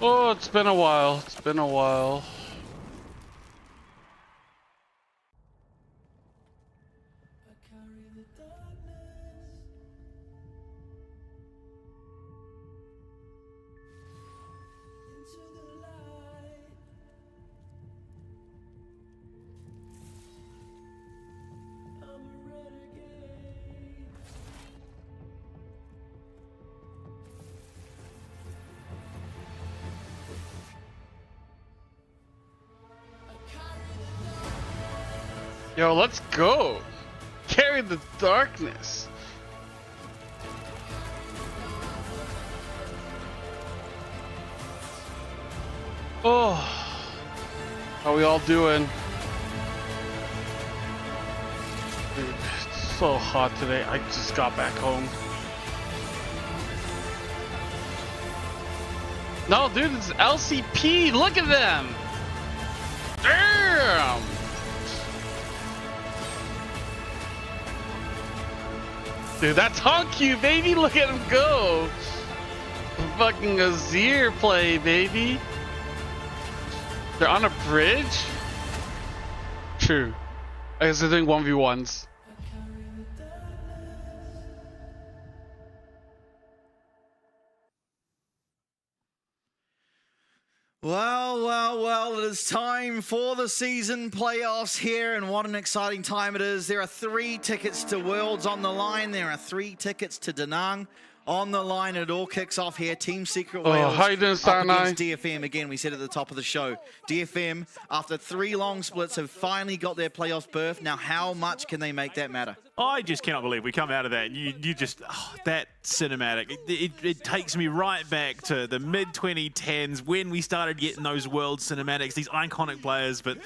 Oh, it's been a while. It's been a while. Yo, let's go. Carry the darkness. Oh, how we all doing? Dude, it's so hot today. I just got back home. No, dude, it's LCP. Look at them. Damn. Dude, that's Honku, baby. Look at him go. Fucking Azir play, baby. They're on a bridge? True. I guess they're doing 1v1s. Well, it is time for the season playoffs here, and what an exciting time it is. There are 3 tickets to Worlds on the line. There are 3 tickets to Da Nang on the line. It all kicks off here. Team Secret Wales how you doing, up against DFM. Again, we said at the top of the show, DFM, after 3 long splits, have finally got their playoffs berth. Now, how much can they make that matter? I just cannot believe we come out of that. You just, that cinematic. It takes me right back to the mid-2010s when we started getting those world cinematics, these iconic players. But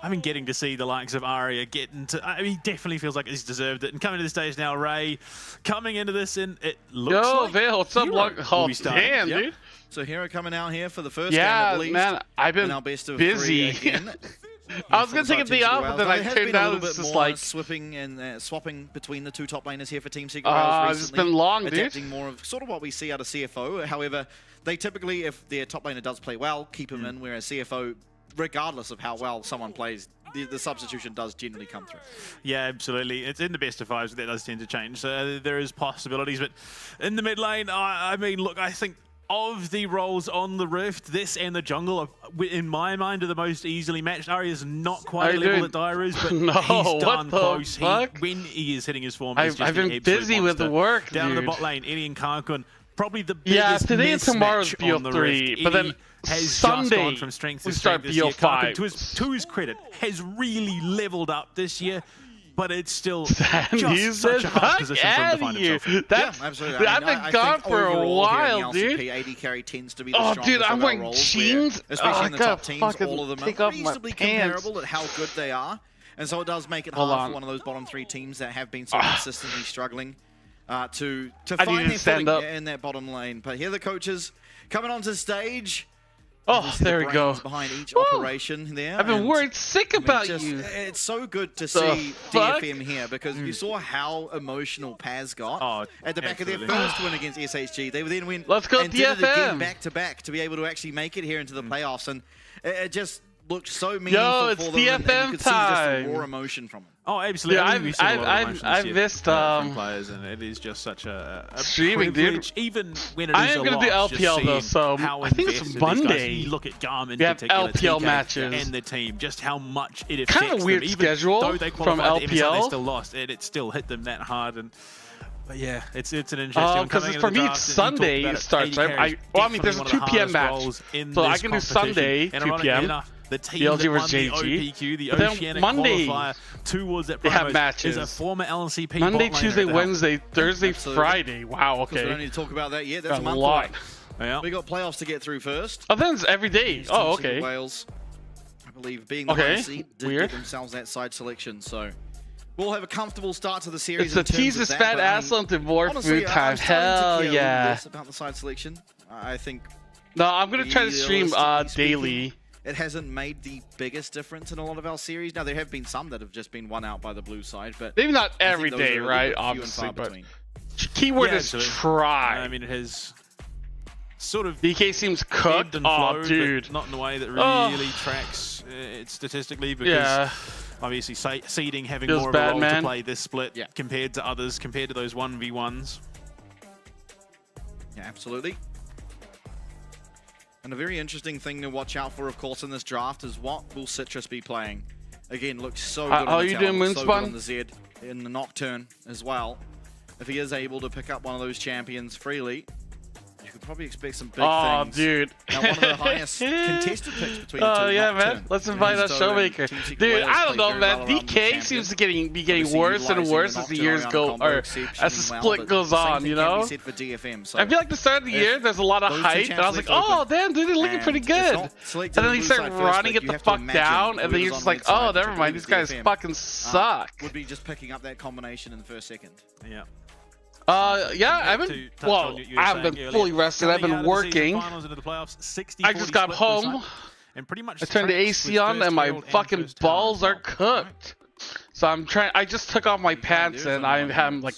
I mean, getting to see the likes of Arya getting to, I mean, he definitely feels like he's deserved it. And coming to the stage now, Ray, coming into this, and it looks like Vale, what's up? Oh, damn, Yep. dude. So Hero coming out here for the first game, at least. Man, I've been our best of busy. 3 again. I was gonna take a day off, but then I turned out it's just like swapping and swapping between the 2 top laners here for Team Secret Wales recently. It's been long, dude. Adapting more of sort of what we see out of CFO. However, they typically, if their top laner does play well, keep him in. Whereas CFO, regardless of how well someone plays, the substitution does generally come through. Yeah, absolutely. It's in the best of 5s, that does tend to change. So there is possibilities, but in the mid lane, I mean, look, I think of the roles on the Rift, this and the jungle, are, in my mind, are the most easily matched. Arya's not quite a level that Dire is, but no, he's done close. Fuck? When he is hitting his form, I've been busy with the work, down dude. the bot lane, Eddie and Kankun, probably the biggest today and tomorrow's BO3, but then has Sunday just gone from strength to strength this year. Kankun, to his credit, has really leveled up this year. But it's still just such a hard position for him to find himself in. Yeah, absolutely. I've been gone for a while, dude. LCP, AD carry tends to be the strongest dude, I'm of our wearing roles, jeans. Especially in the top teams, fucking all of them take are off my reasonably pants. comparable at how good they are. And so it does make it hard for one of those bottom 3 teams that have been so consistently struggling to find their footing in that bottom lane. But here the coaches coming onto stage. Oh, there we go. Behind each operation there. I've been worried sick about you. It's so good to see DFM here because you saw how emotional Paz got at the back of their first win against SHG. They then went Let's go and did it DFM. again back to back to be able to actually make it here into the playoffs, and it just looked so meaningful for them. DFM and you could time. see just raw emotion from them. Oh, absolutely. Yeah, I've missed players, and it is just such a streaming, privilege, dude. Even when it is I am gonna do LPL though, so I think it's Monday. You look at Garmin, we have LPL matches and the team, just how much it affects kind of weird them. schedule though they from LPL, LPL. they still lost, and it still hit them that hard. And but yeah, it's an interesting one. Because for me, it's Sunday it starts. Right? I mean, there's a 2 p.m. match, so I can do Sunday 2 p.m. The team LG that won versus the JG. OPQ, the But then Oceanic Monday, qualifier towards that they have promos, matches. is a former LCP Monday, bot laner Tuesday, at the helm. Wednesday, Thursday, Absolutely. Friday. Wow, okay. We don't need to talk about that yet. That's Got a month lot. away. Yeah. We got playoffs to get through first. Oh, then it's every day. Oh, okay. Wales, I believe, being the home seed, did get themselves that side selection. So we'll have a comfortable start to the series. It's a teaser's fat ass on to more food time. Hell yeah. About the side selection, I think. No, I'm gonna try to stream daily. It hasn't made the biggest difference in a lot of our series. Now there have been some that have just been won out by the blue side, but maybe not every day, right? Obviously, but keyword is try. I mean, it has sort of DK seems ebbed cooked. and Oh, flowed, dude. but not in a way that really tracks it statistically, because obviously seeding having Feels more of a bad, role man. to play this split compared to others, compared to those 1v1s. Yeah, absolutely. And a very interesting thing to watch out for, of course, in this draft is what will Citrus be playing. Again, looks so good how on the you Talon, doing, so good on Moonspawn? the Z, in the Nocturne as well. If he is able to pick up one of those champions freely, you could probably expect some big Oh, things. dude. Now, one of the highest contested picks between the two. Oh, yeah, Nocturne. man. Let's invite that Showmaker. Dude, I don't know, man. DK seems to be getting worse and worse as the years go, or as the split goes on, you know? For DFM, so I feel like the start of the year, there's a lot of hype, and I was like, oh, damn, dude, they're looking pretty good. And then you start running it the fuck down, and then you're just like, oh, never mind, these guys fucking suck. Would be just picking up that combination in the first second. Yeah. Yeah, I haven't been fully rested. I've been working. I just got home. And pretty much I turned the AC on, and my fucking balls are cooked. So I'm trying. I just took off my pants, and I am like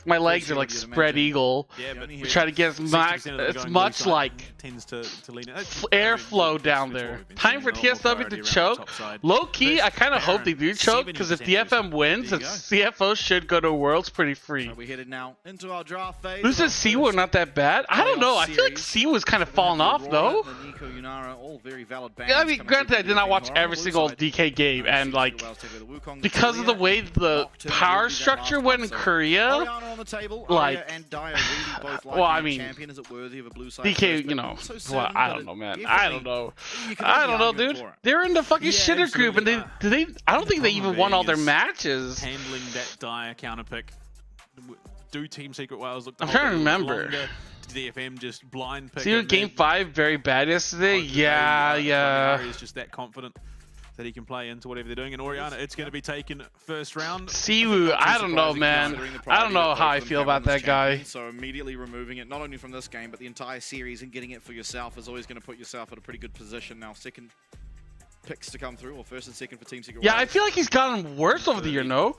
my legs are like spread eagle. Yeah, but We try to get as much like tends to lean airflow down there. Time for TSW to choke. Low key, I kind of hope they do choke, because if DFM wins, then CFO should go to Worlds pretty free. So we headed now into our draft phase. Who says Siwu not that bad? I don't know. I feel like Siwu's kind of fallen off though. Yeah, I mean, granted, I did not watch every single DK game, and like because of the way the power structure went in Korea. Like, well, I mean, DK, you know, well, I don't know, man. I don't know, dude. They're in the fucking shitter group, and they I don't think they even won all their matches. Handling that dire counter pick. Do Team Secret Wales look? I'm trying to remember. DFM just blind pick. See you in Game 5 very bad yesterday. Yeah. He's just that confident that he can play into whatever they're doing. And Oriana, it's going to be taken first round. Siwu, I don't know, man. I don't know how I feel about that guy. So immediately removing it, not only from this game, but the entire series, and getting it for yourself is always going to put yourself at a pretty good position. Now, second picks to come through, or first and second for Team Secret Yeah, Wales. I feel like he's gotten worse over the year, no?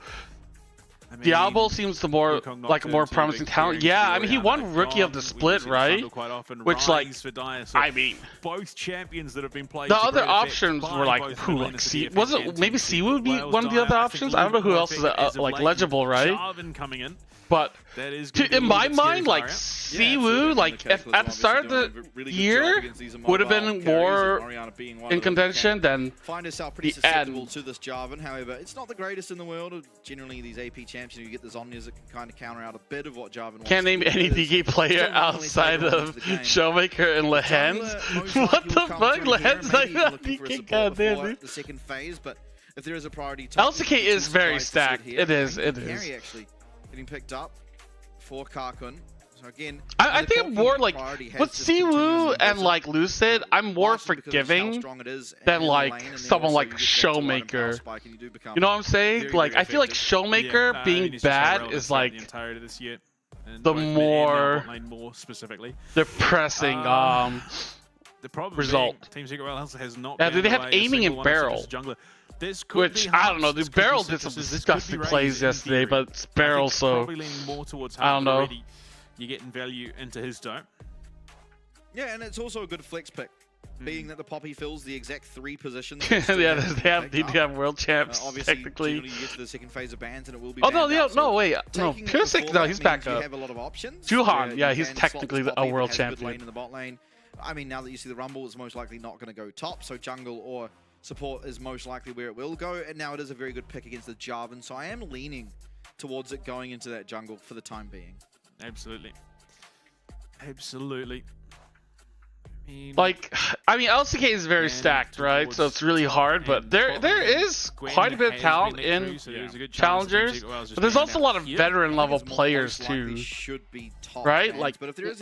I mean, Diablo seems the more like a more promising talent. Yeah, I mean, he won Rookie of the Split, right? Which, like, I mean, both champions that have been played. The other options were like who? Like, was it maybe Siwu would be one of the other options? I don't know who else is like legible, right? Coming in. But in my mind, like Siwu, like if at the start of the year would have been more in contention than find herself pretty susceptible to this Jarvan. However, it's not the greatest in the world. Generally, these AP champs, you get the Zhonya's that can kind of counter out a bit of what Jarvan wants. Can't name any DK player outside of Showmaker and Lehens. What the fuck? Lehens like that DK, goddamn, dude. The second phase, but if there is a priority, LCK is very stacked. It is. Harry actually getting picked up for Karkun. So again, I think more like with Siwu and like Lucid, I'm more forgiving than like someone like Showmaker. You know what I'm saying? Like I feel like Showmaker being bad is like the more depressing the problem result. Team Secret Wales has not. Yeah, do they have aiming in barrel? Which I don't know. Dude, Barrel did some disgusting plays yesterday, but it's Barrel, so I don't know. You're getting value into his dome. Yeah, and it's also a good flex pick, being that the Poppy fills the exact 3 positions. Yeah, they do have world champs technically. You get to the second phase of bans, and it will be. Oh no, wait, no, Pursic, no, he's back up. You have a lot of options. Juhan, yeah, he's technically a world champion. In the bot lane. I mean, now that you see the Rumble is most likely not going to go top, so jungle or support is most likely where it will go, and now it is a very good pick against the Jarvan, so I am leaning towards it going into that jungle for the time being. Absolutely. Absolutely. Like, I mean, LCK is very stacked, right? So it's really hard, but there is quite a bit of talent in challengers, but there's also a lot of veteran level players too, right? Like,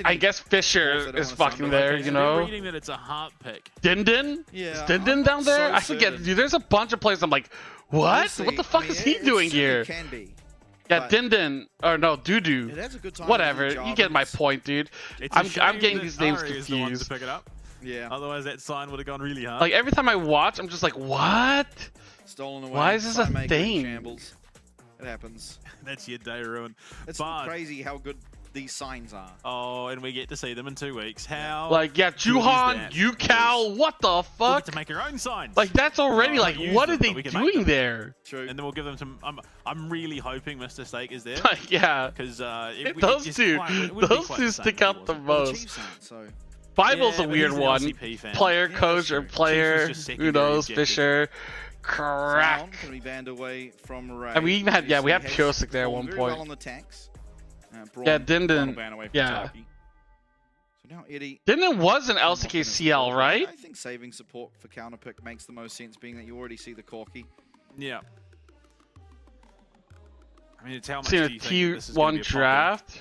I guess Fisher is fucking there, you know? Reading that it's a heart pick. Dindin? Is Dindin down there? I forget, dude. There's a bunch of players I'm like, what? What the fuck is he doing here? Yeah, Dindin, or no, Dudu. Whatever, you get my point, dude. I'm getting these names confused. Yeah. Otherwise, that sign would have gone really hard. Like every time I watch, I'm just like, what? Stolen away. Why is this a thing? It happens. That's your day ruined. It's crazy how good these signs are. Oh, and we get to see them in 2 weeks. How? Like, yeah, Juhan, Yucal, what the fuck? We'll get to make our own signs. Like, that's already like, what are they doing there? True. And then we'll give them some. I'm really hoping Mr. Steak is there. Like, yeah, because those two stick out the most. Bible's a weird one. Player, coach, or player. Who knows? Fisher. Crack. Can be banned away from Ray. And we even had, we had Piosic there at one point. Well on the tax. Yeah, Dindon. Yeah. So now Eddie. Dindon was an LCK CL, right? I think saving support for counterpick makes the most sense, being that you already see the Corky. Yeah. I mean, it's how much Seen do a you think this is Tier 1 gonna be a draft.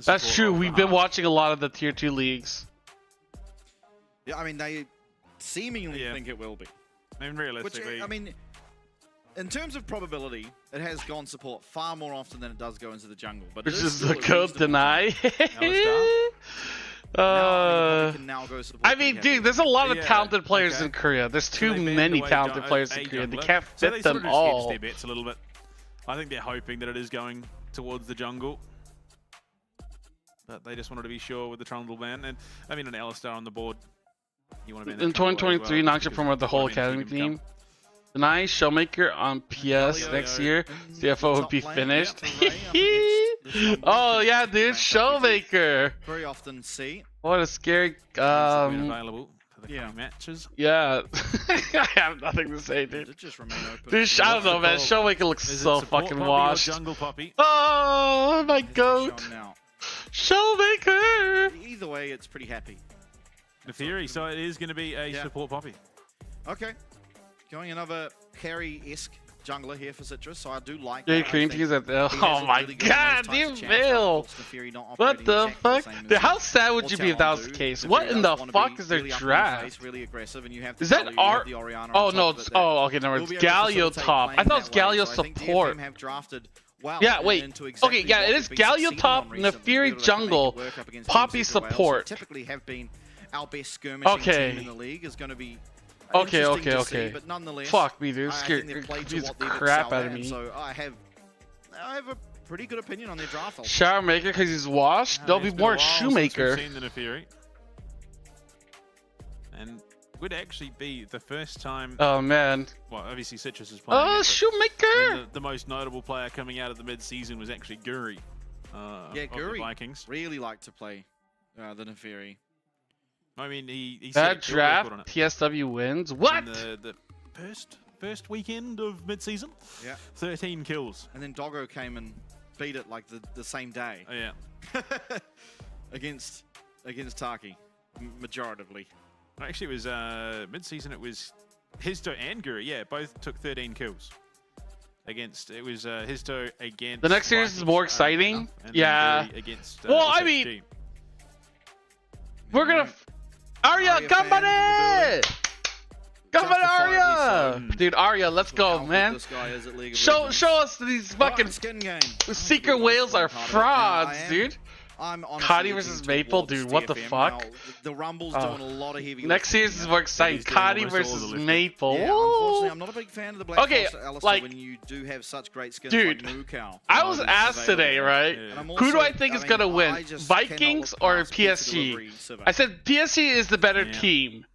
That's true. We've been watching. watching a lot of the Tier 2 leagues. Yeah, I mean, they seemingly think it will be. I mean, realistically. Which, I mean, in terms of probability, it has gone support far more often than it does go into the jungle. But Which is the code deny. I mean, dude, there's a lot of talented players in Korea. There's too many talented players in Korea. They can't fit them all. Their bets a little bit. I think they're hoping that it is going towards the jungle. But they just wanted to be sure with the Trundle ban. And I mean, an Alistar on the board. You want to ban in 2023, Nox should promote the whole academy team. Deny Showmaker on PS next year. CFO would be finished. Oh yeah, dude, Showmaker. Very often see. What a scary. Available for the matches. Yeah. I have nothing to say, dude. Does it just remain open? Dude, I don't know, man. Showmaker looks so fucking washed. Jungle Puppy? Oh my goat. Showmaker. Either way, it's pretty happy. The theory, so it is going to be a support Poppy. Okay. Going another carry-esque jungler here for Citrus, so I do like that. Oh my god, dude, Bill! What the fuck? Dude, how sad would you be if that was the case? What in the fuck is their draft? Is that R? Oh no, it's, oh okay, no, it's Galio top. I thought it was Galio support. Yeah, wait. Okay, yeah, it is Galio top, Nefiri jungle, Poppy support. Typically have been our best skirmishing team in the league is going to be okay. But nonetheless, fuck me, dude. Confused the crap out of me. So I have a pretty good opinion on their draft. Shower Maker because he's washed. There'll be more Shoemaker. And would actually be the first time. Oh man. Well, obviously Citrus is playing. Oh, Shoemaker! The most notable player coming out of the mid-season was actually Guri. Yeah, Guri. The Vikings really like to play the Nefiri. I mean, he that draft TSW wins. What? The first weekend of mid-season. Yeah. 13 kills. And then Doggo came and beat it like the same day. Oh, yeah. against Taki, majoritively. Actually, it was mid-season. It was Histo and Guri. Yeah, both took 13 kills. It was Histo against. The next series is more exciting. Yeah. Against. Well, I mean, we're gonna. Arya, Gambare! Gambare, Arya! Dude, Arya, let's go, man. Show us these fucking secret whales are frauds, dude. Kadi versus Maple, dude, what the fuck? The Rumble's doing a lot of heavy. Next series is more exciting. Kadi versus Maple. Yeah, unfortunately, I'm not a big fan of the Black Fox like, when you do have such great skins dude, like Mukau. I was asked today, right? Who do I think is gonna win, Vikings or PSG? I said PSG is the better team.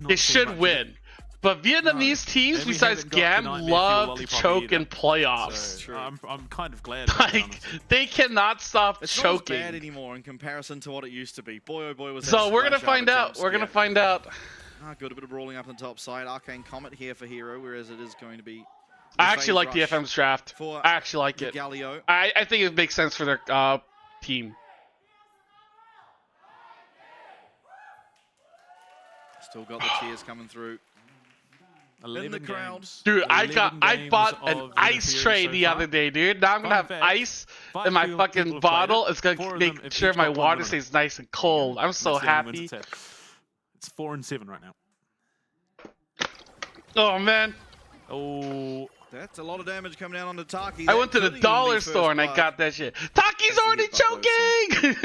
They should win. But Vietnamese teams, besides Gam, love to choke in playoffs. So, I'm kind of glad. Like, they cannot stop choking. It's not bad anymore in comparison to what it used to be. Boy, oh boy, was that. So we're gonna find out. We're gonna find out. Good, a bit of brawling up on the top side. Arcane Comet here for Hero, whereas it is going to be. I actually like DFM's draft. I actually like it. Galio. I think it makes sense for their team. Still got the cheers coming through. In the crowd. Dude, I bought an ice tray the other day, dude. Now I'm gonna have ice in my fucking bottle. It's gonna make sure my water stays nice and cold. I'm so happy. It's 4-7 right now. Oh man. Oh. That's a lot of damage coming down on the Taki. I went to the dollar store and I got that shit. Taki's already choking!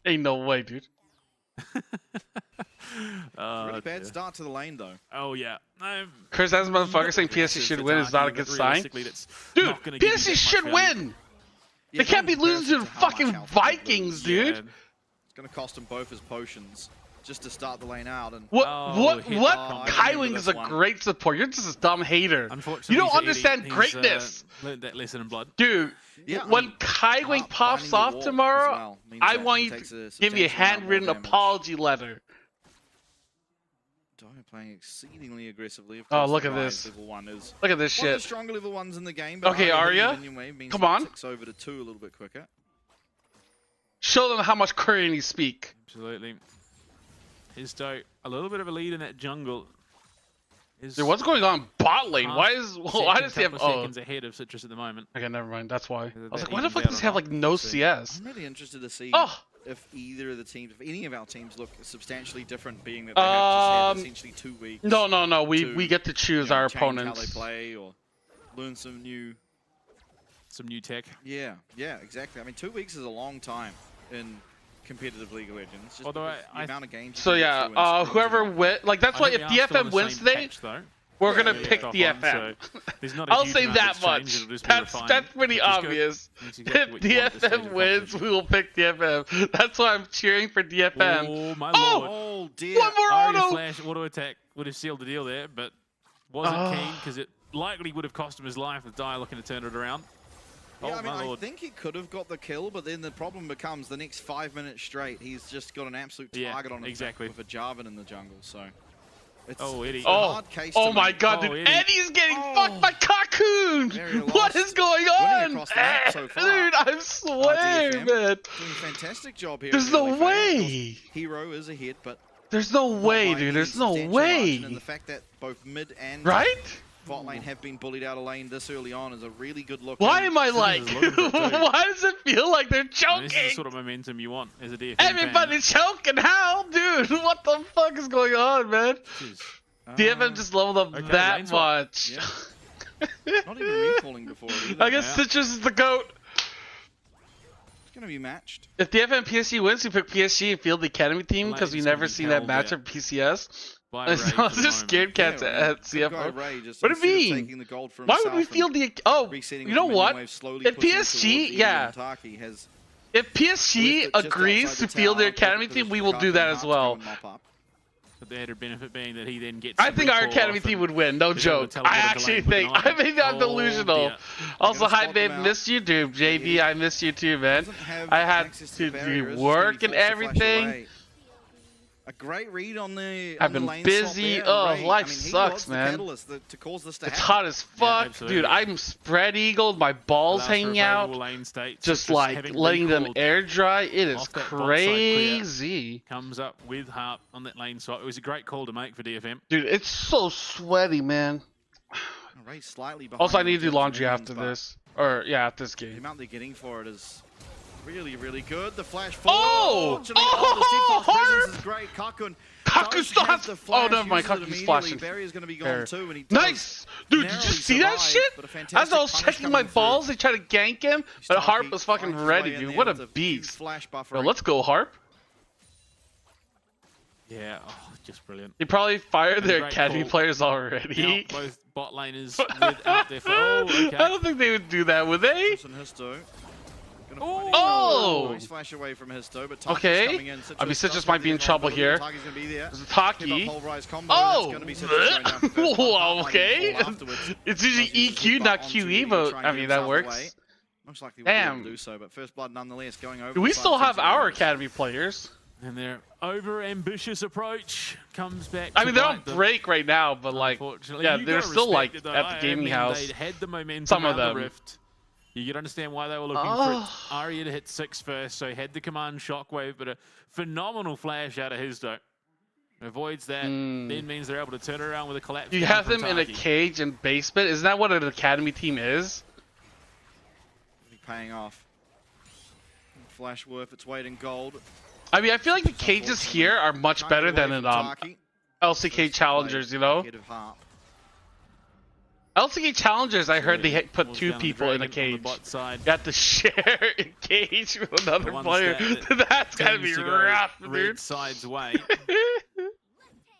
Ain't no way, dude. Really bad start to the lane, though. Oh, yeah. Chris, that motherfucker saying PSG should win is not a good sign. Dude, PSG should win! They can't be losing to fucking Vikings, dude. Yeah. It's going to cost them both his potions just to start the lane out. And What? I Kaiwing is a one. great support. You're just a dumb hater. Unfortunately, You don't he's understand he's, greatness. Learned that lesson in blood. Dude, Yeah, when Hart Kaiwing pops finding the off wall tomorrow, as well means I that want he you to takes a give me a substantial amount more handwritten damage. apology letter. Dino playing exceedingly aggressively. Of Oh, course, look the at Rise this. Level 1 is Look at this one of the shit. stronger level 1s in the game. But Okay, Arya, come on. 6 over to 2 a little bit quicker. Show them how much Korean you speak. Absolutely. Histo, a little bit of a lead in that jungle. Dude, what's going on bot lane? Why does he have seconds ahead of Citrus at the moment? Okay, never mind. That's why. I was That like, why the evens fuck out does on he have that. like no So- CS? I'm really interested to see Oh, if either of the teams, if any of our teams look substantially different, being that they have just had essentially 2 weeks. no. We to, get to choose our change how opponents. they play or learn some new. tech. Yeah, exactly. I mean, 2 weeks is a long time in competitive League of Legends. Just Although because the amount of games. So yeah, whoever wins, like that's why if DFM wins today, we're gonna pick DFM. I'll say that much. That's pretty obvious. If DFM wins, we will pick DFM. That's why I'm cheering for DFM. Oh my Oh! lord! Oh dear. One more Arya auto. flash auto attack would have sealed the deal there, but wasn't keen because it likely would have cost him his life with Dyer looking to turn it around. Yeah, Oh I mean, my I lord! think he could have got the kill, but then the problem becomes the next 5 minutes straight, he's just got an absolute target on his back with a Jarvan in the jungle. So it's Eddie. it's a hard case Oh to my make. god, Oh, dude. Eddie. Eddie's getting fucked by Cocoon! Very What lost. is going Winning on? across the map so far. Dude, I swear, DFM man. Doing a fantastic job here. There's in the no early phase. way. Hero is ahead, but There's no not way, by dude. any There's no substantial margin, and way. the fact that both mid and Right? bot lane have been bullied out of lane this early on is a really good look. Why am I like, is looking for it too. why does it feel like they're This is the choking? sort of momentum you want as a DFM Everybody's choking. How? Dude, what the fuck is going on, man? DFM just leveled up okay, that lane swap. much. Yeah. Not even recalling before it either. I guess Yeah. Citrus is the GOAT. It's going to be matched. If DFM PSG wins, we pick PSG and field the academy team because we Lane's never gonna be seen that held, match yeah. at PCS. By I Ray was for the just moment. scared cats at Good guy CFO. Ray just What do you instead of mean? taking the gold for Why would we himself field the? Oh, and resetting you with know the what? minion wave, slowly If pushing PSG, towards yeah. Taki has If PSG left it just agrees outside to the field their tower, academy perfect team, we position will for do that Taki as to well. come and mop up. But the added benefit being that he then gets. I the think our recall academy off team and would win, no is able joke. to I teleport actually into lane think. with an I think I'm item. delusional. Oh, dear. Also, They're gonna hi spot babe, them out. missed you, dude. JB, I miss you too, man. Doesn't have I had access to barriers, do just gonna work be and forced to flash everything. away. A great read on the. I've on the been lane busy. swap there. Oh, Ray, life I mean, he sucks, was the man. catalyst to cause this to It's happen. hot as fuck, absolutely. dude. I'm spread eagled, my balls Allows for a hanging favourable out, lane state. just Citrus like having letting them recalled air dry. It is off that bot side clear. crazy. Comes up with Harp on that lane swap. It was a great call to make for DFM. Dude, it's so sweaty, man. Ray slightly behind Also, I in need to do terms of laundry minions, after but this. Or, yeah, after this The game. amount they're getting for it is really, really good. The flash forward. Oh! Unfortunately, Oh, the default Harp! presence is great. Kakun. Kaku's does still have has. the Oh, flash, never mind. uses it Kaku's immediately. flashing. Barry's going to be gone There. too, and he does Nice! Dude, did you narrowly see that survive, shit? but a As I fantastic was punish checking my coming through. balls, they tried to gank him, but Starkey Harp was fucking finds his ready, way in dude. there What a with huge beast. Flash Yo, buffering. let's go, Harp. Yeah, oh, just brilliant. They probably fired And their great academy call. players Now, already. both bot laners without their. Oh, okay. I don't think they would do that, would they? And Histo. Oh! Nice flash away from Histo, but Taki's Okay. coming in. I mean, Citrus does might have be the in trouble advantage. here. Taki's going to be there. There's a Keep up Taki. pulverized combo. Oh! That's gonna be Citrus going down for first blood. Wow, Might okay. even fall afterwards. It's usually As he uses EQ, his not butt onto QE, to but try I and mean, get that himself works. away. Most likely will be able Damn. to do so, but first blood nonetheless going over. Do we the still side have to our Citrus. academy players? And their over-ambitious approach comes back. I to mean, they're bite on them, break right now, but like, unfortunately. yeah, You they're gotta still like respect it, though. at the gaming house. They had the momentum. Some of around them. The rift. You can understand why they were looking Oh. for Arya to hit 6 first, so he had the command shockwave, but a phenomenal flash out of his though. Avoids that, then means they're able to turn it around with a collapse. You down have from them in a Taki. cage and basement. Isn't that what an academy team is? Really paying off. Flash worth its weight in gold. I mean, I feel like the cages here are much Can't better get away than in from Taki. LCK Challengers, you know? Ahead of Harp. LCK Challengers, I heard they put Falls 2 down the people in a dragon on the cage. bot side. You have to share a cage with another one player. stat That's gotta Tends be to go rough, red dude. side's way.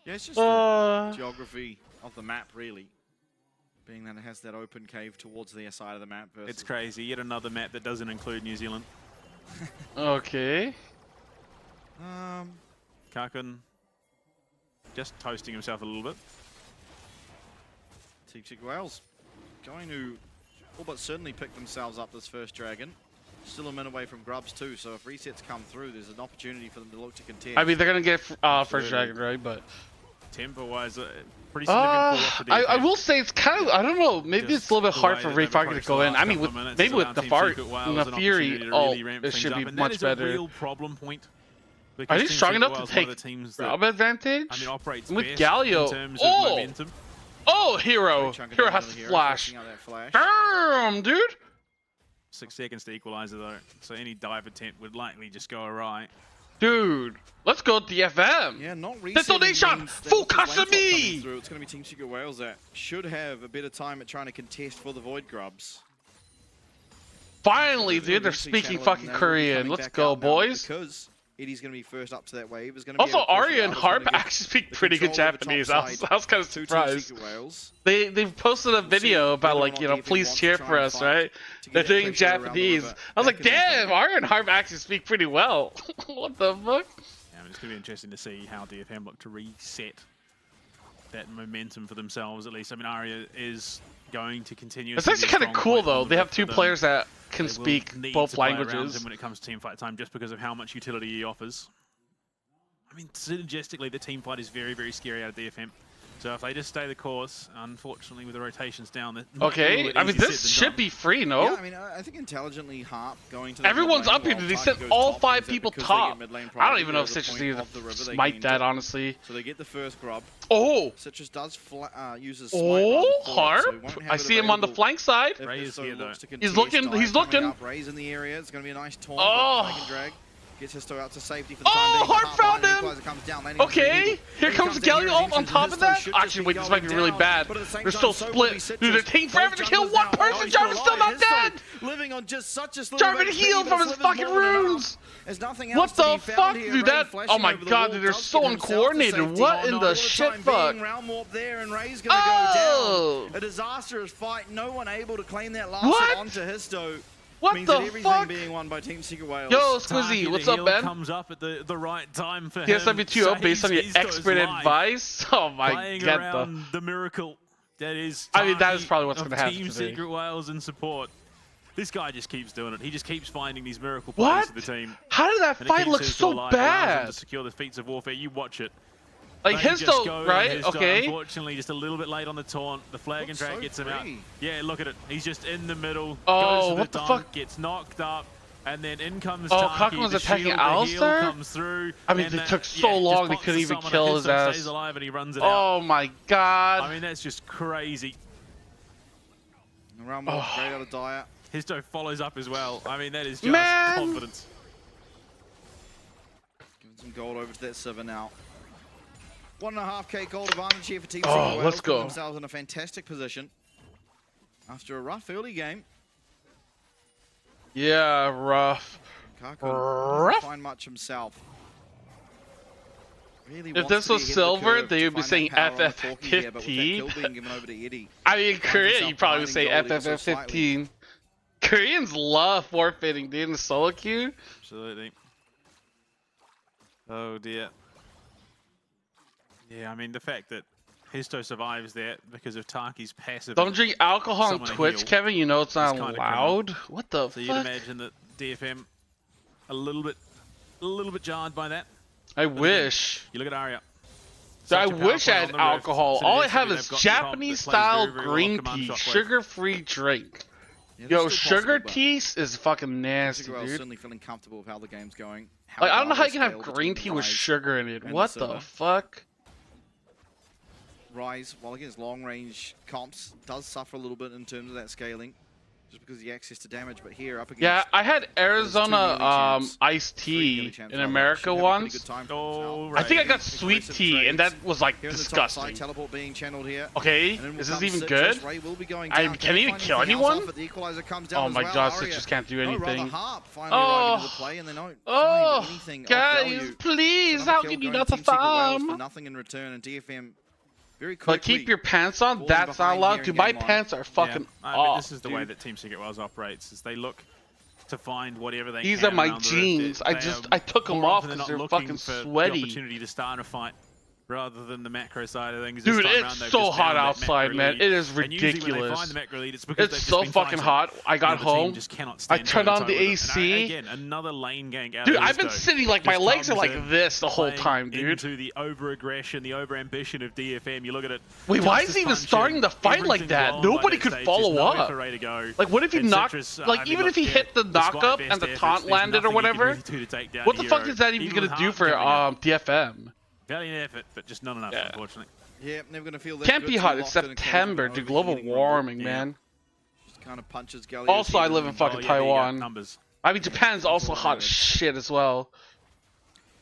Yeah, it's just the geography of the map, really. being that it has that open cave towards their side of the map. It's crazy. Yet another map that doesn't include New Zealand. Okay. Kakun just toasting himself a little bit. Team Secret Wales going to all but certainly pick themselves up this first dragon. Still a minute away from Grubs too, so if resets come through, there's an opportunity for them to look to contest. I mean, they're gonna get first dragon, right? But tempo-wise, pretty significant fall for DFM. I will say it's kind of, I don't know, maybe Just it's a little bit hard for the way Ray that Farker they've to go in. I mean, with, minutes maybe with allowed the Team Far Secret Wales and the an Fury, opportunity to really ramp it things should up, be and much that is better. a real problem point. Are they Team strong Secret enough to Wales, one of take the teams that, Grub advantage? I mean, operates with best Galio. in terms of momentum. Oh, Hero! Hero has flash. Damn, dude! 6 seconds to equalizer though, so any dive attempt would likely just go awry. Dude, let's go DFM. Yeah, not Detonation! Full custom me! It's going to be Team Secret Wales that should have a better time at trying to contest for the Void Grubs. Finally, dude, they're speaking fucking Korean. Let's go, boys. Because Eddie's going to be first up to that wave. Is going to Also, Arya and Harp actually speak pretty good Japanese. I was kind of surprised. They've posted a video about, like, you know, please cheer for us, right? They're doing Japanese. I was like, damn, Arya and Harp actually speak pretty well. What the fuck? Yeah, I mean, it's going to be interesting to see how DFM look to reset that momentum for themselves, at least. I mean, Arya is going to continue. It's actually kind of cool, though. They have two players that can speak both languages. When it comes to team fight time, just because of how much utility he offers. I mean, synergistically, the team fight is very, very scary out of DFM. So if they just stay the course, unfortunately, with the rotations down, okay. I mean, this should be free, no? Yeah, I mean, I think intelligently Harp going to. Everyone's up here. They sent all 5 people top. I don't even know if Citrus needs to smite that, honestly. So they get the first grub. Oh. Citrus does uses. Oh, Harp. I see him on the flank side. Ray is here though. He's looking. He's looking. Ray's in the area. It's going to be a nice taunt. Oh. Drag. Gets Histo out to safety for the time being. Harp found him! Okay, here comes Galio on top of that. Actually, wait, this might be really bad. They're still split. Dude, they're taking forever to kill one person. Jarvan's still not dead! Living on just such a Jarvan healed from his fucking runes! What the fuck, dude? That, oh my god, dude, they're so uncoordinated. What in the shit fuck? Oh! A disastrous fight. No one able to claim that last hit onto Histo. What means the that everything fuck? being won by Team Secret Wales. Yo, Squizzy, what's up, man? Comes up at the right time for TSW 2 based on your expert advice. Oh my god, the miracle that is. I mean, that is probably what's going to happen Team today. Secret Wales in support. This guy just keeps doing it. He just keeps finding these miracle plays for the team. How did that fight look so bad? To secure the feats of warfare, you watch it. Like Histo, right? Histo, okay. Unfortunately, just a little bit late on the taunt. The flag and drag gets him out. Yeah, look at it. He's just in the middle. Oh, goes to what the dunk, fuck? Gets knocked up, and then in comes Oh, Taki. Kakun was the attacking shield, Alistar? The heal comes through. I mean, it took so long they couldn't even kill his ass. Stays alive and he runs it oh out. my god. I mean, that's just crazy. Round one, straight out of Dire. Histo follows up as well. I mean, that is just confidence. Giving some gold over to that server now. 1.5k gold advantage here for Team Secret Wales. Let's go. Themselves in a fantastic position after a rough early game. Yeah, rough. Kakun didn't find much himself. Really if this was silver, they would be saying FFF15. I mean, in Korea, you probably would say FFF15. Koreans love forfeiting, dude, in the solo queue. Absolutely. Oh dear. Yeah, I mean, the fact that Histo survives that because of Taki's passive. Don't drink alcohol on Twitch, Kevin. You know it's not allowed. What the fuck? So you'd imagine that DFM a little bit jarred by that. I wish. You look at Arya. I wish I had alcohol. All I have is Japanese-style green tea, sugar-free drink. Yo, sugar tea is fucking nasty, dude. Certainly feeling comfortable with how the game's going. Like, I don't know how you can have green tea with sugar in it. What the fuck? Rise, while against long-range comps, does suffer a little bit in terms of that scaling, just because of the access to damage. But here, up against... Yeah, I had Arizona iced tea in America once. Oh, I think I got sweet tea, and that was like disgusting. Teleport being channeled here. Okay, is this even good? Can he even kill anyone? Oh my god, Citrus can't do anything. Oh, guys, please, how can you not farm? Nothing in return, and DFM very quickly. But keep your pants on. That's not allowed. Dude, my pants are fucking off. This is the way that Team Secret Wales operates. Is they look to find whatever they These can. are my jeans. I took them off because they're fucking sweaty. The opportunity to start a fight rather than the macro side of things. Dude, it's so hot outside, man. It is ridiculous. It's so fucking hot. I got home. I turned on the AC. Again, another lane gang out. Dude, I've been sitting like my legs are like this the whole time, dude. Into the over-aggression, the over-ambition of DFM. You look at it. Wait, why is he even starting the fight like that? Nobody could follow up. Like, what if he knocked? Like, even if he hit the knockup and the taunt landed or whatever, what the fuck is that even gonna do for DFM? Valiant effort, but just not enough, unfortunately. Yeah, never gonna feel that. Can't be hot. It's September, dude. Global warming, man. Just kind of punches also, I live in fucking Taiwan. Numbers. I mean, Japan's also hot as shit as well.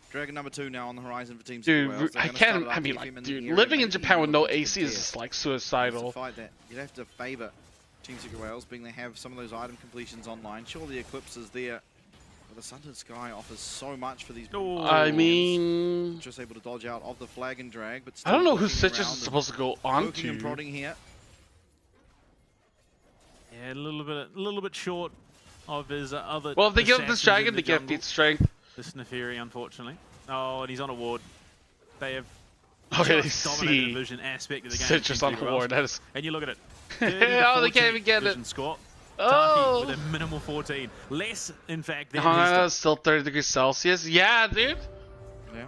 Dragon number 2 now on the horizon for Team Dude, I can't. I mean, like, dude, living in Japan with no AC is just like suicidal. Fight that. You'd have to favor Team Secret Wales, being they have some of those item completions online. Sure, the Eclipse is there. But the Sundered Sky offers so much for these. I mean, just able to dodge out of the flag and drag, but I don't know who Citrus is supposed to go on to. And prodding here. Yeah, a little bit short of his other. Well, if they give up this dragon, they get feat strength. This Neferi, unfortunately. Oh, and he's on a ward. They have just dominated the vision aspect of the game. Citrus on a ward. That is. And you look at it. Oh, they can't even get it. Score. Oh, with a minimal 14, less in fact. Than still 30 degrees Celsius. Yeah, dude. Yeah.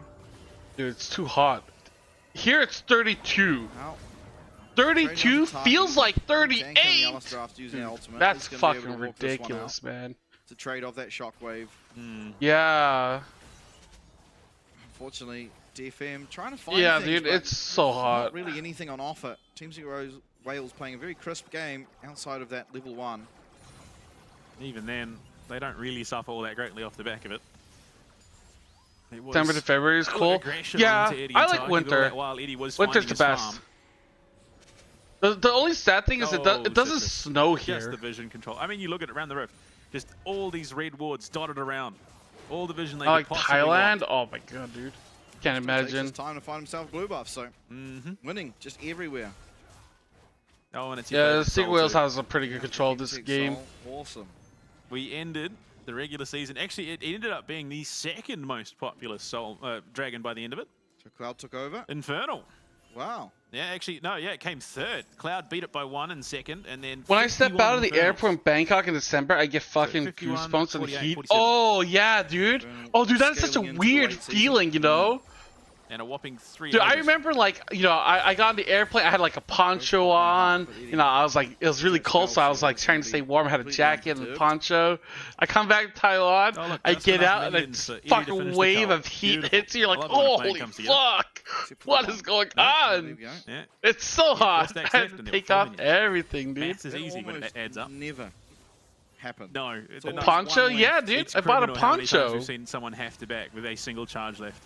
Dude, it's too hot. Here it's 32. Ow. 32 feels like 38. That's fucking ridiculous, man. To trade off that shockwave. Yeah. Unfortunately, DFM trying to find things, dude, it's so hot. Not really anything on offer. Team Secret Wales playing a very crisp game outside of that level 1. Even then, they don't really suffer all that greatly off the back of it. December to February is cool. Yeah, I like winter. Winter's the best. The only sad thing is it doesn't snow here. Just the vision control. I mean, you look at it around the rift. Just all these red wards dotted around. All the vision they like Thailand? Oh my god, dude. Can't imagine. It's time to find himself blue buff, so winning just everywhere. Oh, and it's Secret Wales has a pretty good control of this game. Awesome. We ended the regular season. Actually, it ended up being the second most popular dragon by the end of it. So Cloud took over. Infernal. Wow. Yeah, actually, no, yeah, it came third. Cloud beat it by 1 in second, and then when I step out of the airport in Bangkok in December, I get fucking goosebumps and heat. 47. Oh yeah, dude. Oh, dude, that's such a weird feeling, you know. And a whopping 3. Dude, I remember, like, you know, I got on the airplane, I had like a poncho on, you know, I was like, it was really cold, so I was like trying to stay warm, I had a jacket and a poncho. I come back to Taiwan, I get out, and a fucking wave of heat hits you, you're like, oh, holy fuck, what is going on? It's so hot, I had to take off everything, dude. Maths is easy when it adds up. Never happened. No. Poncho? Yeah, dude, I bought a poncho. We've seen someone have to back with a single charge left.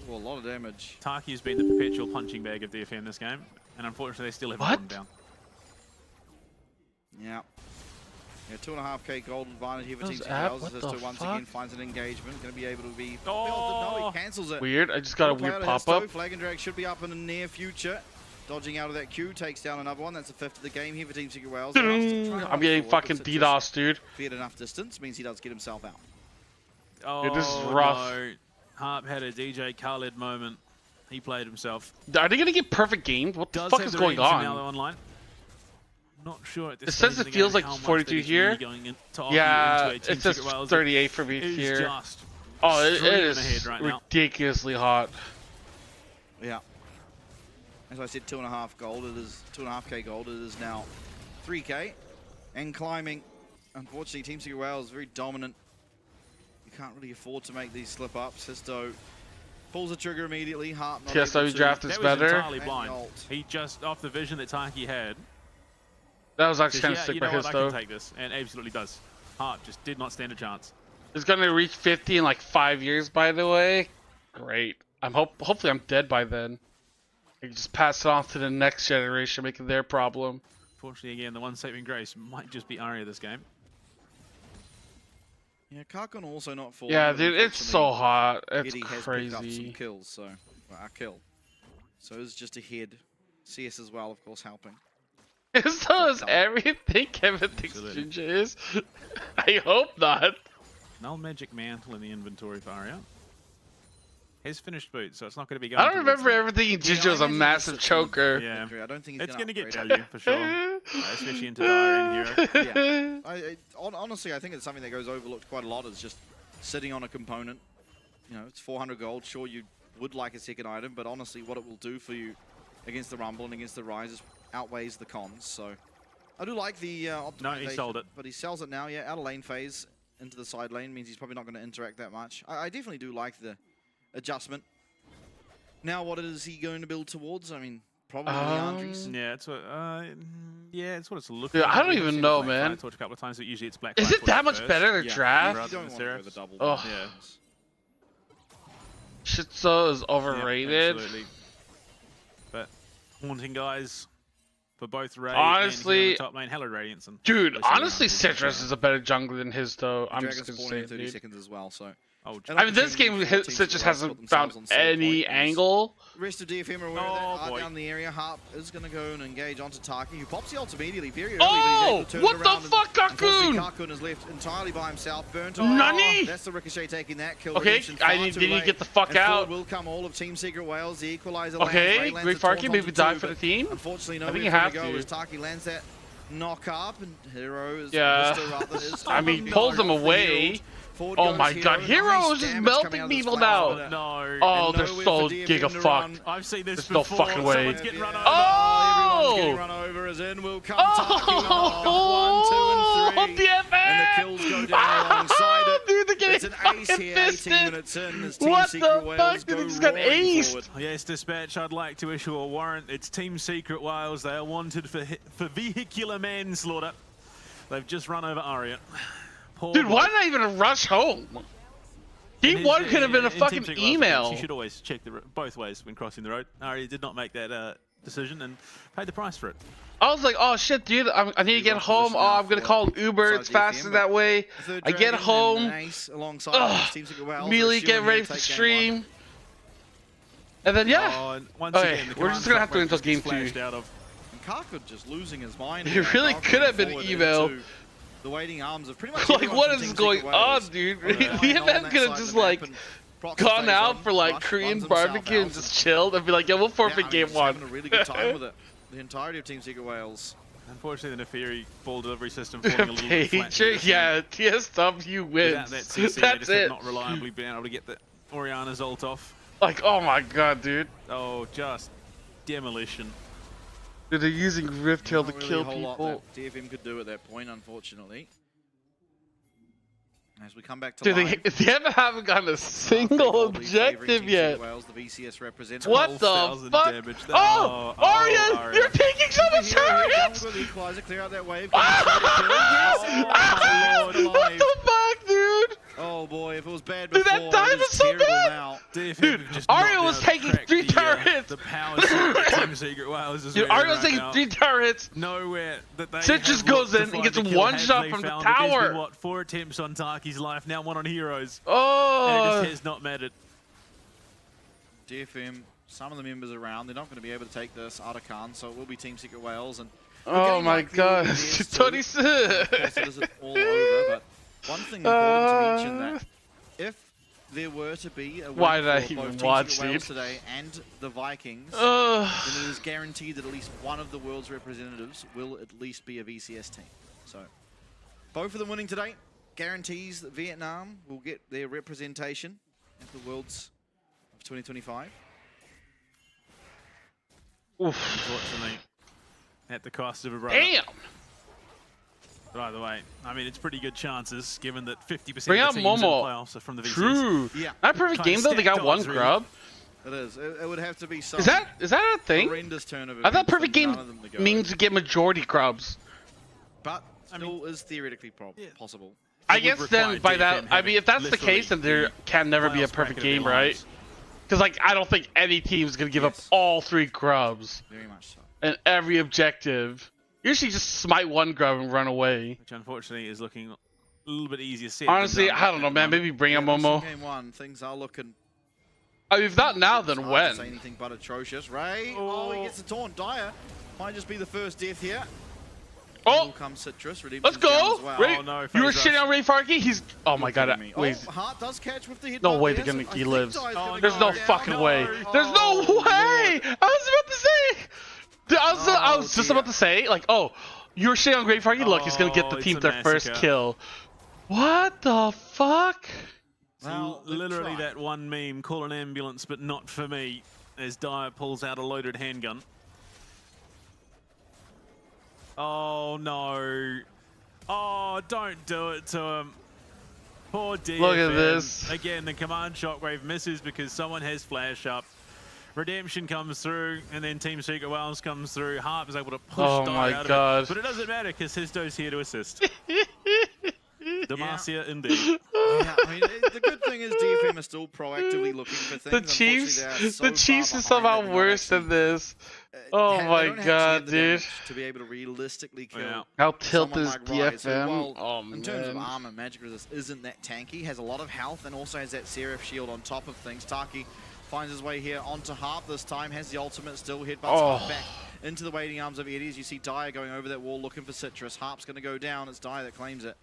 Well, a lot of damage. Taki's been the perpetual punching bag of DFM this game, and unfortunately they still haven't gotten down. Yeah. Yeah, 2.5k gold advantage here for Team Secret Wales. Zisto once again finds an engagement. Going to be able to be... No, he cancels it. Weird, I just got a weird pop-up. Flag and drag should be up in the near future. Dodging out of that queue, takes down another one. That's the 5th of the game here for Team Secret Wales. I'm getting fucking DDoS, dude. Feared enough distance, means he does get himself out. Oh, dude, this is rough. No. Harp had a DJ Khaled moment. He played himself. Are they going to get perfect games? What the fuck is going on? Online. Not sure at this it says it feels like 42 here. Yeah, it says 38 for me here. Oh, it is ridiculously hot. Yeah. As I said, 2.5 gold. It is 2.5k gold. It is now 3k and climbing. Unfortunately, Team Secret Wales is very dominant. Can't really afford to make these slip ups. Histo pulls the trigger immediately. Harp not TSW draft is better. Entirely blind. He just off the vision that Taki had. That was actually kind of sick by Histo. I can take this, and absolutely does. Harp just did not stand a chance. He's gonna reach 50 in like 5 years, by the way. Great. Hopefully I'm dead by then. I can just pass it off to the next generation, make it their problem. Fortunately, again, the one saving grace might just be Arya this game. Yeah, Karkon also not falling. Yeah, dude, it's so hot. It's Eddie crazy. Has picked up some kills, so a kill. So it's just ahead. CS as well, of course, helping. So is everything Kevin thinks Ginger is? I hope not. Null Magic Mantle in the inventory far out. Has finished boots, so it's not going to be going. I don't remember ever thinking Ginger was a massive choker. Yeah, I don't think it's going to get value for sure, especially into Dire and Hero. Yeah, honestly, I think it's something that goes overlooked quite a lot. Is just sitting on a component. You know, it's 400 gold. Sure, you would like a second item, but honestly, what it will do for you against the Rumble and against the Rise outweighs the cons. So I do like the optimization. No, he sold it. But he sells it now. Yeah, out of lane phase into the side lane means he's probably not going to interact that much. I definitely do like the adjustment. Now, what is he going to build towards? I mean, probably Leandri's. Yeah, it's what. Yeah, it's what it's looking. Dude, I don't even know, man. I talked a couple of times, but usually it's black. Is it that much better to You draft? don't want to go the double. Oh. Yeah. Shitso is overrated. Yeah, absolutely. But haunting guys for both Ray Honestly, and the top lane. Hello, Radianson. Dude, honestly, Citrus is a better jungler than his, though. I'm Dragon's just gonna say, in 30 dude. seconds as well, so. I mean, this game, Citrus hasn't found any angle. Rest of DFM are aware of that. Down the area, Harp is going to go and engage onto Taki, who pops the ult immediately, very early. Oh, what the fuck, Kakun? Kakun is left entirely by himself, burnt on. Nani? That's the Ricochet taking that kill. Okay, I need to get the fuck out. Will come all of Team Secret Wales, the equalizer. Okay, Great Farky, maybe die for the team. Unfortunately, no I think you have to. As Taki lands that knock up, and Hero is I mean, pulls him away. Oh my god, Hero is just melting people now. No. Oh, they're so giga fucked. I've seen this There's before. no fucking way. Someone's getting run over. Oh! Getting run over as in will come Oh! 1, 2, and 3. DFM! And the kills go down alongside it. Dude, they're getting it's an ace here, 18 minutes in. As Team what Secret the Wales fuck? They just got aced. Forward. Yes, Dispatch, I'd like to issue a warrant. It's Team Secret Wales. They are wanted for vehicular manslaughter. They've just run over Aria. Dude, why did I even rush home? Team 1 could have been a fucking email. You should always check both ways when crossing the road. Aria did not make that decision and paid the price for it. I was like, oh shit, dude, I need to get home. Oh, I'm gonna call Uber. It's faster that way. I get home. Immediately get ready for the stream. And then, yeah. Okay, we're just gonna have to wait until game 2. Kakun just losing his mind. It really could have been email. The waiting arms of pretty much like, what is going on, dude? The event could have just, like, gone out for, like, Korean barbecue and just chilled and be like, yeah, we'll forfeit game 1. Having a really good time with it. The entirety of Team Secret Wales. Unfortunately, the Neferi ball delivery system falling a little bit flat. Yeah, TSW wins. That CC, that's it. Not reliably been able to get the Orianna's ult off. Like, oh my god, dude. Oh, just demolition. Dude, they're using Riftail to kill people. Lot that DFM could do at that point, unfortunately. As we come back to dude, they haven't gotten a single objective yet. Wales, the VCS represents what the fuck? Damage. Oh, Arya, you're taking so much turrets! Clear out that wave. What the fuck, dude? Oh boy, if it was bad before, dude, that dive is so bad! Now. Dude, Arya was taking 3 turrets! The powers of Team Secret Wales is Arya was taking 3 turrets! Nowhere that they Citrus goes in and gets one shot from the tower! Been, what, 4 attempts on Taki's life, now 1 on Heroes. Oh! And it just has not mattered. DFM, some of the members around, they're not going to be able to take this. Artican, so it will be Team Secret Wales. And oh my god, 26! Of course, it isn't all over, but one thing important to mention that if there were to be a why did I for even both watch Team Secret Wales it today and the Vikings, then it is guaranteed that at least one of the world's representatives will at least be a VCS team. So both of them winning today guarantees that Vietnam will get their representation at the Worlds of 2025. Unfortunately, at the cost of a brother. Damn! By the way, I mean, it's pretty good chances, given that 50% of the teams Bring in out the Momo. playoffs are from the VCS. True. Yeah. Not perfect game though. They got 1 grub. It is. It would have to be some. Is that a thing? Horrendous turnover. I thought perfect game means to get majority grubs. But still is theoretically possible. I guess then by that, I mean, if that's the case, then there can never be a perfect game, right? Because like, I don't think any team's gonna give up all 3 grubs. Very much so. And every objective. Usually just smite 1 grub and run away. Which unfortunately is looking a little bit easier said. Honestly, I don't know, man. Maybe bring a Momo. Game 1, things are looking. I mean, if not now, then when? Say anything but atrocious. Ray, oh, he gets the taunt. Dire might just be the first death here. Oh, comes Citrus. Let's go. Well. Ray, oh, no, you were shitting on Ray Farkey? He's, oh my god. Wait. Hart does catch with the hit. No way they're gonna, he lives. There's no fucking way. There's no way. I was about to say. Dude, I was just about to say, like, oh, you were shitting on Ray Farkey? Look, he's gonna get the team their first kill. What the fuck? Well, literally that one meme, call an ambulance, but not for me, as Dire pulls out a loaded handgun. Oh no. Oh, don't do it to him. Poor DFM. Look at this. Again, the command shockwave misses because someone has flash up. Redemption comes through, and then Team Secret Wales comes through. Harp is able to push Dire out of it. But it doesn't matter because Histo's here to assist. Demacia indeed. Yeah, I mean, the good thing is DFM is still proactively looking for things. The Chiefs is somehow worse than this. Oh my god, dude. To be able to realistically kill. How tilt is like DFM? Well, oh man. In terms of armor, Magic Resist isn't that tanky. Has a lot of health and also has that Seraph shield on top of things. Taki finds his way here onto Harp this time. Has the ultimate still. Headbutts back into the waiting arms of Eddie. As you see Dire going over that wall looking for Citrus. Harp's going to go down. It's Dire that claims it.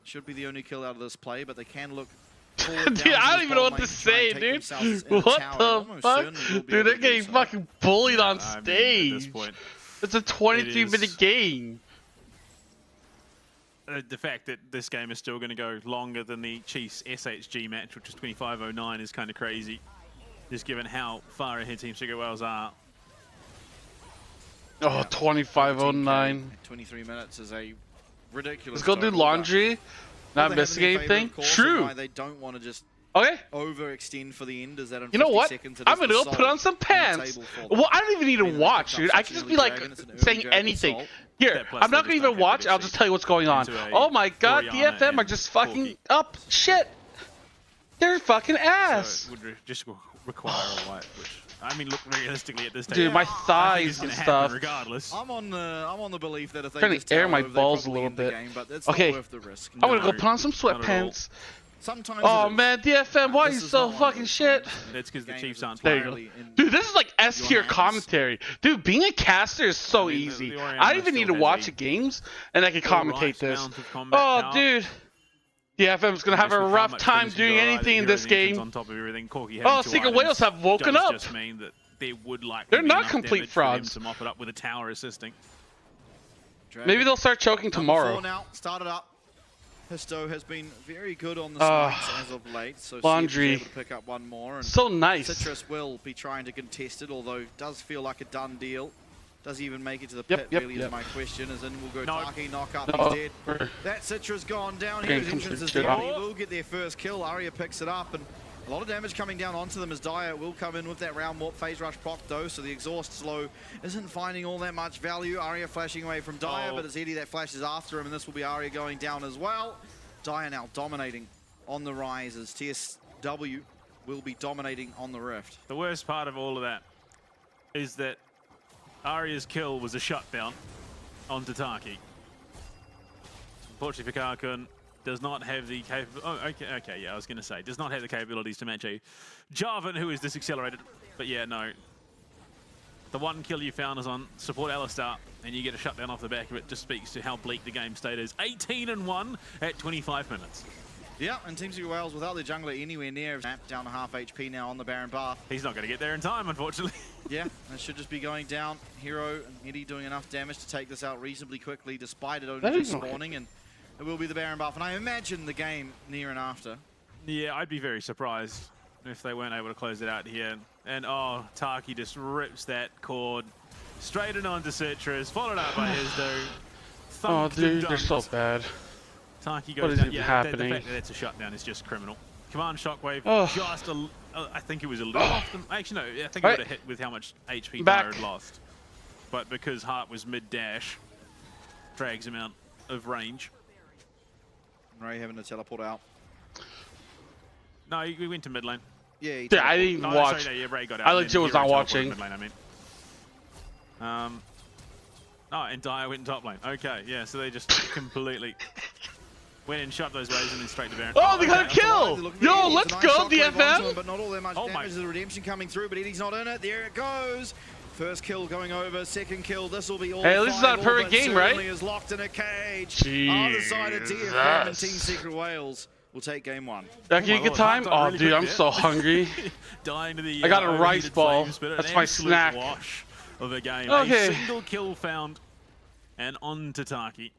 Should be the only kill out of this play, but they can look forward. Dude, I don't even know what to say, dude. What the fuck? Dude, they're getting fucking bullied on stage. At this point, it's a 23-minute game. The fact that this game is still going to go longer than the Chiefs SHG match, which is 25:09, is kind of crazy, just given how far ahead Team Secret Wales are. Oh, 25:09. 23 minutes is a ridiculous. Let's go do laundry. Not missing anything. True. Why they don't want to just overextend for the end is that in 50 you know what? seconds I'm gonna go put on some pants. Well, I don't even need to watch, dude. I can just be like saying anything. Here, I'm not gonna even watch. I'll just tell you what's going on. Oh my god, DFM are just fucking up shit. They're fucking ass. So it would just require a wipe, which I mean, look realistically at this stage. Dude, my thighs and stuff. Regardless, I'm on the belief that if they trying just to air my balls a little bit. Game, but it's not worth the risk. I'm gonna go put on some sweatpants. Sometimes oh man, DFM, why are you so fucking shit? That's because the Chiefs aren't there you go. Dude, this is like S tier commentary. Dude, being a caster is so easy. I don't even need to watch the games, and I can commentate this. Oh, dude. DFM's gonna have a rough time doing anything in this game. On top of everything, oh, Secret Wales have woken up. Just mean that they would like they're not complete frauds. To mop it up with a tower assisting. Maybe they'll start choking tomorrow. Now started up. Histo has been very good on the spikes as of late, so laundry. able to pick up one more. And so nice. Citrus will be trying to contest it, although it does feel like a done deal. Does he even make it to the pit, really, is my question. As in, we'll go Taki, knock up, he's dead. That Citrus gone down here. His entrance is down. He will get their first kill. Arya picks it up, and a lot of damage coming down onto them as Dire will come in with that round warp phase rush proc though, so the exhaust slow isn't finding all that much value. Arya flashing away from Dire, but it's Eddie that flashes after him, and this will be Arya going down as well. Dire now dominating on the rise as TSW will be dominating on the Rift. The worst part of all of that is that Arya's kill was a shutdown onto Taki. Unfortunately for Karkun, does not have the capability. Oh, okay, yeah, I was going to say, does not have the capabilities to match a Jarvan who is this accelerated. But yeah, no. The one kill you found is on support Alistar, and you get a shutdown off the back of it. Just speaks to how bleak the game state is. 18-1 at 25 minutes. Yeah, and Team Secret Wales without their jungler anywhere near, down to half HP now on the Baron buff. He's not going to get there in time, unfortunately. Yeah, it should just be going down. Hero and Eddie doing enough damage to take this out reasonably quickly, despite it only just spawning, and it will be the Baron buff. And I imagine the game near and after. Yeah, I'd be very surprised if they weren't able to close it out here. And oh, Taki just rips that cord straight in onto Citrus, followed up by Hizdo. Oh, dude, they're so bad. Taki goes down. Happening? The fact that it's a shutdown is just criminal. Command shockwave, just I think it was a little off them. Actually, no, I think it would have hit with how much HP Dire had lost. But because Hart was mid-dash, drags him out of range. Ray having to teleport out. No, we went to mid lane. Yeah, I didn't even watch. Sorry, no, yeah, Ray got out. I legit was not watching. Mid lane, I mean. Oh, and Dire went in top lane. Okay, yeah, so they just completely Went and shot those waves and then straight to Baron. Oh, they got a kill! Yo, let's go, DFM! But not all that much damage. The redemption coming through, but Eddie's not in it. There it goes. First kill going over, second kill. This will be all. Hey, at least it's not a perfect game, right? Is locked in a cage. Jesus. Other side of DFM and Team Secret Wales will take game one. That give you a good time? Oh, dude, I'm so hungry. Dying to the, I got a rice ball. Flames, that's my snack. Wash of a game. Okay. A single kill found, and on to Taki.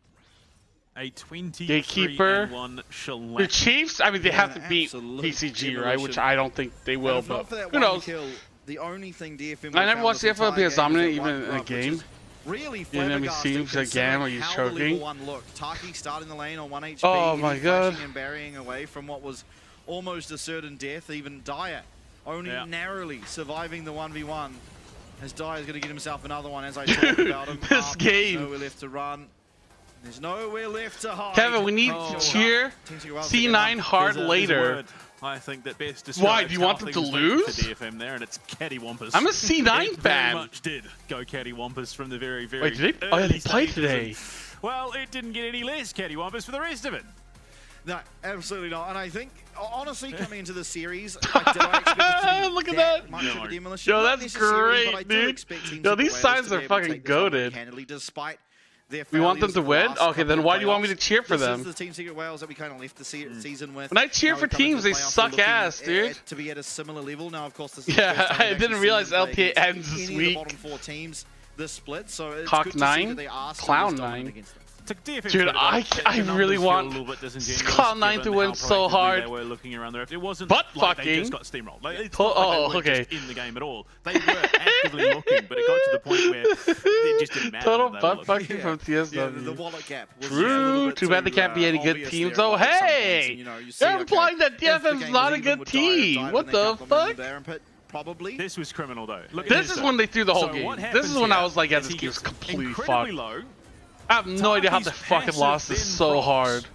A 23-1 Gatekeeper. shellac. The Chiefs, I mean, they have to beat PCG, right? Which I don't think they will, but who knows? The only thing DFM I never watched DFM be as dominant even in a game. Really enemy seems again when he's choking. Taki starting the lane on 1 HP. Oh my god. And burying away from what was almost a certain death. Even Dyer only narrowly surviving the 1v1. As Dyer's going to get himself another one as I talk about him. This game. Nowhere left to run. There's nowhere left to hide. Kevin, we need to cheer C9 hard later. I think that best describes why? Do you want them to lose? The DFM there, and it's Cattywampus. I'm a C9 fan. Very much did go Cattywampus from the very, very. Wait, did they? Oh, yeah, they played today. Well, it didn't get any less Cattywampus for the rest of it. No, absolutely not. And I think, honestly, coming into the series, I expect it to be look at that. much of a demolition. Yo, that's great, dude. Yo, these signs are fucking goated. Despite we want them to win? Okay, then why do you want me to cheer for them? This is the Team Secret Wales that we kind of left the season with. When I cheer for teams, they suck ass, dude. To be at a similar level. Now, of course, this is I didn't realize LPA ends this week. Bottom 4 teams this split, so it's Cock good to 9, see that they are Clown 9. Dude, I really want Cloud 9 to win so hard. They were looking around there. It wasn't butt like fucking. They just got steamrolled. Like, it's okay. Just in the game at all. They were actively looking, but it got to the point where it just didn't matter. Total butt fucking from TSW. Yeah, the wallet gap. True. Too bad they can't be any good teams. Oh, hey! They're implying that DFM's not a good team. What the fuck? Probably. This was criminal, though. This is when they threw the whole game. This is when I was like, yeah, this game's completely fucked. I have no idea how they fucking lost this so hard.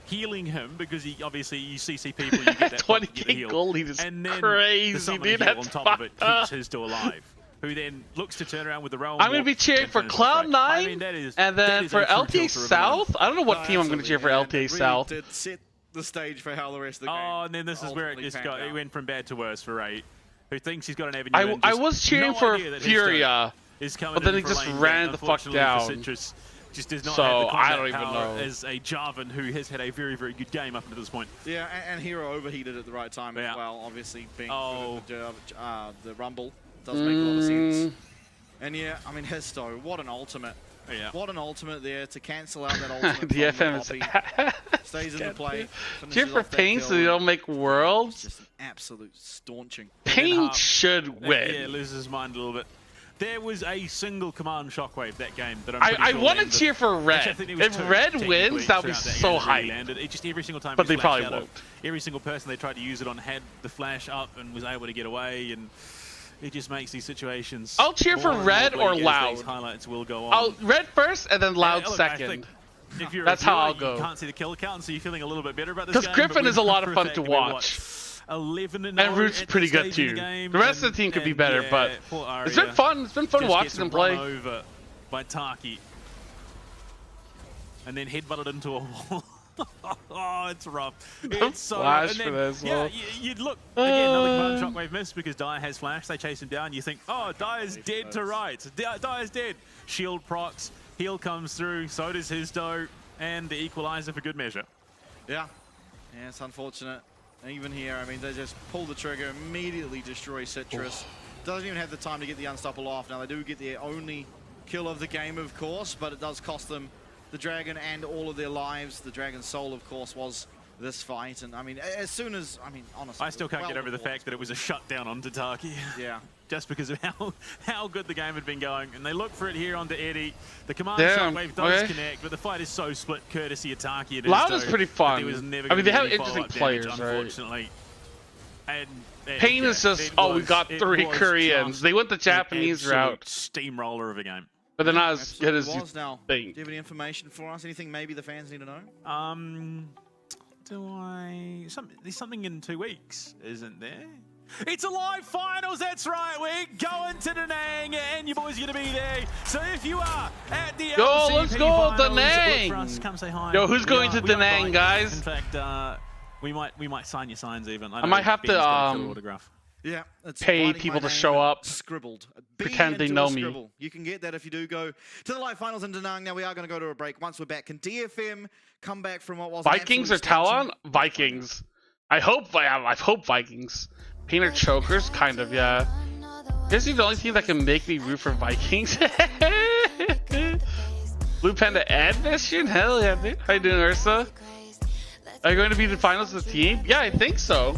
Healing him because he obviously you CC people, you get that 20k goal lead is crazy, dude. That's on top of it keeps his still alive. Who then looks to turn around with the realm. I'm gonna be cheering for Cloud9, and then for LTA South. I don't know what team I'm gonna cheer for LTA South. Did set the stage for how the rest of the game. Oh, and then this is where it just got. It went from bad to worse for Ray, who thinks he's got an avenue. I was cheering for Furia, but then he just ran the fuck down. Just does not so have the I don't even know. As a Jarvan who has had a very, very good game up until this point. Yeah, and Hero overheated at the right time as well. Obviously, being the Rumble does make a lot of sense. And yeah, I mean Histo, what an ultimate! Yeah. What an ultimate there to cancel out that ultimate. DFM is stays in the play. Cheer for Pain so they don't make worlds. Just an absolute staunching. Pain should win. Yeah, loses his mind a little bit. There was a single command shockwave that game that I want to cheer for Red. If Red wins, that would be so hype. It just every single time. But they probably won't. Every single person they tried to use it on had the flash up and was able to get away, and it just makes these situations. I'll cheer for Red or Loud. Highlights will go on. Red first and then Loud second. That's how I'll go. You can't see the kill count, so you're feeling a little bit better about this game. Because Griffin is a lot of fun to watch. 11 and Root's pretty good too. The rest of the team could be better, but it's been fun. It's been fun watching them play. Over by Taki, and then headbutted into a wall. Oh, it's rough. It's so rough. And then, yeah, you'd look again. Another command shockwave miss because Dyer has flash. They chase him down. You think, oh, Dyer's dead to right. Dyer's dead. Shield procs. Heal comes through. So does his dough, and the equalizer for good measure. Yeah, it's unfortunate. Even here, I mean, they just pull the trigger, immediately destroy Citrus. Doesn't even have the time to get the unstoppable off. Now, they do get their only kill of the game, of course, but it does cost them the Dragon and all of their lives. The Dragon's soul, of course, was this fight. And, I mean, as soon as, I mean, honestly... I still can't get over the fact that it was a shutdown onto Taki. Yeah. Just because of how good the game had been going. And they look for it here onto Eddie. The command shockwave does connect, but the fight is so split courtesy of Taki. Loud is pretty fun. There was never I mean, they have interesting players, damage, unfortunately. And Pain is just, we got 3 Koreans. They went the Japanese route. Steamroller of a game. But they're not as good as you think. Do you have any information for us? Anything maybe the fans need to know? There's something in 2 weeks, isn't there? It's a live finals, that's right. We're going to Da Nang, and your boys are going to be there. So if you are at the LCP let's go, Da Nang! for us, come say hi. Yo, who's going to Da Nang, guys? In fact, we might sign your signs even. I might have to autograph. Yeah, it's pay people to show up, scribbled, pretend they know me. You can get that if you do go to the live finals in Da Nang. Now we are going to go to a break. Once we're back, can DFM come back from what was Vikings or Talon? Vikings. I hope Vikings. Painter Chokers, kind of, yeah. This is the only team that can make me root for Vikings. Blue Panda and Mission? Hell yeah, dude. How you doing, Ursa? Are you going to be the finals of the team? Yeah, I think so.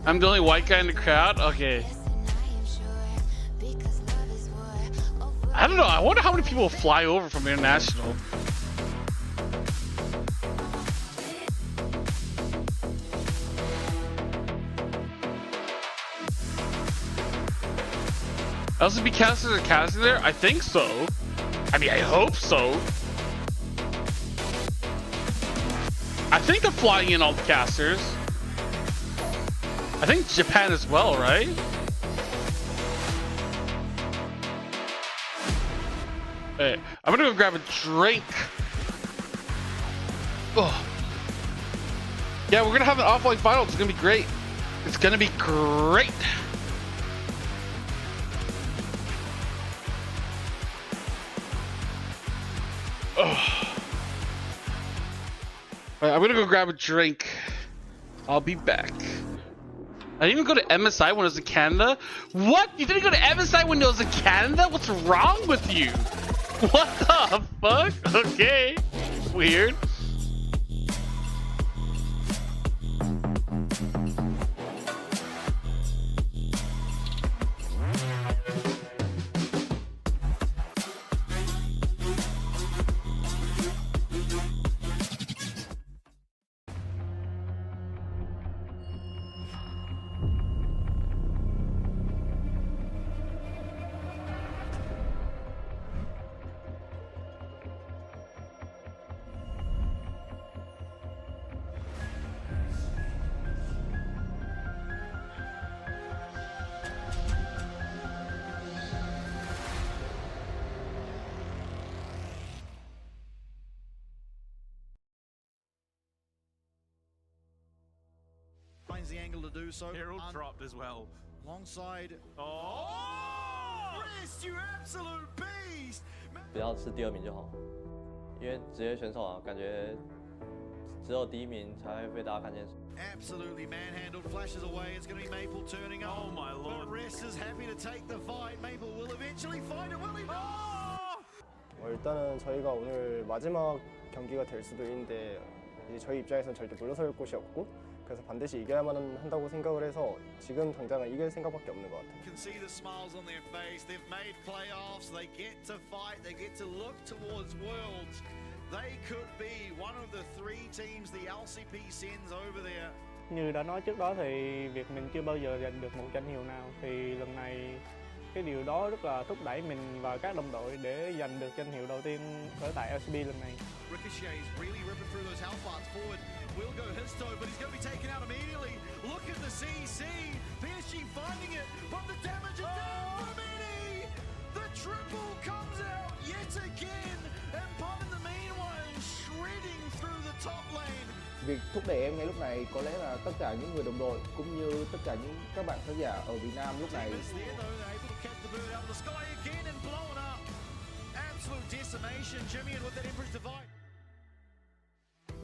I'm the only white guy in the crowd? Okay. I don't know. I wonder how many people fly over from international. LCP casters are casting there? I think so. I mean, I hope so. I think they're flying in all the casters. I think Japan as well, right? Hey, I'm gonna go grab a drink. Oh. Yeah, we're gonna have an offline final. It's gonna be great. It's gonna be great. Oh. Right, I'm gonna go grab a drink. I'll be back. I didn't even go to MSI when I was in Canada. What? You didn't go to MSI when I was in Canada? What's wrong with you? What the fuck? Okay. Weird. Finds the angle to do so. Herald dropped as well. Alongside. Oh! Chris, you absolute beast! 不要是第2名就好，因为职业选手啊，感觉只有第1名才会被大家看见。Absolutely manhandled, flashes away. It's going to be Maple turning up. Oh my lord! But Rest is happy to take the fight. Maple will eventually find it. Will he? 일단은 저희가 오늘 마지막 경기가 될 수도 있는데 이제 저희 입장에서는 절대 물러설 곳이 없고 그래서 반드시 이겨야만 한다고 생각을 해서 지금 당장은 이길 생각밖에 없는 것 같아요. Can see the smiles on their face. They've made playoffs. They get to fight. They get to look towards Worlds. They could be one of the 3 teams the LCP sends over there. Như đã nói trước đó thì việc mình chưa bao giờ giành được một danh hiệu nào thì lần này cái điều đó rất là thúc đẩy mình và các đồng đội để giành được danh hiệu đầu tiên ở tại LCP lần này. Ricochet is really ripping through those health bars forward. Will go Histo, but he's going to be taken out immediately. Look at the CC. PSG finding it, but the damage is down for Mini. The triple comes out yet again, and Pop in the meanwhile shredding through the top lane. Việc thúc đẩy em ngay lúc này có lẽ là tất cả những người đồng đội cũng như tất cả những các bạn khán giả ở Việt Nam lúc này.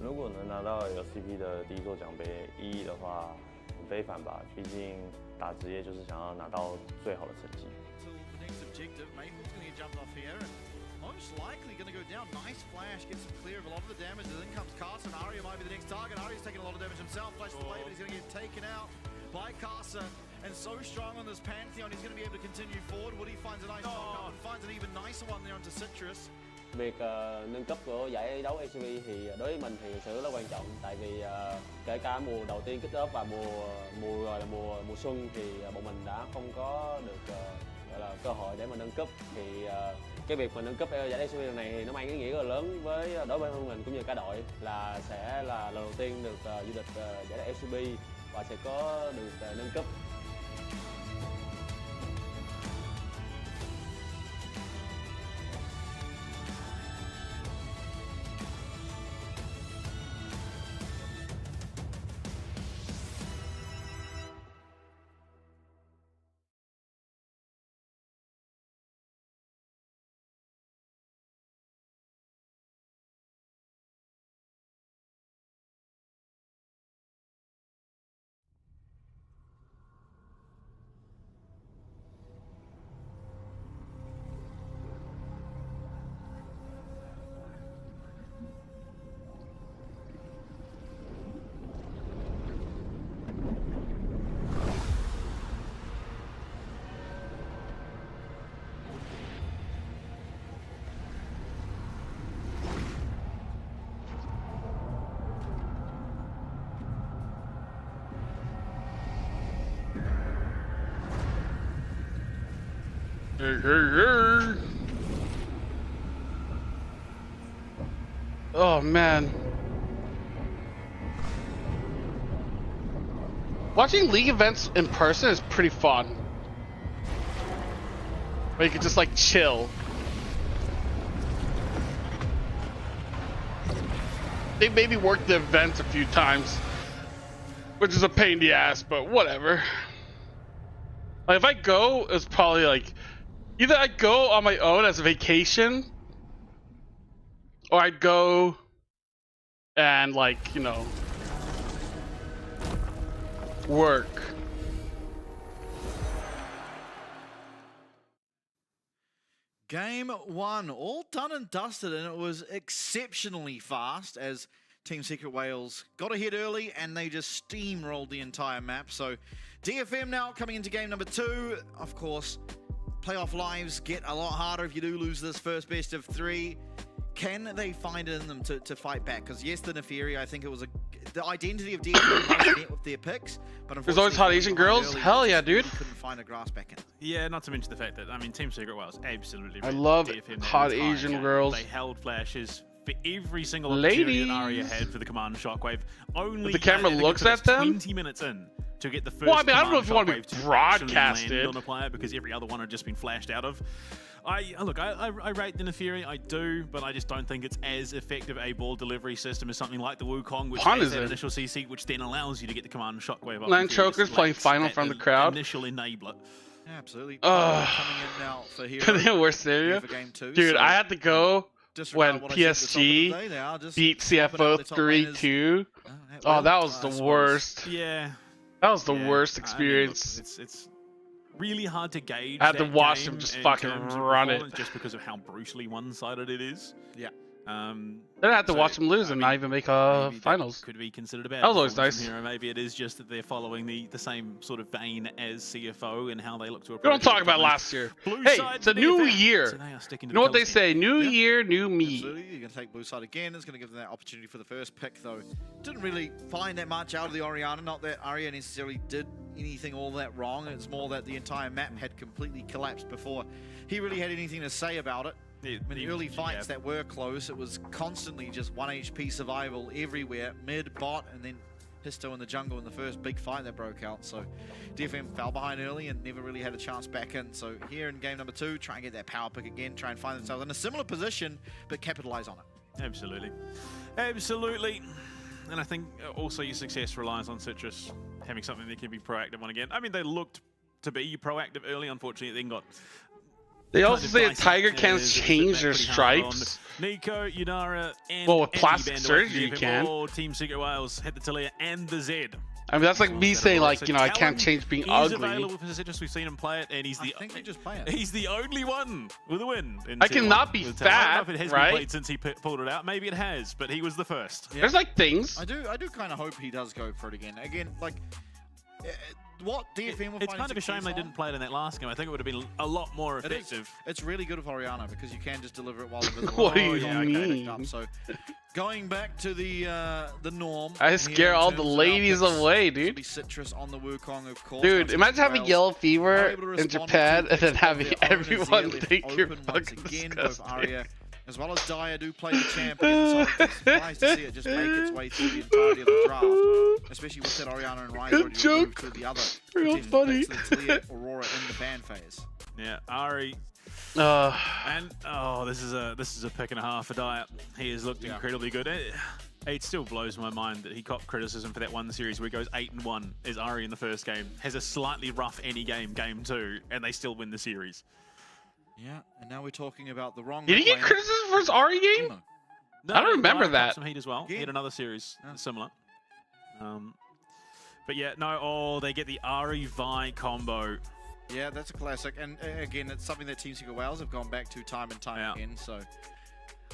如果能拿到 LCP 的第1座奖杯意义的话，很非凡吧。毕竟打职业就是想要拿到最好的成绩。Most likely going to go down. Nice flash, gets him clear of a lot of the damage. And then comes Carson. Aria might be the next target. Aria's taking a lot of damage himself. Flashes away, but he's going to get taken out by Carson. And so strong on this Pantheon, he's going to be able to continue forward. Woody finds a nice knock and finds an even nicer one there onto Citrus. Việc nâng cấp của giải đấu LCP thì đối với mình thì sự rất là quan trọng, tại vì kể cả mùa đầu tiên kích ớp và mùa xuân thì bọn mình đã không có được gọi là cơ hội để mà nâng cúp. Thì cái việc mà nâng cúp giải LCP lần này thì nó mang ý nghĩa rất là lớn với đối với mình cũng như cả đội, là sẽ là lần đầu tiên được vô địch giải LCP và sẽ có được nâng cúp. Oh man. Watching league events in person is pretty fun. Where you can just like chill. They maybe worked the events a few times, which is a pain in the ass, but whatever. Like if I go, it's probably like either I go on my own as a vacation, or I'd go and like, you know, work. Game 1, all done and dusted, and it was exceptionally fast as Team Secret Wales got ahead early and they just steamrolled the entire map. So DFM now coming into game number 2. Of course, playoff lives get a lot harder if you do lose this first best of 3. Can they find it in them to fight back? Because yes, the Neferi, I think it was the identity of DFM was met with their picks, but there's always hot Asian girls. Hell yeah, dude. Couldn't find a grass back in. Yeah, not to mention the fact that, I mean, Team Secret Wales absolutely. I love DFM hot Asian girls. They held flashes for every single opportunity that Aria had for the command shockwave. Only the camera looks at them 20 minutes in to get the first. Well, I mean, I don't know if you want to be broadcasted on a player because every other one had just been flashed out of. I rate the Neferi, I do, but I just don't think it's as effective a ball delivery system as something like the Wukong, which has that initial CC, which then allows you to get the command shockwave up. Land Chokers playing final from the crowd. Initial enabler. Yeah, absolutely. Coming in now for Hero. Worst area. Dude, so I had to go when PSG beat CFO 3-2. Oh, that was the worst. Yeah. That was the worst experience. I mean, look, it's really hard to gauge. I had to watch them just fucking run it, just because of how brutally one-sided it is. Yeah. Then I had to watch them lose and not even make finals. Could be considered a bad. That was always nice. Here. Maybe it is just that they're following the same sort of vein as CFO and how they look to approach. We don't talk about last year. Hey, it's a new year. So they are sticking to you know what they say? New year, new me. Absolutely. You're going to take blue side again. It's going to give them that opportunity for the first pick, though. Didn't really find that much out of the Orianna. Not that Aria necessarily did anything all that wrong. It's more that the entire map had completely collapsed before he really had anything to say about it. In the early fights that were close, it was constantly just 1 HP survival everywhere, mid, bot, and then Histo in the jungle in the first big fight that broke out. So DFM fell behind early and never really had a chance back in. So here in game number 2, try and get that power pick again, try and find themselves in a similar position, but capitalize on it. Absolutely. Absolutely. And I think also your success relies on Citrus having something they can be proactive on again. I mean, they looked to be proactive early, unfortunately, then got... They also say a Tiger can't change their stripes. Nico, Yunara, and well, with plastic surgery you can. All Team Secret Wales had the Talia and the Z. I mean, that's like me saying, like, you know, I can't change being ugly. He's available for Citrus. We've seen him play it, and he's the. I think he just play it. He's the only one with a win. I cannot be fat, I don't know if it has right? been played since he pulled it out. Maybe it has, but he was the first. Yeah. There's like things. I do kind of hope he does go for it again. Again, like. What DFM It's kind of a shame they didn't play it in that last game. I think it would have been a lot more effective. It's really good with Orianna because you can just deliver it while the What do you mean? So Going back to the norm. I scare all the ladies away, dude. Be Citrus on the Wukong, of course. Dude, imagine having yellow fever in Japan and then having everyone think you're fucking disgusting. As well as Dyer do play the champion, so it's nice to see it just make its way through the entirety of the draft. Especially with that Oriana and Ryze already removed to the other. Real funny. Aurora in the ban phase. Yeah, Ari. And this is a pick and a half for Dyer. He has looked incredibly good. It still blows my mind that he copped criticism for that one series where he goes 8-1 as Ari in the first game, has a slightly rough any game 2, and they still win the series. Yeah, and now we're talking about the wrong. Did he get criticism for his Ari game? No, I don't remember that. Some heat as well. He had another series similar. But yeah, no. They get the Ari Vi combo. Yeah, that's a classic, and again, it's something that Team Secret Wales have gone back to time and time again. So,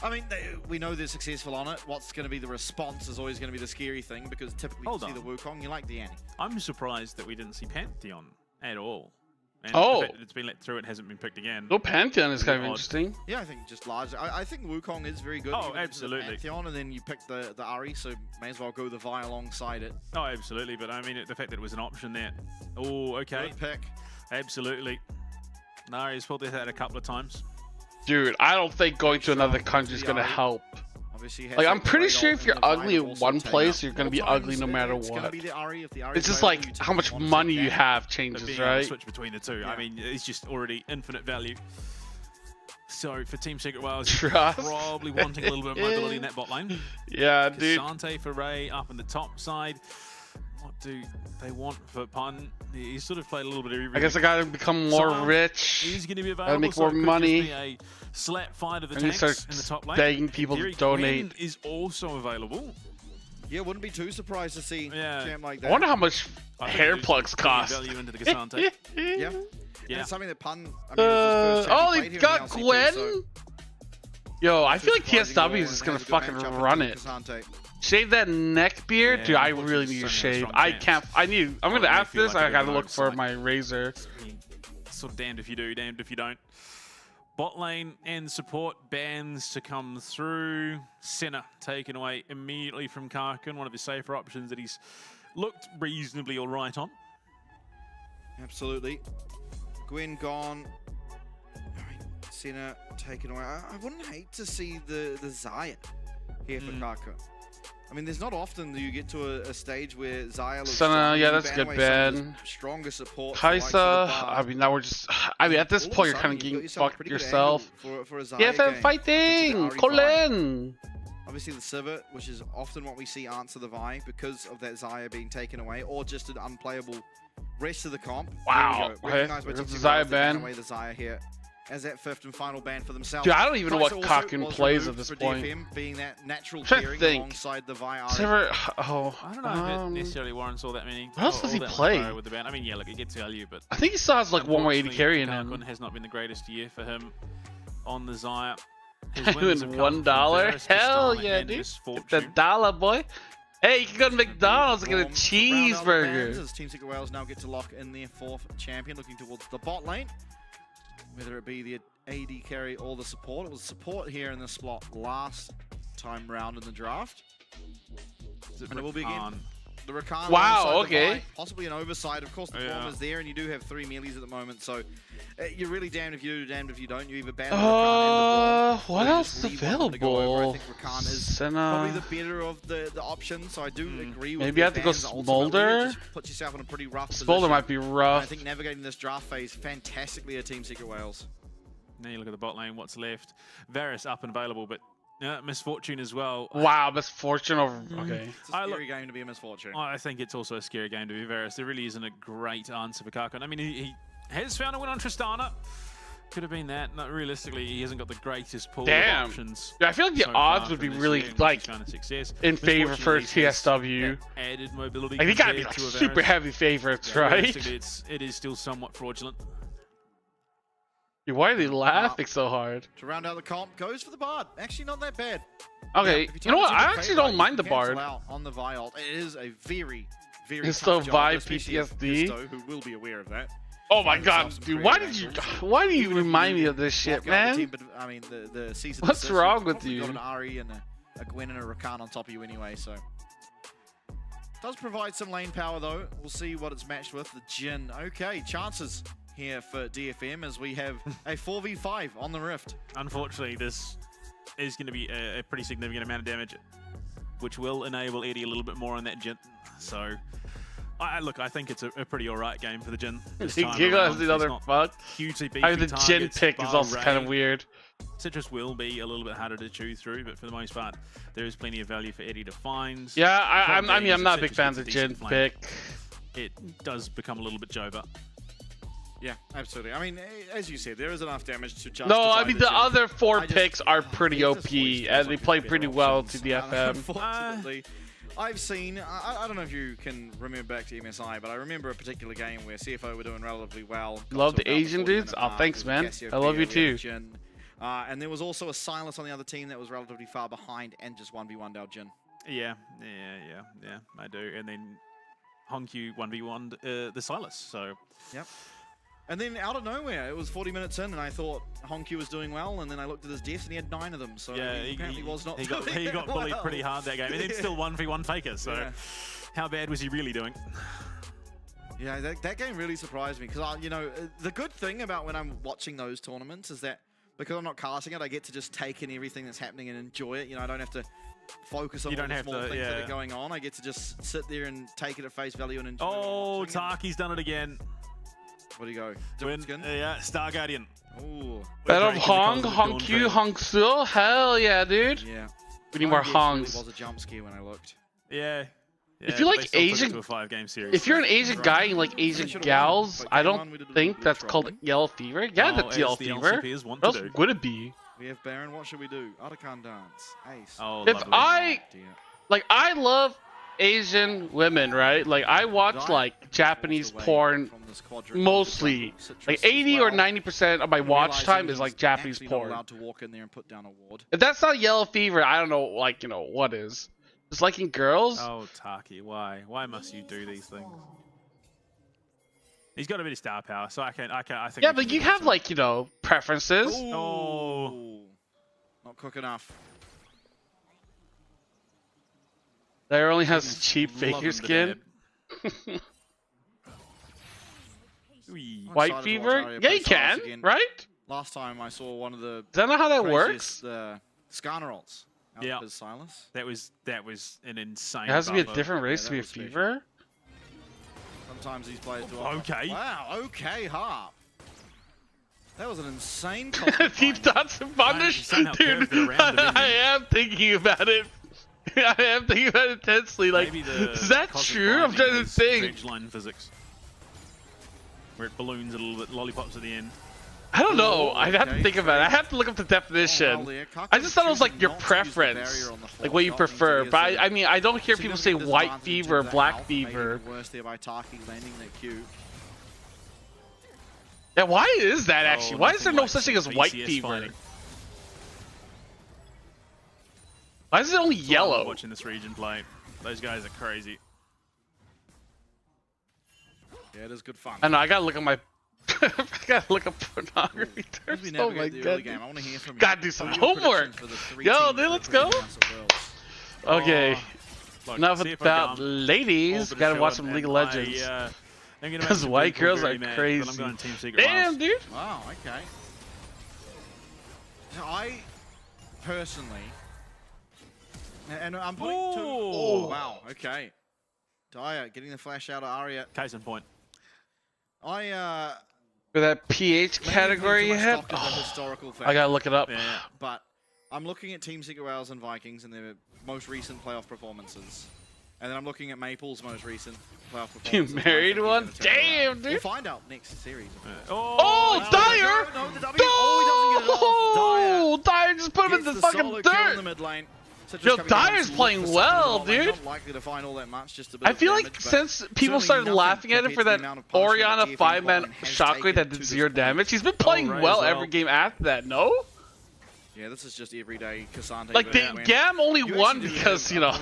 I mean, we know they're successful on it. What's going to be the response is always going to be the scary thing, because typically you see the Wukong, you like the Annie. I'm surprised that we didn't see Pantheon at all. And the fact that it's been let through, it hasn't been picked again. No, Pantheon is kind of interesting. Yeah, I think just large. I think Wukong is very good. Oh, absolutely. Pantheon, and then you pick the Ari, so may as well go the Vi alongside it. Oh, absolutely. But I mean, the fact that it was an option there. Oh, okay. Good pick. Absolutely. No, he's pulled this out a couple of times. Dude, I don't think going to another country is going to help. Like, I'm pretty sure if you're ugly in one place, you're going to be ugly no matter what. It's just like how much money you have changes, right? Switch between the two. I mean, it's just already infinite value. So for Team Secret Wales, probably wanting a little bit of mobility in that bot lane. Yeah, dude. Sante for Ray up in the top side. What do they want for Pun? He's sort of played a little bit of everything. I guess I gotta become more rich. He's going to be available. Gotta make more money. A slap fight of the and tanks in the top lane. Begging people to donate. Is also available. Yeah, wouldn't be too surprised to see a champ like that. I wonder how much hair plugs cost. Value into the Gasante. Yeah. It's something that Pun. He got Gwen. So yo, I feel like TSW is just gonna fucking run it. Shave that neck beard, dude. I really need to shave. I can't. I'm gonna after this. I gotta look for my razor. Sort of damned if you do, damned if you don't. Bot lane and support bans to come through. Senna taken away immediately from Karkin, one of his safer options that he's looked reasonably all right on. Absolutely. Gwen gone. Senna taken away. I wouldn't hate to see the Xayah here for Karkin. I mean, there's not often that you get to a stage where Xayah looks yeah, that's a good ban. Stronger support. Kaisa, I mean, now we're just... I mean, at this point, you're kind of getting fucked yourself. For a DFM fighting! Colin! Obviously, the Sivert, which is often what we see answer the Vi because of that Xayah being taken away, or just an unplayable rest of the comp. Wow. Okay, there's the Xayah ban. Away the Xayah here as that fifth and final ban for themselves. Dude, I don't even know what Kakin plays at this point. DFM being that natural pairing alongside the Vi. I don't know if it necessarily warrants all that many. What else does he play? With the ban. I mean, yeah, look, it gets value, but I think he still has like one more 80 carry in him. Has not been the greatest year for him on the Xayah. $1? Hell yeah, dude. It's the dollar, boy. Hey, you can go to McDonald's and get a cheeseburger. As Team Secret Wales now get to lock in their fourth champion, looking towards the bot lane. Whether it be the AD carry or the support. It was support here in the slot last time round in the draft. And it will be again the Rakan. Wow, okay. Possibly an oversight. Of course, the form is there, and you do have 3 melees at the moment, so you're really damned if you do, damned if you don't. You either ban the Rakan and the what else is available? I think Rakan is probably the better of the options, so I do agree with maybe you have to go Smolder. Put yourself in a pretty rough position. Smolder might be rough. I think navigating this draft phase fantastically at Team Secret Wales. Now you look at the bot lane, what's left. Varus up and available, but Misfortune as well. Wow, Misfortune over... Okay. It's a scary game to be a Misfortune. I think it's also a scary game to be Varus. There really isn't a great answer for Karkin. I mean, he has found a win on Tristana. Could have been that. Not realistically, he hasn't got the greatest pool of options. Yeah, I feel like the odds would be really like in favor for TSW. Added mobility. Like, they gotta be like super heavy favorites, right? It is still somewhat fraudulent. Why are they laughing so hard? To round out the comp, goes for the Bard. Actually, not that bad. Okay, yeah, you know what? I actually don't mind the Bard. On the Vi ult. It is a very, very tough job, Vi PTSD. Who will be aware of that. Oh my god, dude! Why do you remind me of this shit, man? But I mean, the season. What's wrong with you? Got an Ari and a Gwen and a Rakan on top of you anyway, so. Does provide some lane power though. We'll see what it's matched with. The Jhin. Okay, chances here for DFM as we have a 4v5 on the Rift. Unfortunately, this is going to be a pretty significant amount of damage, which will enable Eddie a little bit more on that Jhin. So, look, I think it's a pretty alright game for the Jhin. You guys another fuck. Hugely beefy I mean, the Jhin pick is also kind of weird. Citrus will be a little bit harder to chew through, but for the most part, there is plenty of value for Eddie to find. Yeah, I mean, I'm not a big fan of the Jhin pick. It does become a little bit Joba. Yeah, absolutely. I mean, as you said, there is enough damage to justify. No, I mean, the other 4 picks are pretty OP, and they play pretty well to DFM. Unfortunately, I've seen, I don't know if you can remember back to MSI, but I remember a particular game where CFO were doing relatively well. Love the Asian dudes? Oh, thanks, man. I love you too. And there was also a Silas on the other team that was relatively far behind and just 1v1'd out Jhin. Yeah, I do. And then Hongq 1v1'd the Silas, so. Yep. And then out of nowhere, it was 40 minutes in, and I thought Hongq was doing well, and then I looked at his deaths, and he had 9 of them, so yeah, he apparently was not he got bullied pretty hard that game, and then still 1v1 Faker, so how bad was he really doing? Yeah, that game really surprised me, because, you know, the good thing about when I'm watching those tournaments is that because I'm not casting it, I get to just take in everything that's happening and enjoy it. You know, I don't have to focus on all the small things that are going on. I get to just sit there and take it at face value and enjoy it. Oh, Taki's done it again. Where'd he go? Yeah, Star Guardian. Ooh. Better Hong, Hongq, Hongsu. Hell yeah, dude. Yeah. We need more Hongs. Really was a jump scare when I looked. Yeah. If you like Asian, if you're an Asian guy and you like Asian gals, I don't think that's called yellow fever. Yeah, that's yellow fever. What else would it be? We have Baron. What should we do? Otacon dance. Ace. Oh, if I love Asian women, right? Like I watch like Japanese porn mostly. Like 80 or 90% of my watch time is like Japanese porn. If that's not yellow fever, I don't know. Like what is? Just liking girls? Oh, Taki, why? Why must you do these things? He's got a bit of star power, so I think. Yeah, but you have like preferences. Oh, not quick enough. There only has cheap Faker skin. White fever? Yeah, you can, right? Last time I saw one of the. Is that not how that works? Scanner rolls. Yeah, Silas. That was an insane. It has to be a different race to be a fever. Sometimes these players do. Okay. Wow. Okay, Harp. That was an insane. Deep thoughts and punish, dude. I am thinking about it. I am thinking about it intensely. Like, is that true? I'm trying to think. Line physics, where it balloons a little bit, lollipops at the end. I don't know. I have to think about it. I have to look up the definition. I just thought it was like your preference, like what you prefer. But I mean, I don't hear people say white fever, black fever. Yeah, why is that actually? Why is there no such thing as white fever? Why is it only yellow? Watching this region play, those guys are crazy. Yeah, it is good fun. I know. I gotta look at my. I gotta look up pornography terms. Oh my god. Gotta do some homework. Yo, dude, let's go. Okay. Enough about ladies. Gotta watch some League of Legends. Because white girls are crazy. Damn, dude. Wow, okay. I personally. And I'm putting two. Oh, wow, okay. Dyer getting the flash out of Aria. Case in point. For that PH category you have? I gotta look it up. Yeah. But I'm looking at Team Secret Wales and Vikings and their most recent playoff performances. And then I'm looking at Maple's most recent playoff performances. You married one? Damn, dude. We'll find out next series. Oh, Dyer! No! Dyer just put him in the fucking dirt! Yo, Dyer's playing well, dude. I feel like since people started laughing at him for that Orianna 5-man shockwave that did 0 damage, he's been playing well every game after that, no? Yeah, this is just everyday Cassandra. Like, Gam only won because, well,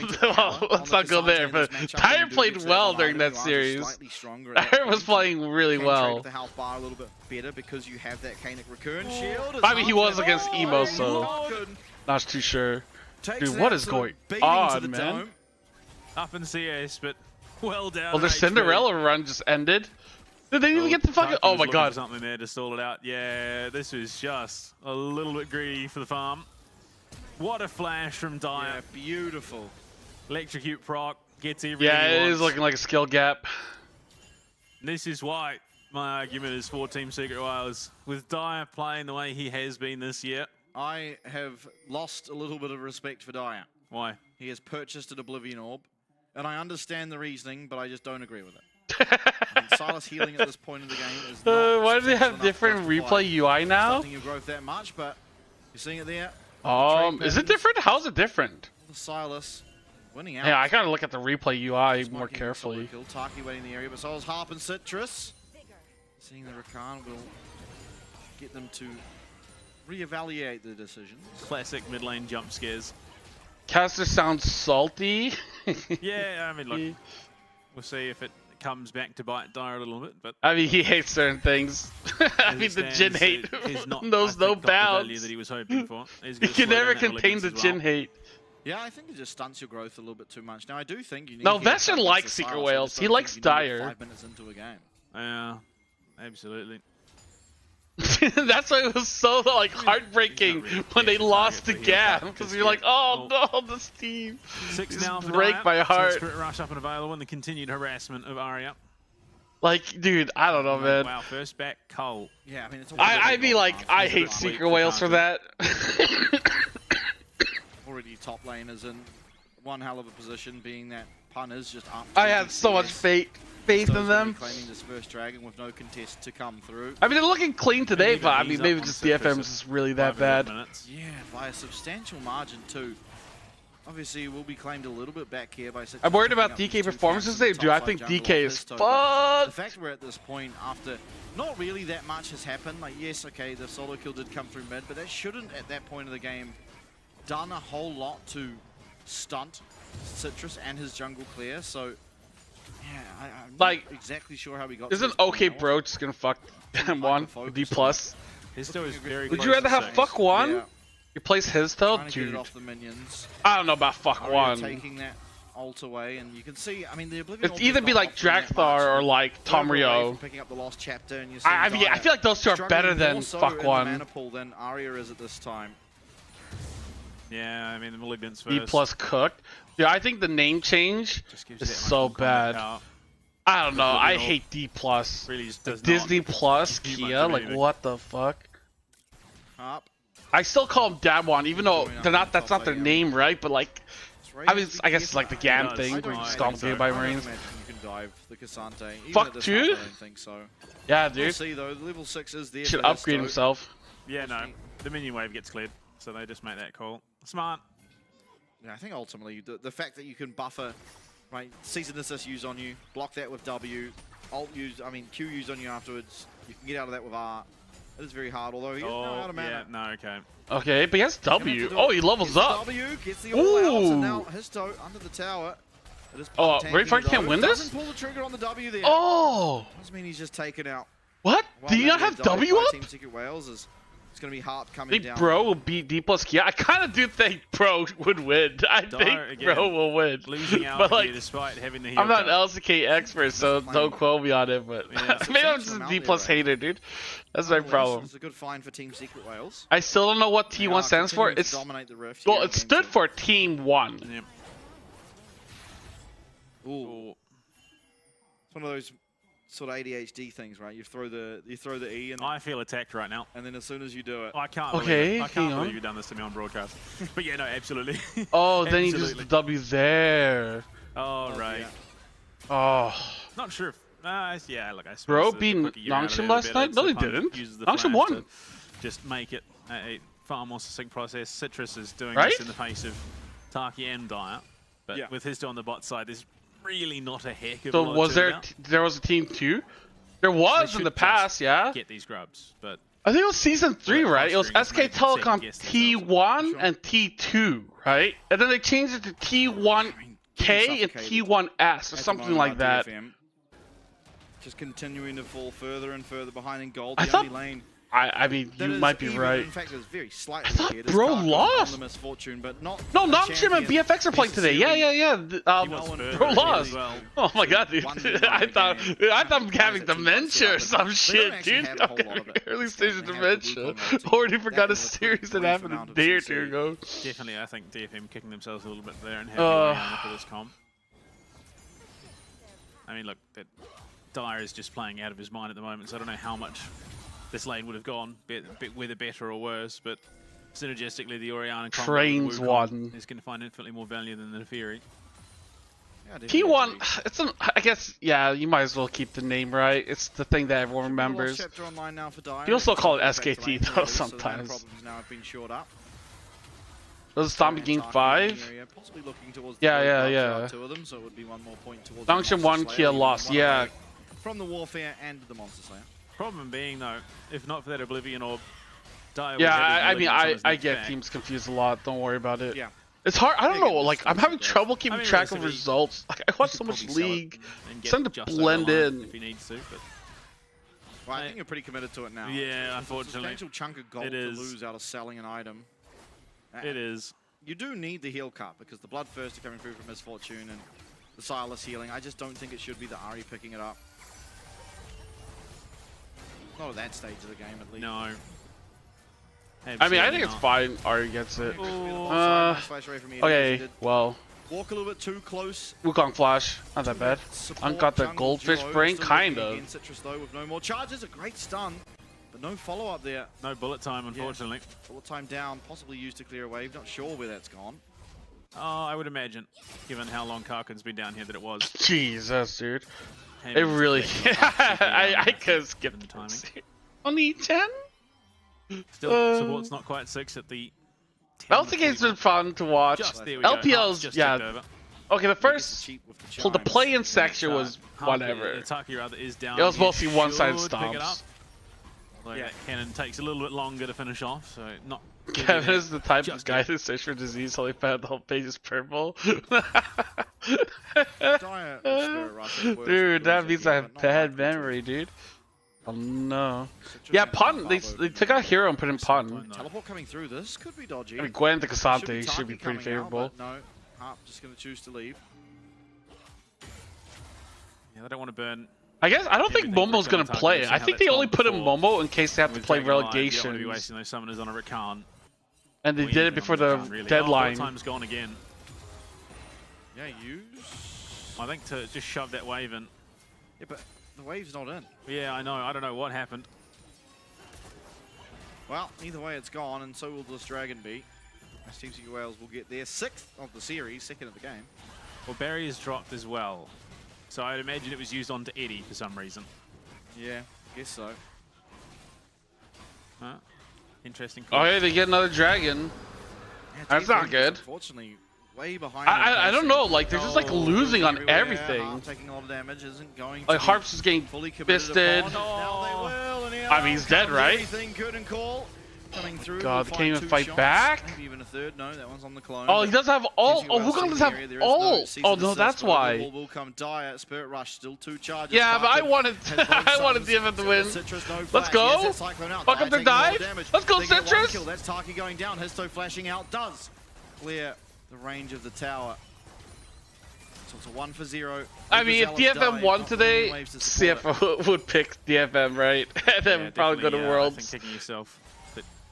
let's not go there, but Dyer played well during that series. Dyer was playing really well. I mean, he was against Emo, so not too sure. Dude, what is going on, man? Up in CS, but well down. Well, the Cinderella run just ended. Did they even get the fucking... Oh my god. Something there to stall it out. Yeah, this was just a little bit greedy for the farm. What a flash from Dire. Yeah, beautiful. Electrocute proc, gets everything Yeah, he it wants. is looking like a skill gap. This is why my argument is for Team Secret Wales. With Dire playing the way he has been this year. I have lost a little bit of respect for Dire. Why? He has purchased an Oblivion Orb, and I understand the reasoning, but I just don't agree with it. And Silas healing at this point in the game is not why do they have different replay UI now? Your growth that much, but you're seeing it there. Is it different? How's it different? Silas winning out. Yeah, I gotta look at the replay UI more carefully. Kill. Taki waiting in the area, but so is Harp and Citrus. Seeing the Rakan will get them to reevaluate the decisions. Classic mid lane jump scares. Caster sounds salty. Yeah, I mean, look, we'll see if it comes back to bite Dire a little bit, but I mean, he hates certain things. I mean, the Jin hate knows no bounds. The that he was hoping for. He can never contain the Jin hate. Yeah, I think it just stunts your growth a little bit too much. Now, I do think you need no, to get Vestion likes Secret Whales. He likes Dire. 5 minutes into a game. Yeah, absolutely. That's why it was so like heartbreaking when they lost to Gam, because you're like, oh no, this team. 6 now for break my heart. Spirit rush up and available, and the continued harassment of Arya. Like, dude, I don't know, man. Wow, first back, Cole. Yeah, I mean, it's I'd be like, I hate Secret Whales for that. Already top laners in one hell of a position, being that pun is just up. I had so much faith in them. Claiming this first dragon with no contest to come through. I mean, they're looking clean today, but I mean, maybe just DFM is just really that bad. Yeah, by a substantial margin too. Obviously, will be claimed a little bit back here by. I'm worried about DK performances today, dude. I think DK is fucked. The fact we're at this point after not really that much has happened. Like, yes, okay, the solo kill did come through mid, but that shouldn't at that point of the game done a whole lot to stunt Citrus and his jungle clear. So, yeah, I'm not exactly sure how we got. Isn't OK Bro just gonna fuck one D plus? His still is very. Would you rather have fuck one? Yeah. Replace his though, dude. Off the minions. I don't know about fuck one. Taking that ult away, and you can see. I mean, the Oblivion. It's either be like Drakthar or like Tomrio. Picking up the lost chapter, and I feel like those two are better than fuck one. Mana pool than Arya is at this time. Yeah, I mean the Malignants first. D plus cooked. Yeah, I think the name change is so bad. I don't know. I hate D plus. Really just does Disney plus Kia. Like what the fuck? Up. I still call them Dabwan, even though they're not. That's not their name, right? But like, I mean, I guess it's like the Gam thing, where you just call them by Marines. You can dive the Cassante. Fuck dude. I don't think so. Yeah, dude. We'll see though. Level 6 is there. Should upgrade himself. Yeah, no. The minion wave gets cleared, so they just make that call. Smart. Yeah, I think ultimately the fact that you can buffer, right? Season assist use on you, block that with W, alt use. I mean Q use on you afterwards. You can get out of that with R. It is very hard, although he is now out of mana. Yeah, no, okay. Okay, but he has W. Oh, he levels up. W gets the all out, and now Histo under the tower. Oh, Rainfire can't win this? Doesn't pull the trigger on the W there. Oh! Does mean he's just taken out. What? Do you not have W up? Team Secret Wales is. It's going to be hard coming down. Bro will beat D plus Kia. I kind of do think Bro would win. I think Bro will win. Losing out but like, despite having the heal. I'm not an LCK expert, so don't quote me on it. But yeah, maybe I'm just a D plus hater, dude. That's my problem. It's a good find for Team Secret Wales. I still don't know what T1 stands for. It's well, it stood for Team 1. Yeah. Ooh. It's one of those sort of ADHD things, right? You throw the E, and I feel attacked right now. And then as soon as you do it, I can't. Believe it. I can't believe you've done this to me on broadcast. But yeah, no, absolutely. Oh, then he used the W there. Oh right. Yeah. Oh. Not sure. Yeah, look, I suppose. Bro beat Nongshim last night? No, they didn't. Nongshim won. Just make it a far more succinct process. Citrus is doing right? this in the face of Taki and Dire, but with his on the bot side, there's really not a heck of a lot. So was there was a team 2? There was in the past, yeah. Get these grubs, but I think it was season 3, right? It was SK Telecom T1 and T2, right? And then they changed it to T1K and T1S or something like that. DFM. Just continuing to fall further and further behind in gold. I I mean, you might be right. In fact, it was very slightly I thought Bro lost. But not no, Namshim and BFX are playing today. Yeah. Bro lost. Well. Oh my god, dude. I thought I'm having dementia or some shit, dude. I'm having early stage of dementia. Already forgot a series that happened a day or two ago. Definitely, I think DFM kicking themselves a little bit there and having Oriana for this comp. I mean, look, that Dyer is just playing out of his mind at the moment, so I don't know how much this lane would have gone, whether better or worse, but synergistically, the Oriana trains one is going to find infinitely more value than the Neferi. Yeah, P1, it's I guess, yeah, you might as well keep the name right. It's the thing that everyone remembers. You also call it SKT though sometimes. Was it Zombie Game 5? Yeah. Function 1, Kia lost, yeah. From the Warfare and the Monster Slayer. Problem being though, if not for that Oblivion Orb, Dyer yeah, I mean, I get teams confused a lot. Don't worry about it. Yeah. It's hard. I don't know. Like, I'm having trouble keeping track of results. Like, I watch so much League. It's starting to blend in. If he needs to, but well, I think you're pretty committed to it now. Yeah, unfortunately. It's a substantial chunk of gold to lose out of selling an item. It is. You do need the heal cut because the Bloodthirst are coming through from Misfortune and the Silas healing. I just don't think it should be the Ahri picking it up. Not at that stage of the game, at least. No. I mean, I think it's fine. Ahri gets it. Okay, well. Walk a little bit too close. Wukong Flash, not that bad. Got the Goldfish Brain, kind of. Citrus though, with no more charges, a great stun, but no follow up there. No bullet time, unfortunately. Yeah. Bullet time down, possibly used to clear a wave. Not sure where that's gone. Oh, I would imagine, given how long Karkin's been down here, that it was. Jesus, dude. It really. I could skip the timing. Only 10. Still, support's not quite 6 at the. LCK's been fun to watch. LPL's, yeah. Okay, the first, the play-in section was whatever. Taki rather is down. It was mostly one-side stomps. Like that cannon takes a little bit longer to finish off, so not. Kevin is the type of guy to search for disease, so he found the whole page is purple. Dude, that means I have bad memory, dude. Oh no. Yeah, Pun. They took out Hero and put in Pun. Teleport coming through. This could be dodgy. I mean, Gwen to Cassante should be pretty favorable. No, Harp just going to choose to leave. Yeah, they don't want to burn. I guess I don't think Momo's going to play. I think they only put in Momo in case they have to play relegation. Don't be wasting those summoners on a Rakan. And they did it before the deadline. Time's gone again. Yeah, use. I think to just shove that wave in. Yeah, but the wave's not in. Yeah, I know. I don't know what happened. Well, either way, it's gone, and so will this Dragon be. As Team Secret Wales will get their 6th of the series, 2nd of the game. Well, Barry is dropped as well. So I'd imagine it was used onto Eddie for some reason. Yeah, guess so. Interesting. Oh, yeah, they get another dragon. Yeah, that's not good. Unfortunately, way behind. I don't know. Like they're just like losing on everything. Harp taking a lot of damage, isn't going. Like Harp's just getting fisted. Now they will, and I mean, he's dead, right? Everything good and cool. Coming through. God, they can't even fight back. Maybe even a third. No, that one's on the clone. Oh, he does have ult. Oh, Wukong does have ult. Oh no, that's why. Will come Dyer. Spirit Rush still 2 charges. Yeah, but I wanted DFM to win. Let's go. Fuck up their dive. Let's go, Citrus. That's Taki going down. Histo flashing out does clear the range of the tower. So it's a 1 for 0. I mean, if DFM won today, CFO would pick DFM, right? And then we'd probably go to Worlds. I think kicking yourself.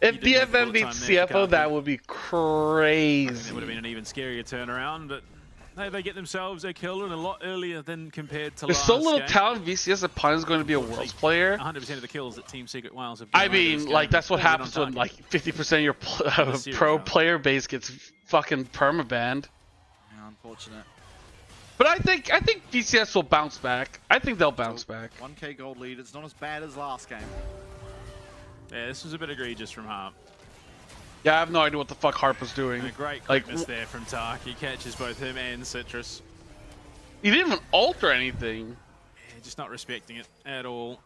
If DFM beats CFO, that would be crazy. It would have been an even scarier turnaround, but they get themselves a kill and a lot earlier than compared to There's last so little game. talent VCS that Pun is going to be a Worlds player. 100% of the kills that Team Secret Wales have I mean, like, that's what happens when, like, 50% of your pro player base gets fucking permabanned. Yeah, unfortunate. But I think VCS will bounce back. I think they'll bounce back. 1k gold lead. It's not as bad as last game. Yeah, this was a bit egregious from Harp. Yeah, I have no idea what the fuck Harp was doing. A great quickness there from Tark. He catches both him and Citrus. He didn't even ult or anything. Yeah, just not respecting it at all.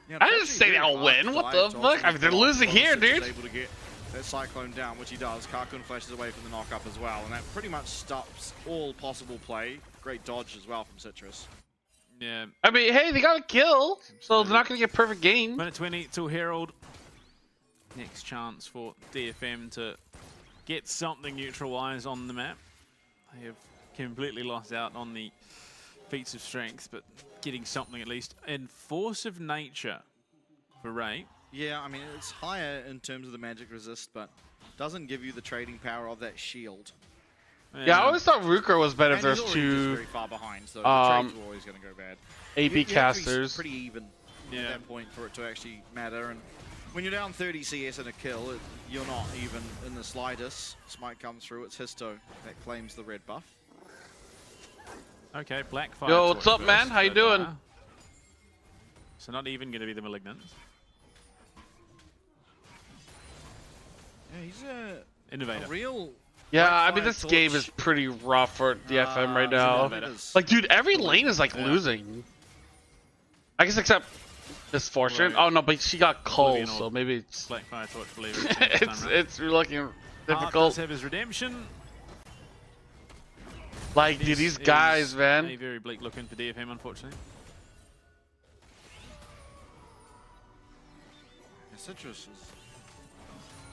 Yeah, I didn't say they'll win. What the fuck? I mean, they're losing here, dude. Able to get that Cyclone down, which he does. Karkun flashes away from the knock-up as well, and that pretty much stops all possible play. Great dodge as well from Citrus. Yeah. I mean, hey, they got a kill, so they're not going to get perfect game. Minute 20 till Herald. Next chance for DFM to get something neutralized on the map. They have completely lost out on the feats of strength, but getting something at least. And force of nature for Ray. Yeah, I mean, it's higher in terms of the magic resist, but doesn't give you the trading power of that shield. Yeah, I always thought Ruker was better if And there's he's already just two very far behind, so the trades are always going to go bad. AP You have to be casters. pretty even at that point for it to actually matter. And when you're down 30 CS in a kill, you're not even in the slightest. Smite comes through, it's Histo that claims the red buff. Okay, Blackfire. Yo, what's up, man? How you doing? So not even going to be the Malignant. Yeah, he's Innovator. a real... Yeah, I mean, this game is pretty rough for DFM right now. Like, dude, every lane is like losing. I guess except Misfortune. Right. Oh no, but she got Cole, so maybe it's Blackfire Torch, believe it's looking Hart difficult. does have his redemption. Like, dude, these guys, man. Very bleak looking for DFM, unfortunately. Yeah, Citrus is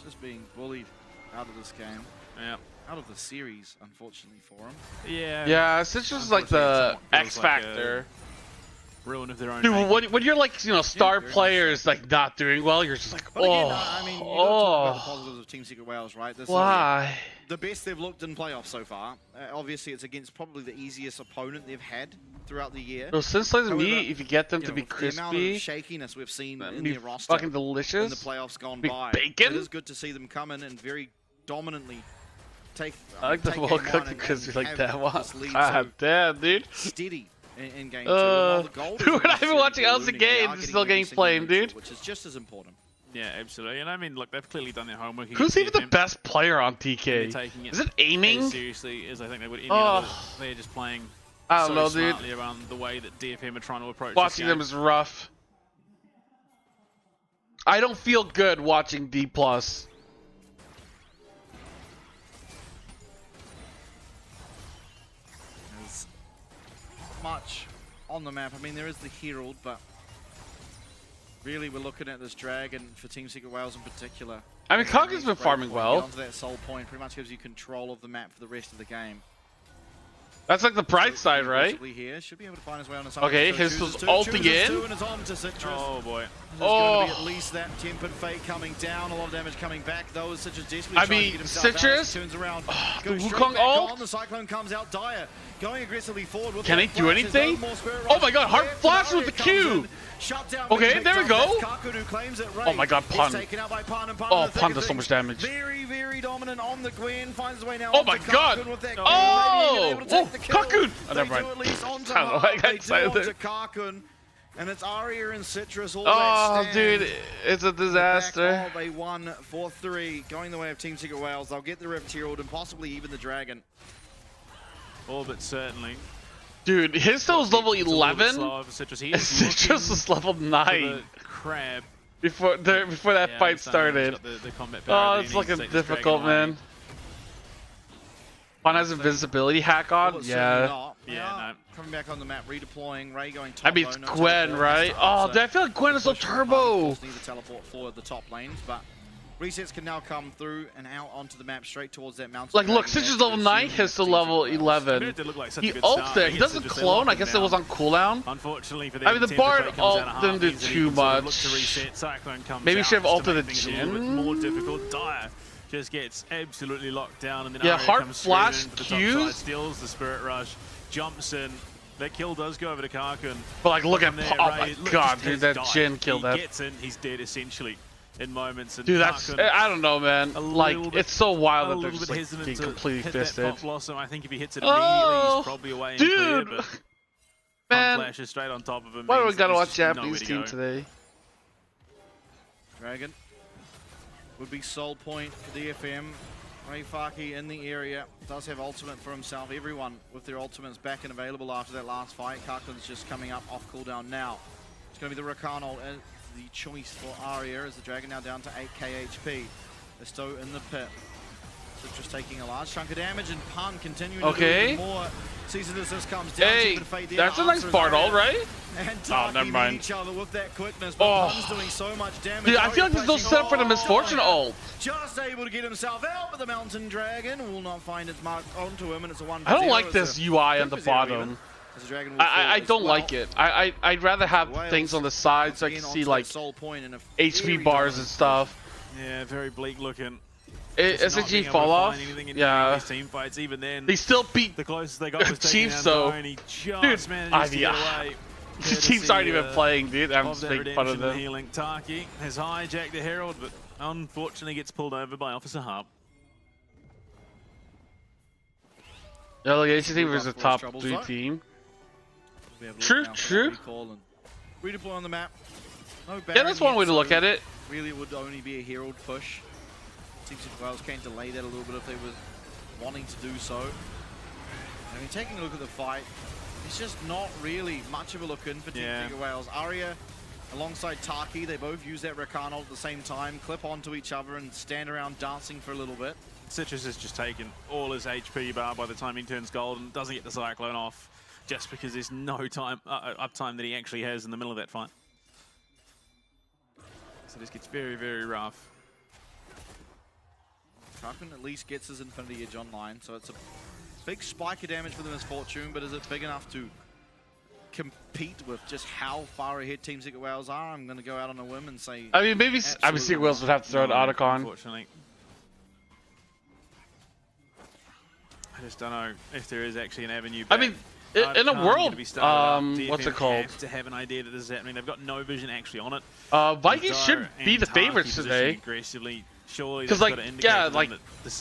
just being bullied out of this game. Yeah. Out of the series, unfortunately for him. Yeah. Yeah, Citrus is like the X factor. Ruin of their own. Dude, when you're like, you know, star players like not doing well, you're just like, But again, I mean, you talk about the positives of Team Secret Wales, right? This why? Is the best they've looked in playoffs so far. Obviously, it's against probably the easiest opponent they've had throughout the year. So since like me, if you get them to be the amount of crispy, shakiness we've seen in be their roster fucking delicious, in the playoffs gone be by, bacon. it is good to see them come in and very dominantly take. I like the take well game cooked one because you're like have that one. this lead God so damn, dude. steady in game 2. While the gold Dude, isn't I've been watching necessarily LCP ballooning, they games, are it's still every getting single flamed, neutral, dude. which is just as important. Yeah, absolutely. And I mean, look, they've clearly done their homework. Who's even the DFM. best player on They're TK? taking Is it as aiming? seriously as I think they would any Oh. other. They're just playing I don't so know, dude. smartly around the way that DFM are trying to approach Watching this them game. is rough. I don't feel good watching D+. There's much on the map. I mean, there is the Herald, but really we're looking at this Dragon for Team Secret Wales in particular. I mean, Kaga's been farming Get well. onto that soul point pretty much gives you control of the map for the rest of the game. That's like the bright side, right? Aggressively here, should be able to find his way on the side. Okay, So his chooses was to, ulting chooses in. to, and it's on to Citrus. Oh boy. There's going to be Oh. at least that tempered fate coming down. A lot of damage coming back though. Citrus desperately I trying to mean, get himself out. Citrus, Turns around. the Goes straight Wukong back ult. on. The Cyclone comes out. Dire going aggressively forward. With Can that he do flash. anything? There's no more Spirit Oh Rush my god, Heart left. Flash with the Daria comes Q. in. Shut down. Okay, Big there we Big go. That's Kaku who claims it. Ray Oh my god, gets Pun. taken out by Pun, and Pun Oh, in the thick Pun of does so much things. damage. Very, very dominant on the Gwen. Finds his way now. Oh my onto god. Kakun with that Q. Oh. Maybe able to take the kill. Kakun. Oh, They never do mind. at least onto I don't know, Hart. I got They do excited onto there. Kakun. And it's Aria and Citrus all Oh, that stand. dude, it's a disaster. Back of a 1-4-3 going the way of Team Secret Wales. They'll get the Rift Herald and possibly even the Dragon. All but certainly. Dude, his still was level It's a little bit 11. slower for Citrus. He And is Citrus was level looking 9 for the crab. before that Yeah, fight I understand. started. He's got the combat Oh, parity, it's and he looking needs to take this difficult, dragon away. man. Pun has invincibility hack on? Well, certainly Yeah. not. They Yeah, are no. Coming back on the map, redeploying. Ray going top I mean, it's lane, no Gwen, teleport right? this time, Oh, so dude, I feel like Gwen is so push from turbo. Pun, of course, need to teleport forward the top lanes, but resets can now come through and out onto the map straight towards that mountain. Like, look, dragon Citrus there level to 9, assume his to Team level Secret Wales. I mean, 11. it did look like such He a good ults start. there. I He guess doesn't Citrus, they clone. locked I him guess it was down. on cooldown. Unfortunately for them, I mean, the Temper Bard Fate comes ult out of didn't do half, too even sort of look much. to reset. Cyclone comes Maybe out should have just to ulted make the things a little bit Jhin. more difficult. Dire just gets absolutely locked down, and then Yeah, Aria Heart comes Flash straight into the top Qs. side, steals the Spirit Rush, jumps in. That kill does go over to Karkun. But, like, look at From there, oh Ray, my look, god, just dude, has that died. Jhin killed He that. gets in, he's dead essentially in moments. And Dude, that's, Karkun, I don't know, man. a Like, little bit- it's so wild a that they're little just, bit like, hesitant being to completely hit fisted. that Pop Blossom. I think if he hits it immediately, Oh, he's probably away in clear, dude! but Man, flashes straight on top of him. why do we means gotta there's watch just Japanese nowhere to team go. today? Dragon would be soul point for DFM. Ray Faki in the area does have ultimate for himself. Everyone with their ultimates back and available after that last fight. Karkun's just coming up off cooldown now. It's going to be the Rakan ult as the choice for Aria as the Dragon now down to 8k HP. Esto in the pit. Just taking a large chunk of damage, and Pun continuing to do even more. Season Assist comes down. Hey, that's a nice Bartol, right? And never mind. each other with that quickness, but Pun's doing so much damage. Dude, I feel like there's no setup for the Misfortune ult. Just able to get himself out, but the Mountain Dragon will not find its mark onto him, and it's a 1-0. I don't like this UI on the bottom. I don't like it. I'd rather have things on the sides so I can see like HP bars and stuff. Yeah, very bleak looking. SG fall off. Yeah. Team fights, even then, they still beat the closest they got was Chiefs, though. And he just managed to get away. Chiefs aren't even playing, dude. I'm just making fun of them. Healing. Taki has hijacked the Herald, but unfortunately gets pulled over by Officer Hub. Delegation team versus a top 3 team. True. Redeploy on the map. Yeah, that's one way to look at it. Really, it would only be a Herald push. Teams of Wales can delay that a little bit if they were wanting to do so. I mean, taking a look at the fight, it's just not really much of a look in for Team Giga Wales. Arya alongside Taki, they both use that Rakan ult at the same time, clip onto each other and stand around dancing for a little bit. Citrus has just taken all his HP bar by the time he turns gold and doesn't get the Cyclone off just because there's no uptime that he actually has in the middle of that fight. So this gets very, very rough. Kraken at least gets his Infinity Edge online, so it's a big spike of damage for the Misfortune, but is it big enough to compete with just how far ahead Team Secret Wales are? I'm going to go out on a whim and say... I mean, maybe Secret Wales would have to throw an Otacon. Unfortunately. I just don't know if there is actually an avenue back. I mean, in a world, what's it called? To have an idea that this is happening. They've got no vision actually on it. Vikings should be the favorites today. Aggressively. Because, like, yeah, like,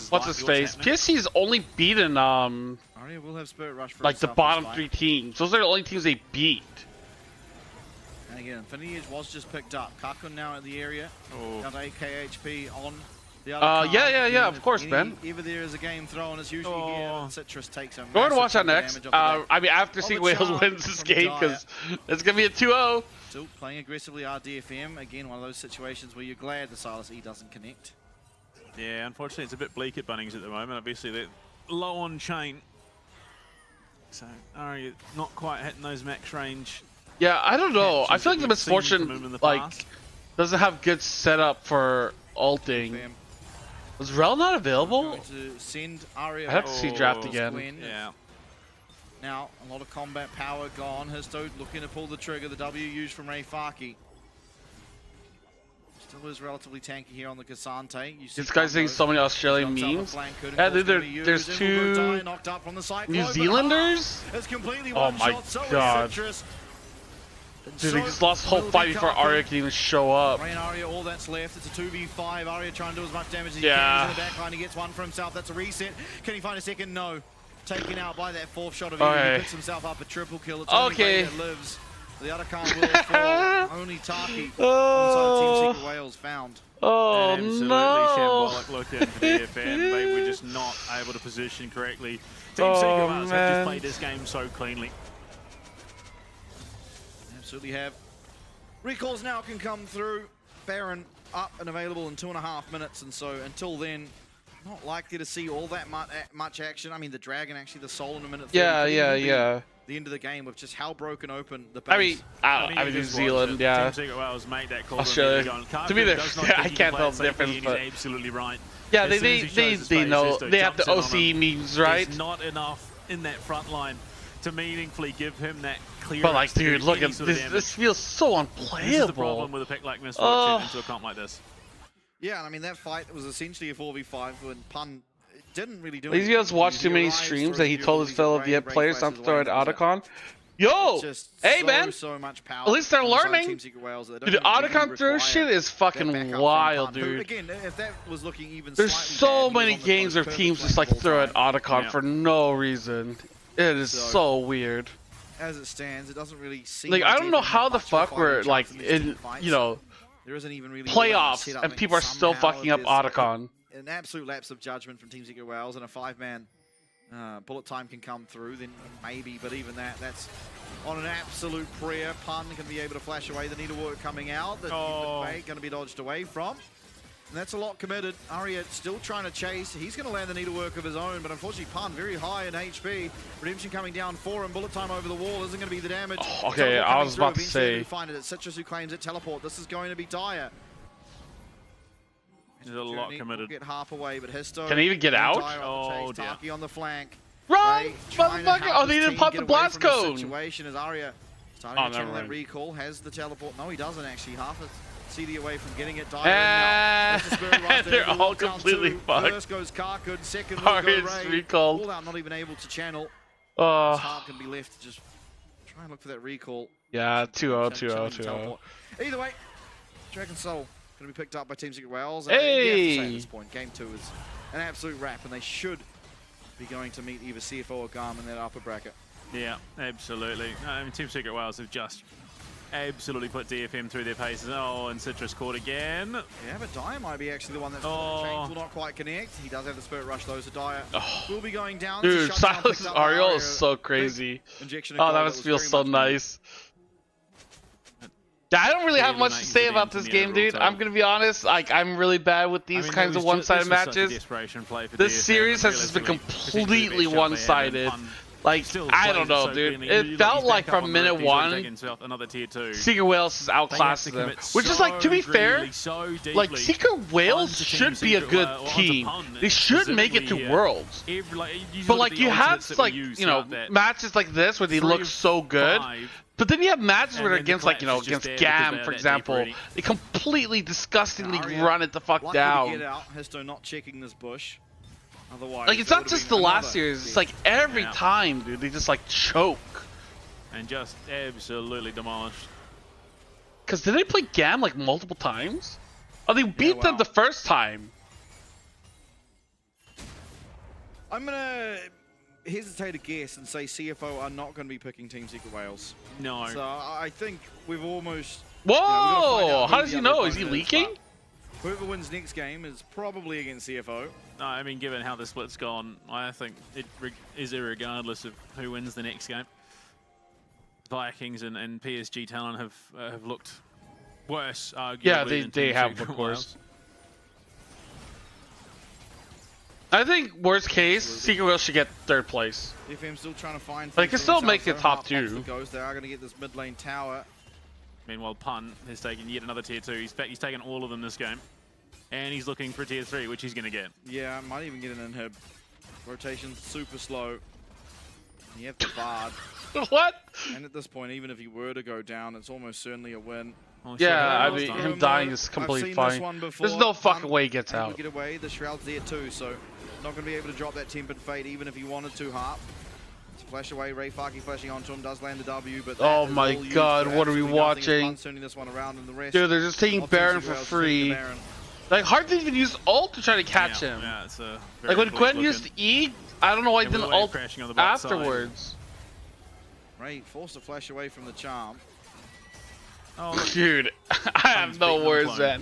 what's his face? PSG's only beaten, Arya will have Spirit Rush for like, the bottom 3 teams. Those are the only teams they beat. And again, Infinity Edge was just picked up. Kakun now in the area. Down to 8k HP on the other yeah, of course, Ben. Either there is a game thrown, it's usually here, and Citrus takes him. Go ahead and watch that next. I mean, after seeing Wales wins this game, because it's going to be a 2-0. Still playing aggressively our DFM. Again, one of those situations where you're glad the Silas E doesn't connect. Yeah, unfortunately, it's a bit bleak at Bunnings at the moment. Obviously, they're low on chain. So, Arya not quite hitting those max range. Yeah, I don't know. I feel like the Misfortune, like, doesn't have good setup for ulting. Was Rel not available? I have to see draft again. Yeah. Now, a lot of combat power gone. Histo looking to pull the trigger. The W used from Ray Farki. Still is relatively tanky here on the Cassante. This guy's saying so many Australian memes. Yeah, there's 2 New Zealanders? Oh my god. Dude, they just lost the whole fight before Arya can even show up. Ray and Arya, all that's left. It's a 2v5. Arya trying to do as much damage as he can. In the backline, he gets one for himself. That's a reset. Can he find a second? No. Taken out by that 4th shot of He picks himself up a triple kill. It's only Ray that lives. The other can't will fall. Only Taki inside Team Secret Wales found. Oh, absolutely no. shambolic look in for the DFM. They were just not able to position correctly. Team Secret Wales have just played this game so cleanly. Absolutely have. Recalls now can come through. Baron up and available in 2.5 minutes, and so until then, not likely to see all that much action. I mean, the Dragon actually, the Soul in a minute. Yeah. The end of the game with just how broken open the base. I mean New Zealand, yeah. Team Secret Wales made that call. Australia. To me, I can't tell the difference, but absolutely right. Yeah, they know they have the OC memes, right? There's not enough in that front line to meaningfully give him that clear. But like, dude, look at this. This feels so unplayable. This is the problem with a pick like Misfortune into a comp like this. Yeah, I mean that fight was essentially a 4v5 when Pun didn't really do anything. Lazy has watched too many streams that he told his fellow Viet players not to throw at Otacon. Yo! Hey, man! So much power. At least they're learning. Dude, the Otacon throw shit is fucking wild, dude. Again, if that was looking even There's so many games where teams just like throw at Otacon for no reason. It is so weird. As it stands, it doesn't really seem like I don't know how the fuck we're like in, you know, there isn't even really playoffs and people are still fucking up Otacon. An absolute lapse of judgment from Team Secret Wales, and a 5-man bullet time can come through, then maybe, but even that's on an absolute prayer. Pun can be able to flash away the needlework coming out. That going to be dodged away from. And that's a lot committed. Aria still trying to chase. He's going to land the needlework of his own, but unfortunately Pun very high in HP. Redemption coming down for him. Bullet time over the wall isn't going to be the damage. Oh, okay, I was about to say. Find it. It's Citrus who claims it. Teleport. This is going to be dire. There's a lot committed. Get half away, but Histo. Can he even get out? Oh, dear. Taki on the flank. Run, motherfucker! Oh, they didn't pop the blast cone. Situation as Aria starting to channel that recall. Has the teleport. No, he doesn't actually. Half a CD away from getting it. They're all completely fucked. First goes Karkud, second will go Ray. Recalled. All out, not even able to channel. Oh. His heart can be left to just try and look for that recall. Yeah, 2-0, 2-0, 2-0. Either way, Dragon Soul going to be picked up by Team Secret Wales. Hey! At this point, game 2 is an absolute wrap, and they should be going to meet either CFO or GARM in that upper bracket. Yeah, absolutely. I mean, Team Secret Wales have just absolutely put DFM through their paces. Oh, and Citrus caught again. Yeah, but Dire might be actually the one that's changed, will not quite connect. He does have the Spirit Rush though, so Dire will be going down. Dude, Silas' Ariel is so crazy. Oh, that must feel so nice. Yeah, I don't really have much to say about this game, dude. I'm gonna be honest. Like, I'm really bad with these kinds of one-sided matches. This series has just been completely one-sided. Like, I don't know, dude. It felt like from minute 1, Secret Wales has outclassed them. Which is, like, to be fair, like, Secret Wales should be a good team. They should make it to Worlds. But, like, you have, like, you know, matches like this where they look so good. But then you have matches where they're against, like, you know, against GAM, for example. They completely, disgustingly run it the fuck down. Histo not checking this bush. Otherwise, like, it's not just the last series, it's like every time, dude, they just like choke. And just absolutely demolished. Cause did they play GAM like multiple times? Oh, they beat them the first time. I'm gonna hesitate to guess and say CFO are not gonna be picking Team Secret Wales. No. So I think we've almost... Whoa! How does he know? Is he leaking? Whoever wins next game is probably against CFO. No, I mean, given how the split's gone, I think it is irregardless of who wins the next game. Vikings and PSG talent have looked worse, arguably. Yeah, they have looked worse. I think worst case, Secret Wales should get 3rd place. DFM still trying to find. They can still make the top 2. They are going to get this mid lane tower. Meanwhile, Pun has taken yet another tier 2. He's taken all of them this game. And he's looking for tier 3, which he's going to get. Yeah, might even get an inhib. Rotation super slow. You have the Bard. What? And at this point, even if he were to go down, it's almost certainly a win. Oh, yeah, I mean, him dying is completely fine. There's no fucking way he gets out. Get away. The Shroud's there too, so not going to be able to drop that Tempered Fate even if he wanted to. Harp. Flash away, Ray Farkey flashing onto him, does land the W, but oh my god, what are we watching? This one around and the rest dude, they're just taking Baron for free. Like, hard to even use ult to try to catch him. Yeah, it's a like, when Gwen used E, I don't know why he didn't ult afterwards. Ray forced to flash away from the charm. Oh, dude, I have no words, man.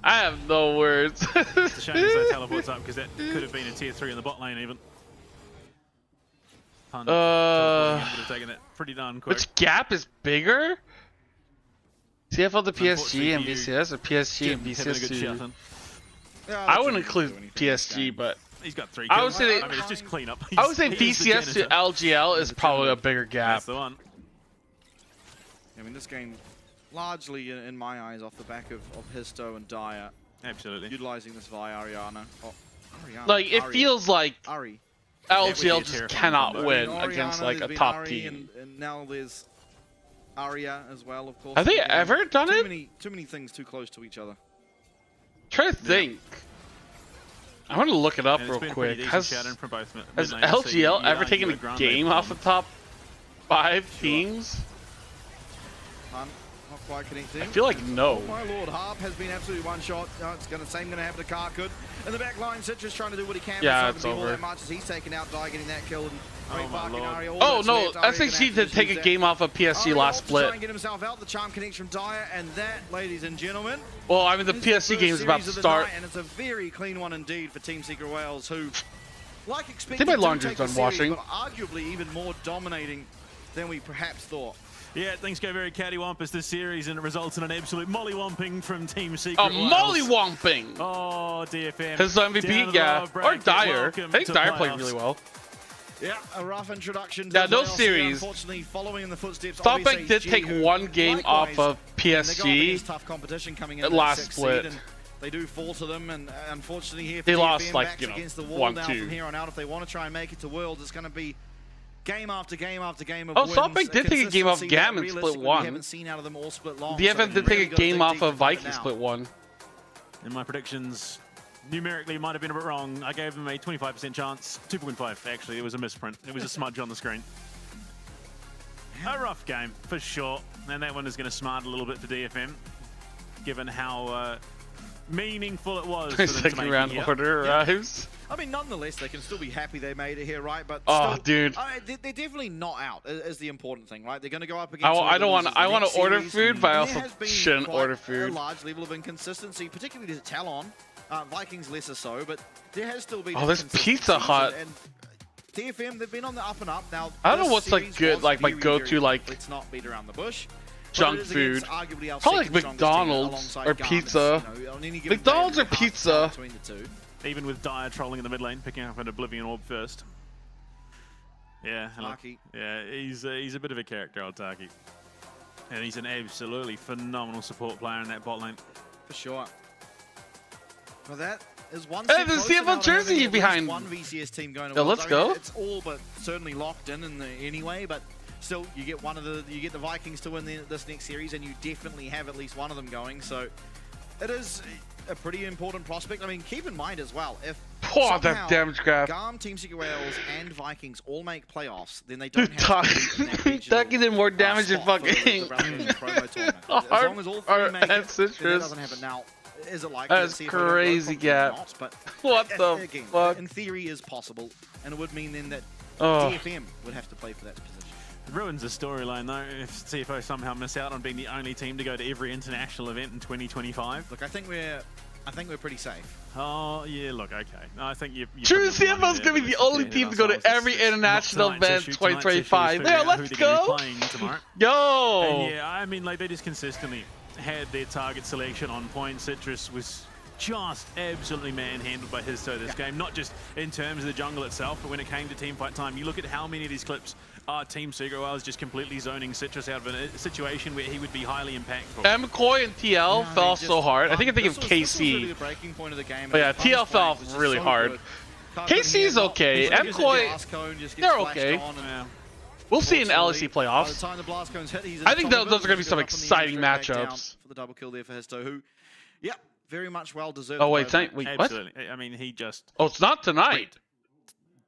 I have no words. It's a shame that teleports up, because that could have been a tier 3 in the bot lane, even. Would have taken it pretty darn quick. Which gap is bigger? CFL to PSG and BCS, or PSG and BCS to... I wouldn't include PSG, but... He's got 3 kills. I would say, I mean, it's just clean up. I would say BCS to LGL is probably a bigger gap. That's the one. I mean, this game, largely, in my eyes, off the back of Histo and Dire. Absolutely. Utilizing this via Ariana. Oh, Ariana. Like, it feels like... Ari. LGL just cannot win against like a top team. And now there's Aria as well, of course. Have they ever done it? Too many things too close to each other. Try to think. I want to look it up real quick. Has LGL ever taken a game off the top 5 teams? Not quite connecting. I feel like no. Oh my lord, Harp has been absolutely one shot. It's same going to happen to Karkud. In the back line, Citrus trying to do what he can. Yeah, it's over. That much as he's taken out, Die getting that kill. And oh no, SHG did take a game off of PSG last split. Try and get himself out. The charm connects from Dire, and that, ladies and gentlemen. Well, I mean, the PSG game is about to start. And it's a very clean one indeed for Team Secret Wales, who, like expected, I think my laundry's done washing. But arguably even more dominating than we perhaps thought. Yeah, things go very cattywampus this series, and it results in an absolute mollywomping from Team Secret Wales. Mollywomping! Oh, DFM. His MVP, yeah. Or Dyer. I think Dyer played really well. Yeah, a rough introduction to yeah, the no playoffs series. here, unfortunately, following in the footsteps of SoftBank did take one game off of PSG tough competition coming in last split. And they do fall to them, and unfortunately here, they lost DFM, like, you know, against the wall 1-2. now from here on out. If they want to try and make it to Worlds, it's going to be game after game after game of wins. SoftBank did take a game off GAM in split 1. We haven't seen out of them all split long. DFM did take a game off of Viking split 1. In my predictions, numerically might have been a bit wrong. I gave them a 25% chance. 2.5, actually. It was a misprint. It was a smudge on the screen. A rough game, for sure. And that one is going to smart a little bit for DFM, given how meaningful it was for them to make second round order arrives. I mean, nonetheless, they can still be happy they made it here, right? But oh, still, dude, they're definitely not out. Is the important thing, right? They're going to go up against. I want to order food, but I also shouldn't order food. A large level of inconsistency, particularly to Talon. Vikings lesser so, but there has still been. Oh, this Pizza Hut. And DFM, they've been on the up and up now. I don't know what's like good, like my go-to like. Let's not beat around the bush. Junk food. Probably like McDonald's or pizza. McDonald's or pizza. Even with Dyer trolling in the mid lane, picking up an Oblivion Orb first. Yeah, yeah, he's a bit of a character, old Taki. And he's an absolutely phenomenal support player in that bot lane. For sure. Well, that is one. Hey, there's the CFL jersey behind. One VCS team going. Yeah, let's go. It's all but certainly locked in the anyway, but still, you get the Vikings to win this next series, and you definitely have at least one of them going. So it is a pretty important prospect. I mean, keep in mind as well, if that damage grab. GAM, Team Secret Wales, and Vikings all make playoffs, then they don't have Taki did more damage than fucking. As long as all three make it, then that doesn't happen. Now, is it like that's crazy gap? Not, but what the fuck? In theory, is possible, and it would mean then that Oh. DFM would have to play for that position. It ruins the storyline though if CFO somehow miss out on being the only team to go to every international event in 2025. Look, I think we're pretty safe. Oh yeah, look, okay. No, I think you. True, CFO's gonna be the only team to go to every international event 2025. Yeah, let's go. Yo. And yeah, I mean, like they just consistently had their target selection on point. Citrus was just absolutely manhandled by Histo this game, not just in terms of the jungle itself, but when it came to teamfight time, you look at how many of these clips are Team Secret Wales just completely zoning Citrus out of a situation where he would be highly impactful. MVKE and TL fell so hard. I think of KC. This was really the breaking point of the game. But yeah, TL fell off really hard. KC's okay. MVKE, they're okay. We'll see in LCP playoffs. I think those are going to be some exciting matchups. For the double kill there for Histo, who, yeah, very much well deserved. Oh wait, wait, what? Absolutely. I mean, he just. Oh, it's not tonight.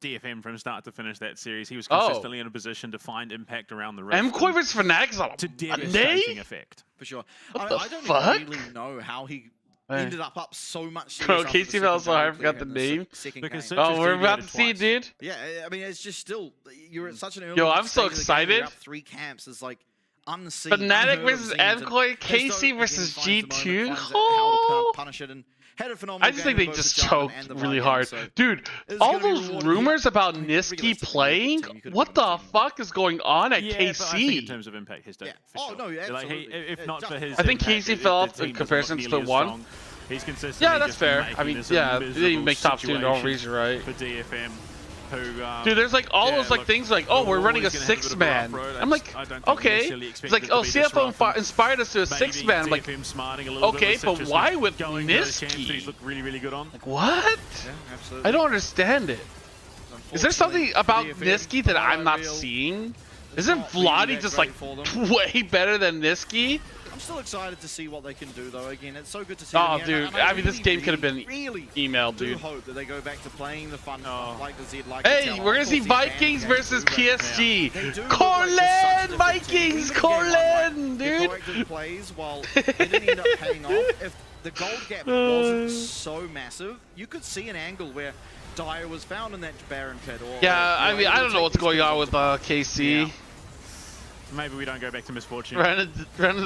DFM from start to finish that series, he was consistently in a position to find impact around the rift. MVKE versus Fanatics on to devastating effect. For sure. I don't really know how he ended up so much. Bro, KC fell so hard, I forgot the name. Oh, we're about to see it, dude. Yeah, I mean, it's just still, you're at such an early. Yo, I'm so excited. 3 camps is like unseen. Fnatic versus MVKE, KC versus G2. Oh. Punish it and had a phenomenal I just think they just choked really hard. Dude, all those rumors about Niski playing, what the fuck is going on at KC? But I think in terms of impact, Histo, for sure. No, absolutely. If not for his I think KC fell off in comparison to split 1. He's consistent. Yeah, that's fair. I mean, yeah, they didn't make top 2 in all reason, right? For DFM, who, dude, there's like all those like things like, oh, we're running a 6-man. I'm like, okay. It's like, oh, CFO inspired us to a 6-man. I'm like, okay, but why with Niski? Look really, really good on. Like, what? I don't understand it. Is there something about Niski that I'm not seeing? Isn't Vladi just like way better than Niski? I'm still excited to see what they can do, though. Again, it's so good to see. Oh, dude! I mean, this game could have been emailed, dude. I hope that they go back to playing the fun like the Z, like hey, we're gonna see Vikings versus PSG. Corlin, Vikings, Corlin, dude. Plays while it didn't end up paying off. If the gold gap wasn't so massive, you could see an angle where Dyer was found in that Baron pit. Or, yeah, I mean, I don't know what's going on with KC. Yeah. Maybe we don't go back to misfortune. Running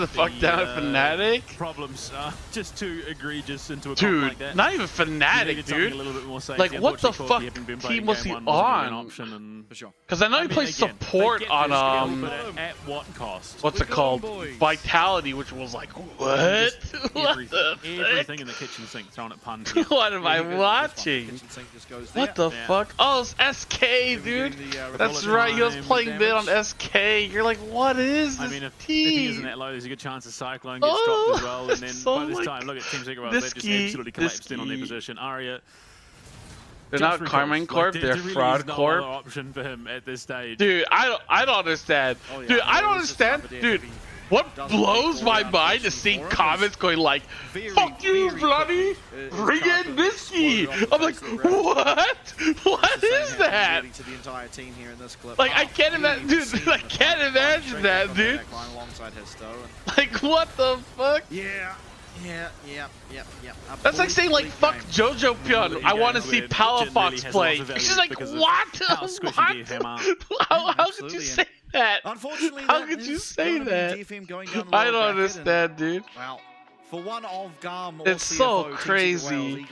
the fuck down at Fnatic? Problems are just too egregious into a comp Dude, like that. not even Fnatic, dude. A little bit more Like, what the fuck team was he on? Because I know he plays support on, at what cost? what's it called? Vitality, which was like, what? Everything in the kitchen sink thrown at puns. What am I watching? What the fuck? Oh, it's SK, dude. That's right, he was playing mid on SK. You're like, what is this I mean, if team? he isn't that low, there's a good chance the Cyclone gets dropped as well. And then by this time, look at Team Secret World, they've just absolutely collapsed in on their position. Arya. They're not Carmine Corp, they're Fraud Corp. No option for him at this stage. Dude, I don't understand. Dude, I don't understand. Dude, what blows my mind is seeing comments going like, fuck you, bloody, bring in Whiskey. I'm like, what? What is that? Like, I can't imagine, dude, I can't imagine that, dude. Like, what the fuck? Yeah. That's like saying, like, fuck Jojo Pion. I want to see Palafox play. She's like, what? How could you say that? Unfortunately, how could you say that? I don't understand, dude. Wow. For one of Garm, it's so crazy.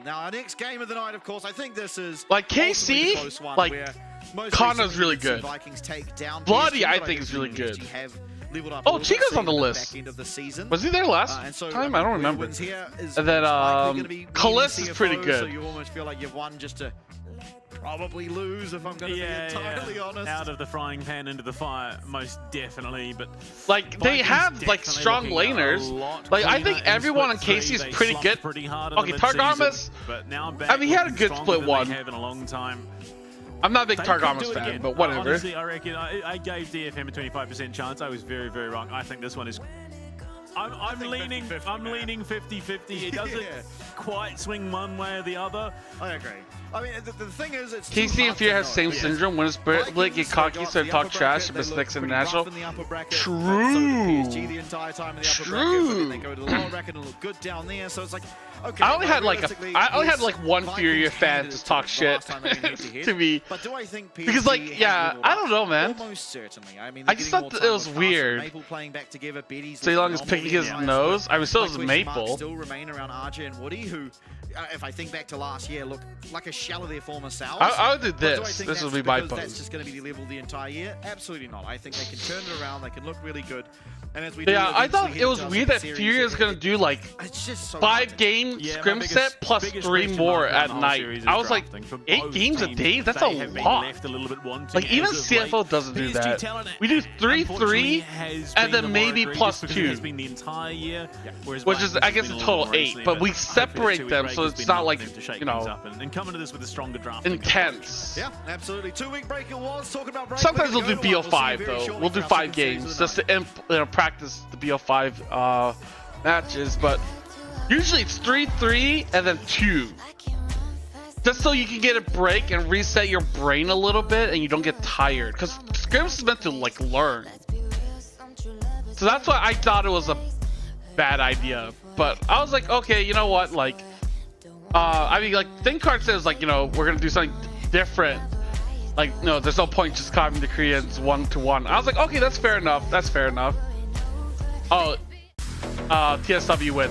Now, our next game of the night, of course, I think this is like KC, like Kana's really good. Bloody, I think is really good. Oh, Chico's on the list. Was he there last time? I don't remember. And then Kalis is pretty good. So you almost feel like you've won just to probably lose, if I'm going to be entirely honest. Out of the frying pan into the fire, most definitely. But like they have like strong laners. Like I think everyone on KC is pretty good. Okay, Targamas. But now I'm back. I mean, he had a good split one. In a long time. I'm not a big Targamas fan, but whatever. Honestly, I reckon I gave DFM a 25% chance. I was very, very wrong. I think this one is. I'm leaning 50-50. It doesn't quite swing one way or the other. I agree. I mean, the thing is, it's KC and Fear has same syndrome. When it's Blake, get cocky, so they talk trash, but mistakes international. True. True. They go to the lower bracket and look good down there. So it's like, okay. I only had like one Furia fan to talk shit to me. But do I think PSG because like I don't know, man. Almost certainly. I mean, I just thought that it was weird. Maple playing back together. So long as picking his nose, I mean, still is Maple. Still remain around RJ and Woody, who, if I think back to last year, look like a shell of their former selves. I would do this. This will be my pose. That's just going to be the level the entire year. Absolutely not. I think they can turn it around. They can look really good. And as we I thought it was weird that Fury is going to do like 5-game scrim set plus 3 more at night. I was like, 8 games a day? That's a lot. Like even CFO doesn't do that. We do 3-3 and then maybe plus 2. Which is, I guess, a total 8. But we separate them so it's not like, you know, intense. Yeah, absolutely. 2-week break it was. Talking about break. Sometimes we'll do BO5 though. We'll do 5 games just to practice the BO5 matches, but usually it's 3-3 and then 2. Just so you can get a break and reset your brain a little bit and you don't get tired. Because scrims is meant to like learn. So that's why I thought it was a bad idea. But I was like, okay, you know what? Like, I mean, like, ThinkCard says, like, you know, we're going to do something different. Like, no, there's no point just copying the Koreans 1-to-1. I was like, okay, that's fair enough. That's fair enough. Oh, TSW win.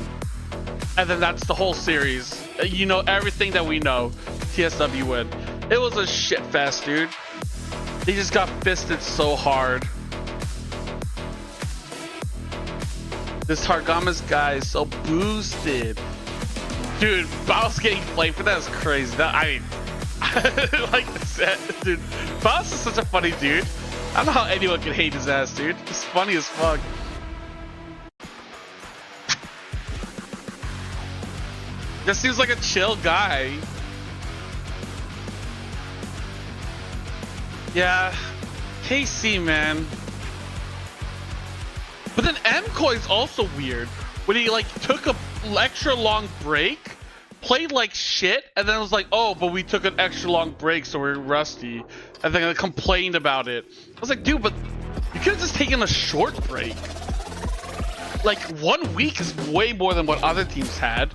And then that's the whole series. You know everything that we know. TSW win. It was a shit fest, dude. They just got fisted so hard. This Targamas guy is so boosted. Dude, Baus getting flamed for that is crazy. That, I mean, like I said, dude, Baus is such a funny dude. I don't know how anyone can hate his ass, dude. It's funny as fuck. Just seems like a chill guy. Yeah, KC, man. But then MKoi's also weird. When he like took a extra long break, played like shit, and then was like, oh, but we took an extra long break, so we're rusty. And then I complained about it. I was like, dude, but you could have just taken a short break. Like 1 week is way more than what other teams had.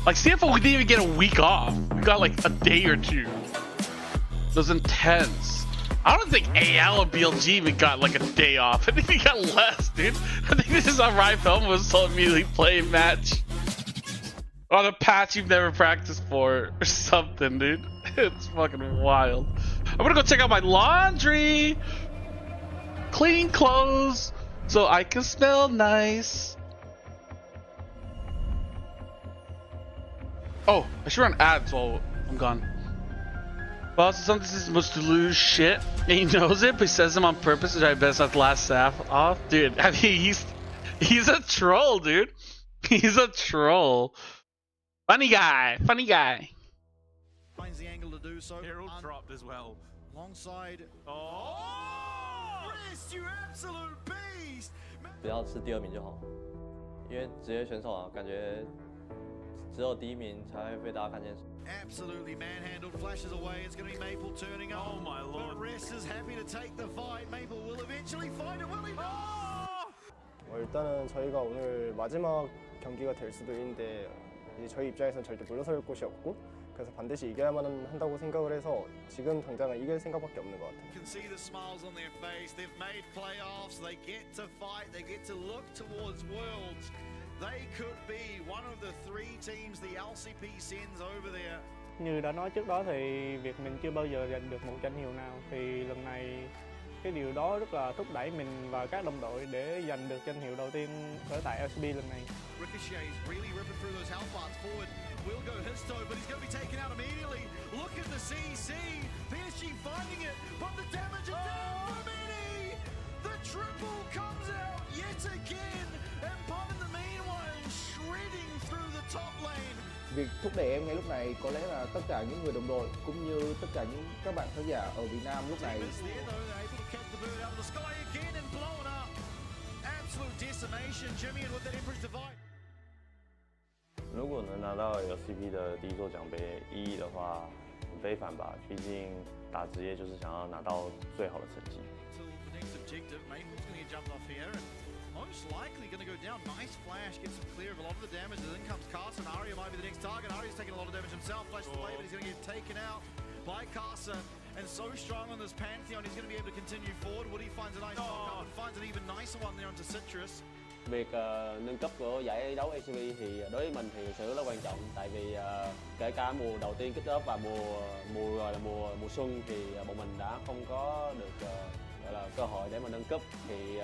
Like CFO, we didn't even get a week off. We got like a day or 2. It was intense. I don't think AL and BLG even got like a day off. I think they got less, dude. I think this is how Ryan was so immediately playing match on a patch you've never practiced for or something, dude. It's fucking wild. I'm gonna go check out my laundry, clean clothes, so I can smell nice. Oh, I should run ads while I'm gone. Boss, something is supposed to lose shit. And he knows it, but he says them on purpose to try best not to last staff off. Dude, I mean, he's a troll, dude. He's a troll. Funny guy. Funny guy. Finds the angle to do so. Herald dropped as well. Alongside. Oh! Wrist, you absolute beast! 不要是第2名就好，因为职业选手啊，感觉只有第1名才会被大家看见。 Absolutely manhandled, flashes away. It's going to be Maple turning up. Oh my lord! But Rest is happy to take the fight. Maple will eventually find it. Will he not? 일단은 저희가 오늘 마지막 경기가 될 수도 있는데 이제 저희 입장에서는 절대 물러설 곳이 없고 그래서 반드시 이겨야만 한다고 생각을 해서 지금 당장은 이길 생각밖에 없는 것 같아요. You can see the smiles on their face. They've made playoffs. They get to fight. They get to look towards Worlds. They could be one of the 3 teams the LCP sends over there. Như đã nói trước đó thì việc mình chưa bao giờ giành được một danh hiệu nào, thì lần này cái điều đó rất là thúc đẩy mình và các đồng đội để giành được danh hiệu đầu tiên ở tại LCP lần này. Ricochet is really ripping through those health bars forward. Will go Histo, but he's going to be taken out immediately. Look at the CC. PSG finding it, but the damage is down for Mini. The triple comes out yet again, and Pun in the meanwhile shredding through the top lane. Việc thúc đẩy em ngay lúc này có lẽ là tất cả những người đồng đội cũng như tất cả những các bạn khán giả ở Việt Nam lúc này.如果能拿到 LCP 的第1座奖杯意义的话，很非凡吧。毕竟打职业就是想要拿到最好的成绩。 Most likely going to go down. Nice flash, gets him clear of a lot of the damage. Then comes Carson. Aria might be the next target. Aria's taking a lot of damage himself. Flashes away, but he's going to get taken out by Carson. And so strong on this Pantheon, he's going to be able to continue forward. Woody finds a nice knock up and finds an even nicer one there onto Citrus. Việc nâng cấp của giải đấu LCP thì đối với mình thì thực sự rất là quan trọng, tại vì kể cả mùa đầu tiên kích off và mùa xuân thì bọn mình đã không có được gọi là cơ hội để mà nâng cấp, thì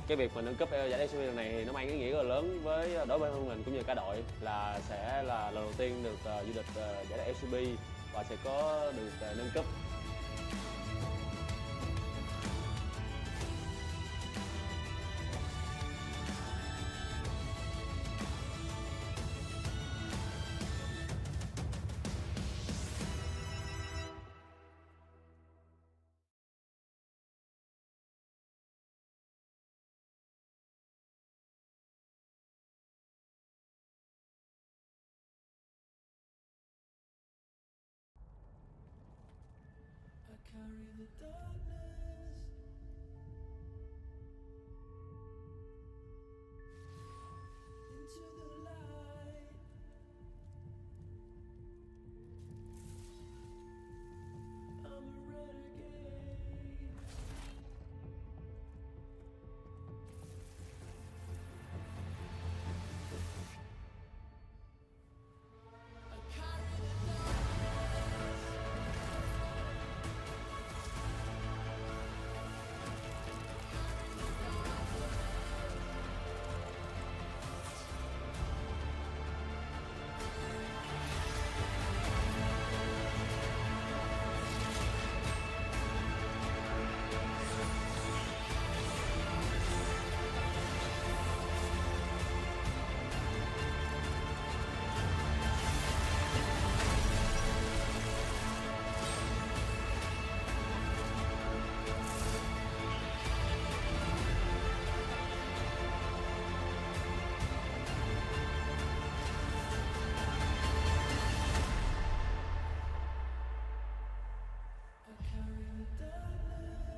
cái việc mà nâng cấp giải LCP lần này thì nó mang ý nghĩa rất là lớn với đối với mình cũng như cả đội, là sẽ là lần đầu tiên được du lịch giải LCP và sẽ có được nâng cấp. Carry the darkness into the light. I'm a renegade. I carry the darkness.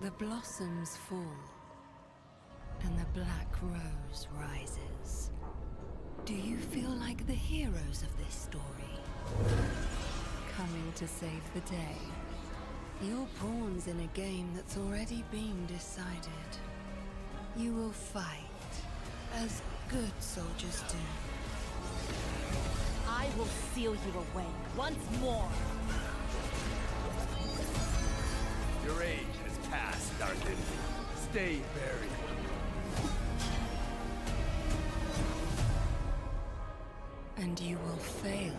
The blossoms fall, and the black rose rises. Do you feel like like the heroes of this story, coming to save the day. You're pawns in a game that's already been decided. You will fight, as good soldiers do. I will seal you away once more. Your age has passed, Dark Enemy. Stay buried. And you will fail,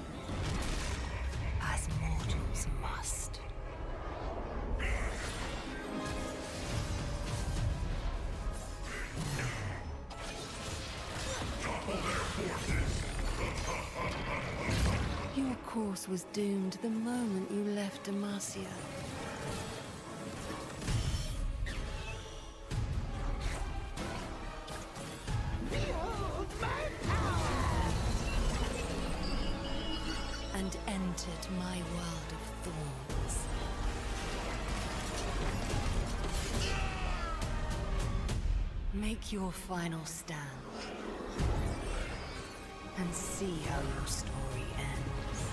as mortals must. Your course was doomed the moment you left Demacia. And entered my world of thorns. Make your final stand. And see how your story ends.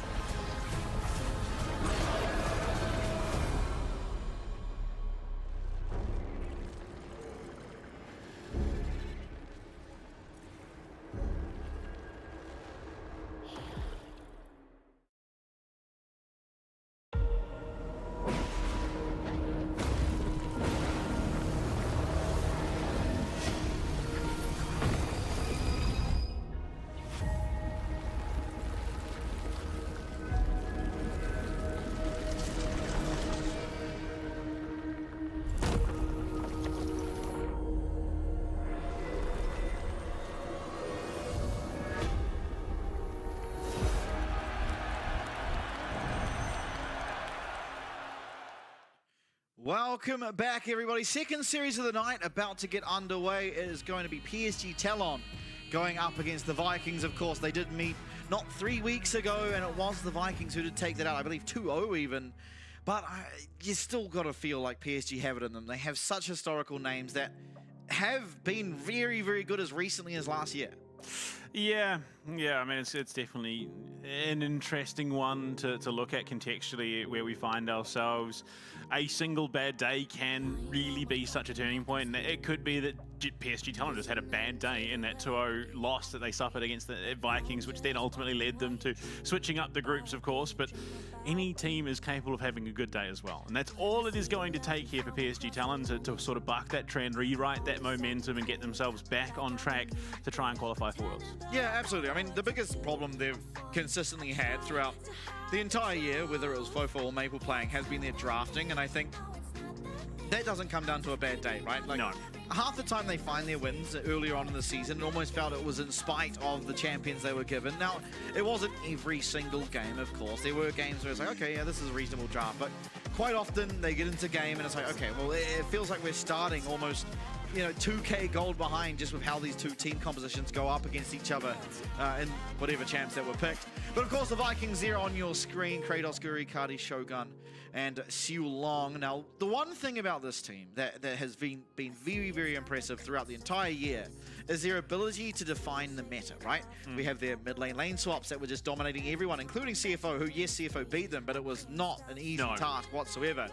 Welcome back, everybody. Second series of the night about to get underway. It is going to be PSG Talon going up against the Vikings. Of course, they did meet not 3 weeks ago, and it was the Vikings who did take that out, I believe 2-0 even. But you still got to feel like PSG have it in them. They have such historical names that have been very, very good as recently as last year. Yeah. I mean, it's definitely an interesting one to look at contextually where we find ourselves. A single bad day can really be such a turning point, and it could be that PSG Talon just had a bad day in that 2-0 loss that they suffered against the Vikings, which then ultimately led them to switching up the groups, of course. But any team is capable of having a good day as well, and that's all it is going to take here for PSG Talon to sort of buck that trend, rewrite that momentum, and get themselves back on track to try and qualify for Worlds. Yeah, absolutely. I mean, the biggest problem they've consistently had throughout the entire year, whether it was Fofo or Maple playing, has been their drafting, and I think that doesn't come down to a bad day, right? Like, no. Half the time they find their wins earlier on in the season, it almost felt it was in spite of the champions they were given. Now, it wasn't every single game, of course. There were games where it's like, okay, yeah, this is a reasonable draft, but quite often they get into game and it's like, okay, well, it feels like we're starting almost, 2K gold behind just with how these two team compositions go up against each other in whatever champs that were picked. But of course, the Vikings there on your screen, Kratos, Guri, Kadi, Shogun, and Siu Long. Now, the one thing about this team that has been very, very impressive throughout the entire year is their ability to define the meta, right? We have their mid lane swaps that were just dominating everyone, including CFO, who, yes, CFO beat them, but it was not an easy task whatsoever.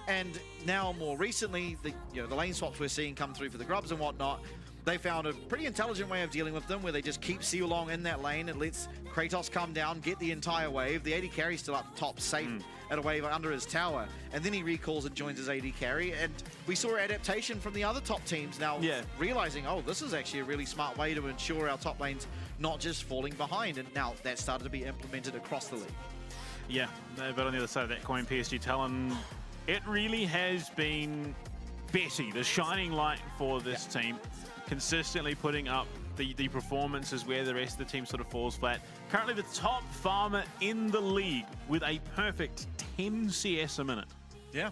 And now, more recently, the lane swaps we're seeing come through for the grubs and whatnot, they found a pretty intelligent way of dealing with them, where they just keep Siu Long in that lane. It lets Kratos come down, get the entire wave. The AD carry's still up top, safe at a wave under his tower. And then he recalls and joins his AD carry. And we saw adaptation from the other top teams now, realizing, oh, this is actually a really smart way to ensure our top lane's not just falling behind. And now that's started to be implemented across the league. Yeah, but on the other side of that coin, PSG Talon, it really has been Betty, the shining light for this team, consistently putting up the performances where the rest of the team sort of falls flat. Currently the top farmer in the league with a perfect 10 CS a minute. Yeah,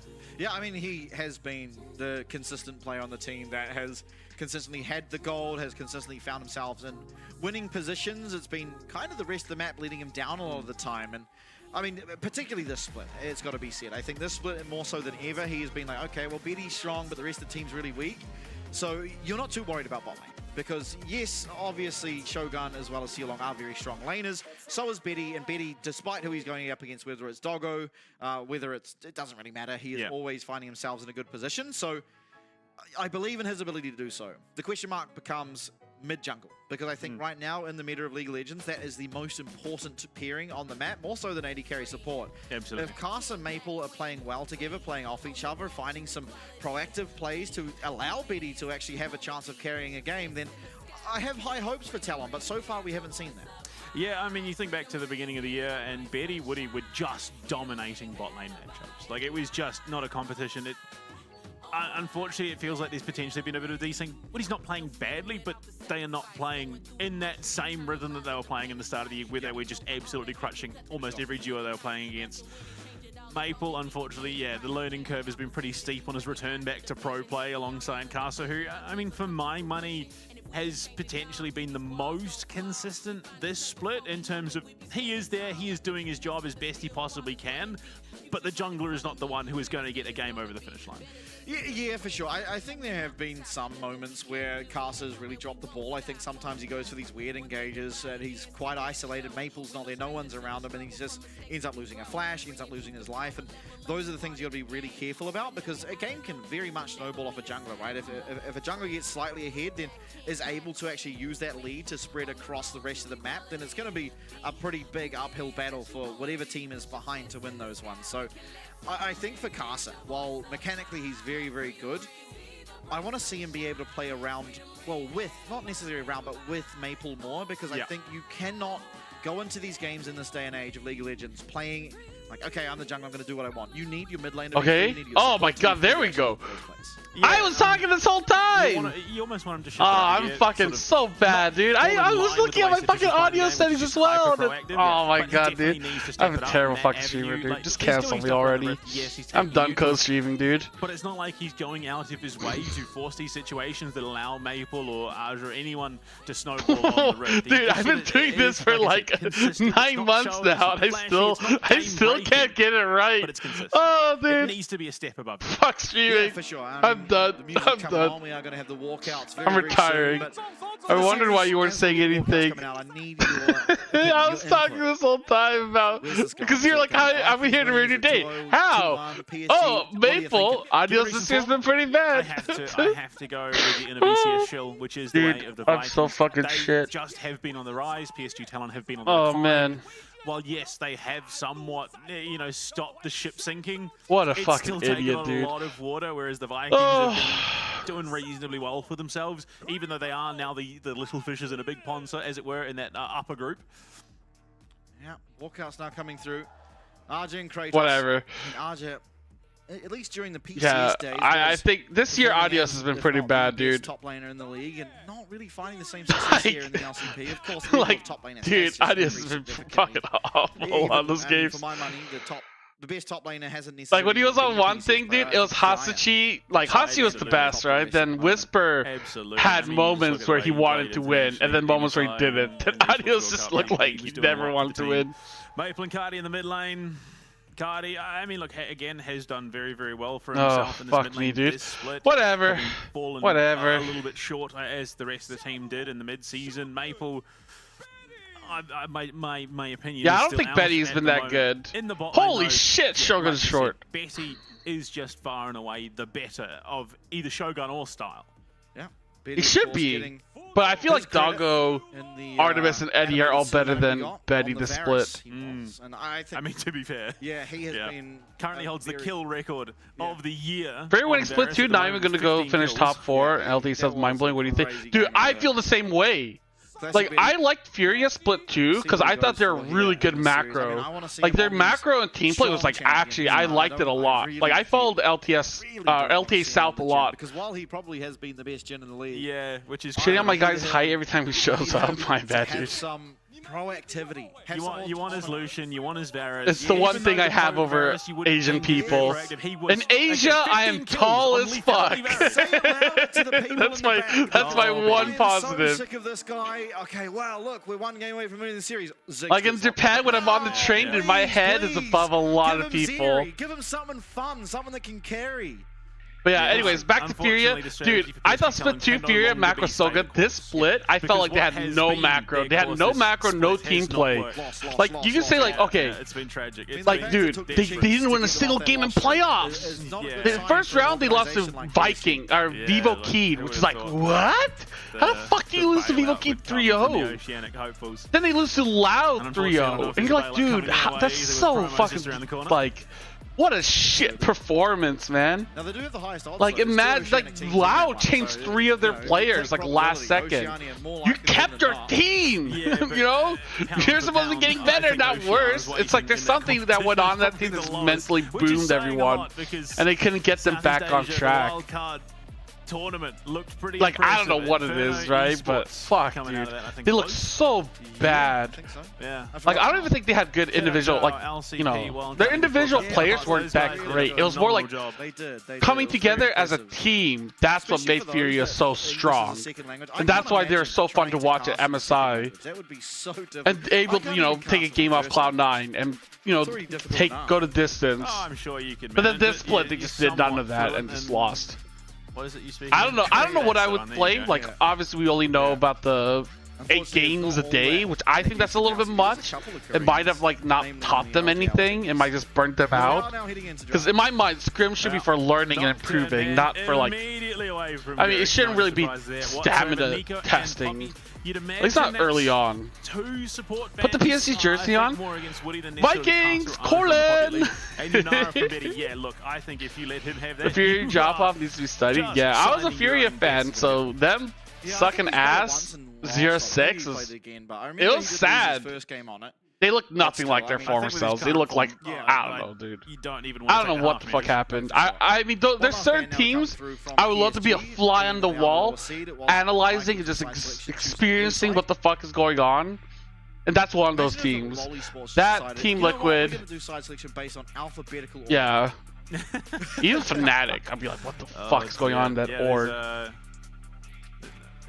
I mean, he has been the consistent player on the team that has consistently had the gold, has consistently found himself in winning positions. It's been kind of the rest of the map letting him down a lot of the time. And I mean, particularly this split, it's got to be said. I think this split, more so than ever, he has been like, okay, well, Betty's strong, but the rest of the team's really weak. So you're not too worried about bot lane. Because, yes, obviously, Shogun as well as Sealong are very strong laners. So is Betty. And Betty, despite who he's going up against, whether it's Doggo, it doesn't really matter. He is always finding himself in a good position. So I believe in his ability to do so. The question mark becomes mid-jungle. Because I think right now, in the meta of League of Legends, that is the most important pairing on the map, more so than AD carry support. Absolutely. If Kars and Maple are playing well together, playing off each other, finding some proactive plays to allow Betty to actually have a chance of carrying a game, then I have high hopes for Talon, but so far we haven't seen that. Yeah, I mean, you think back to the beginning of the year, and Betty, Woody were just dominating bot lane matchups. Like, it was just not a competition. Unfortunately, it feels like there's potentially been a bit of desync. Woody's not playing badly, but they are not playing in that same rhythm that they were playing in the start of the year, where they were just absolutely crushing almost every duo they were playing against. Maple, unfortunately, yeah, the learning curve has been pretty steep on his return back to pro play alongside Casa, who, I mean, for my money, has potentially been the most consistent this split in terms of he is there, he is doing his job as best he possibly can, but the jungler is not the one who is going to get a game over the finish line. Yeah, for sure. I think there have been some moments where Carter's really dropped the ball. I think sometimes he goes for these weird engages and he's quite isolated. Maple's not there, no one's around him, and he just ends up losing a flash, ends up losing his life. And those are the things you got to be really careful about, because a game can very much snowball off a jungler, right? If a jungler gets slightly ahead, then is able to actually use that lead to spread across the rest of the map, then it's going to be a pretty big uphill battle for whatever team is behind to win those ones. So I think for Casa, while mechanically he's very, very good, I want to see him be able to play around, well, with, not necessarily around, but with Maple more, because I think you cannot go into these games in this day and age of League of Legends playing like, okay, I'm the jungler, I'm going to do what I want. You need your mid lane to be oh my god, there we go. Yeah, I was talking this whole time! You almost want him to shut up. I'm fucking so bad, dude. I was looking at my fucking audio settings as well. Oh my god, dude. I'm a terrible fucking streamer, dude. Just cancel me already. I'm done co-streaming, dude. But it's not like he's going out of his way to force these situations that allow Maple or Aja or anyone to snowball on the rift. Dude, I've been doing this for like 9 months now, and I still can't get it right. But it's consistent. Oh, dude. It needs to be a step above. Fuck streaming. Yeah, for sure. I'm done. I'm done. We are going to have the walkouts very, I'm retiring. Very soon, I wondered why you weren't saying anything. I was talking this whole time about, because you're like, I'm here to ruin your day. How? Oh, Maple. Adios this year's been pretty bad. I have to go with the NVCS shill, which is the way of the Vikings. I'm so fucking shit. Just have been on the rise. PSG Talon have been on the decline. Oh man. While yes, they have somewhat, stopped the ship sinking. What a fucking idiot, dude. It's still taken a lot of water, whereas the Vikings have been doing reasonably well for themselves, even though they are now the little fishes in a big pond, so as it were, in that upper group. Yeah, walkouts now coming through. Arja and Kratos. Whatever. And Arja, at least during the PCS days. I think this year Adios has been pretty bad, dude. Top laner in the league and not really finding the same success here in the LCP. Of course, like, top laner dude, Adios has been fucking awful on those games. For my money, the best top laner hasn't necessarily. Like when he was on one thing, dude, it was Hasachi. Like Hasachi was the best, right? Then Whisper had moments where he wanted to win, and then moments where he didn't. And Adios just looked like he never wanted to win. Maple and Cardi in the mid lane. Cardi, I mean, look, again, has done very, very well for himself in this mid lane. Dude. This split. Whatever. Whatever. A little bit short, as the rest of the team did in the mid-season. Maple, my opinion. Yeah, I don't think Betty's been that good. In the Holy shit, Shogun's short. Betty is just far and away the better of either Shogun or Style. Yeah. He should be. But I feel like Doggo, Artemis, and Eddie are all better than Betty the split. And I mean, to be fair. Yeah, he has been... Currently holds the kill record of the year. Very winning split too, not even going to go finish top 4. LT says mind-blowing, what do you think? Dude, I feel the same way. Like, I liked Furia split too, because I thought they were really good macro. Like, their macro and team play was like, actually, I liked it a lot. Like, I followed LTA South a lot. Because while he probably has been the best gen in the league. Yeah, which is... Shitting on my guy's height every time he shows up, my bad, dude. Proactivity. You want his Lucian, you want his Varus. It's the one thing I have over Asian people. In Asia, I am tall as fuck. That's my one positive. I'm so sick of this guy. Okay, wow, look, we're one game away from winning the series. Like in Japan, when I'm on the train, dude, my head is above a lot of people. Give him something fun, something that can carry. But yeah, anyways, back to Furia. Dude, I thought split 2 Furia macro was so good. This split, I felt like they had no macro. They had no macro, no team play. Like, you can say, like, okay, it's been tragic. like, dude, they didn't win a single game in playoffs. The first round, they lost to Viking, or MVKE, which is like, what? How the fuck do you lose to MVKE 3-0? Then they lose to Loud 3-0. And you're like, dude, that's so fucking, like, what a shit performance, man. Now they do have the highest odds, like, imagine, like, Loud changed 3 of their players, like, last second. You kept your team, you know? You're supposed to be getting better, not worse. It's like there's something that went on in that team that's mentally boomed everyone, and they couldn't get them back on track. Tournament looked pretty like I don't know what it is, right? But fuck, dude, they look so bad. Yeah. Like I don't even think they had good individual, like you know, their individual players weren't that great. It was more like coming together as a team. That's what made Furia so strong, and that's why they're so fun to watch at MSI, and able to take a game off Cloud9 and go to distance. Oh, I'm sure you can. But then this split, they just did none of that and just lost. What is it you speak? I don't know what I would play. Like obviously we only know about the 8 games a day, which I think that's a little bit much. It might have like not taught them anything. It might just burnt them out. Because in my mind, Scrim should be for learning and improving, not for like. I mean, it shouldn't really be stamina testing. At least not early on. Put the PSG jersey on. Vikings, Corlin. Yeah, look, I think if you let him have that, the Fury drop off needs to be studied. Yeah, I was a Furia fan, so them sucking ass 0-6 was, it was sad. They look nothing like their former selves. They look like, I don't know, dude. I don't know what the fuck happened. I mean, there's certain teams I would love to be a fly on the wall, analyzing and just experiencing what the fuck is going on. And that's one of those teams. That Team Liquid. Yeah. Even Fnatic, I'd be like, what the fuck is going on in that org?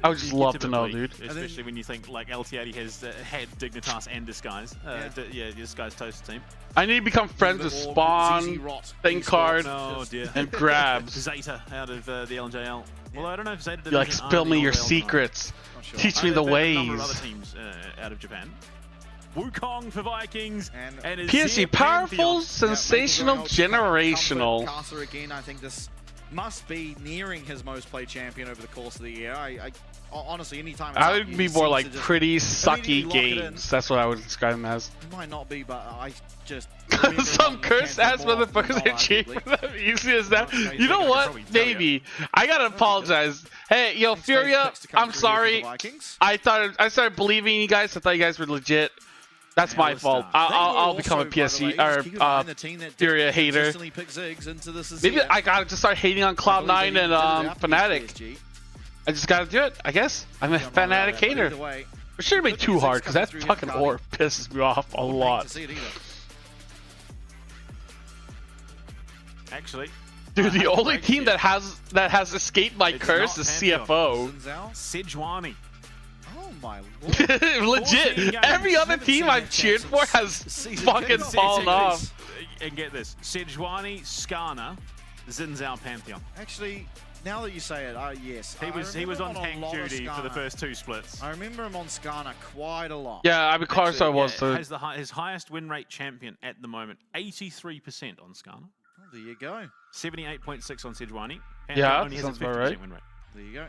I would just love to know, dude. Especially when you think like LT80 has had Dignitas and Disguise. Disguise Toast team. I need to become friends with Spawn, Thinkcard, and Grabs. Zeta out of the LJL. Well, I don't know if Zeta did. Like, spill me your secrets. Teach me the ways. Other teams out of Japan. Wukong for Vikings and PSG, powerful, sensational, generational. Again, I think this must be nearing his most played champion over the course of the year. I honestly, anytime I would be more like pretty sucky games. That's what I would describe them as. It might not be, but I just some cursed ass motherfuckers are cheating for them. Easy as that. You know what? Maybe I gotta apologize. Hey, yo, Furia, I'm sorry. I started believing you guys. I thought you guys were legit. That's my fault. I'll become a PSG or Furia hater. Maybe I gotta just start hating on Cloud9 and Fnatic. I just gotta do it, I guess. I'm a Fnatic hater. It shouldn't be too hard because that fucking orb pisses me off a lot. Actually, dude, the only team that has escaped my curse is CFO. Sejuani. Oh my lord. Legit. Every other team I've cheered for has fucking fallen off. And get this. Sejuani, Skarner, Xin Zhao, Pantheon. Actually, now that you say it, yes. He was on tank duty for the first 2 splits. I remember him on Skarner quite a lot. Yeah, I mean, course I was too. His highest win rate champion at the moment, 83% on Skarner. Oh, there you go. 78.6 on Sejuani. Yeah, that sounds about right. Win rate. There you go.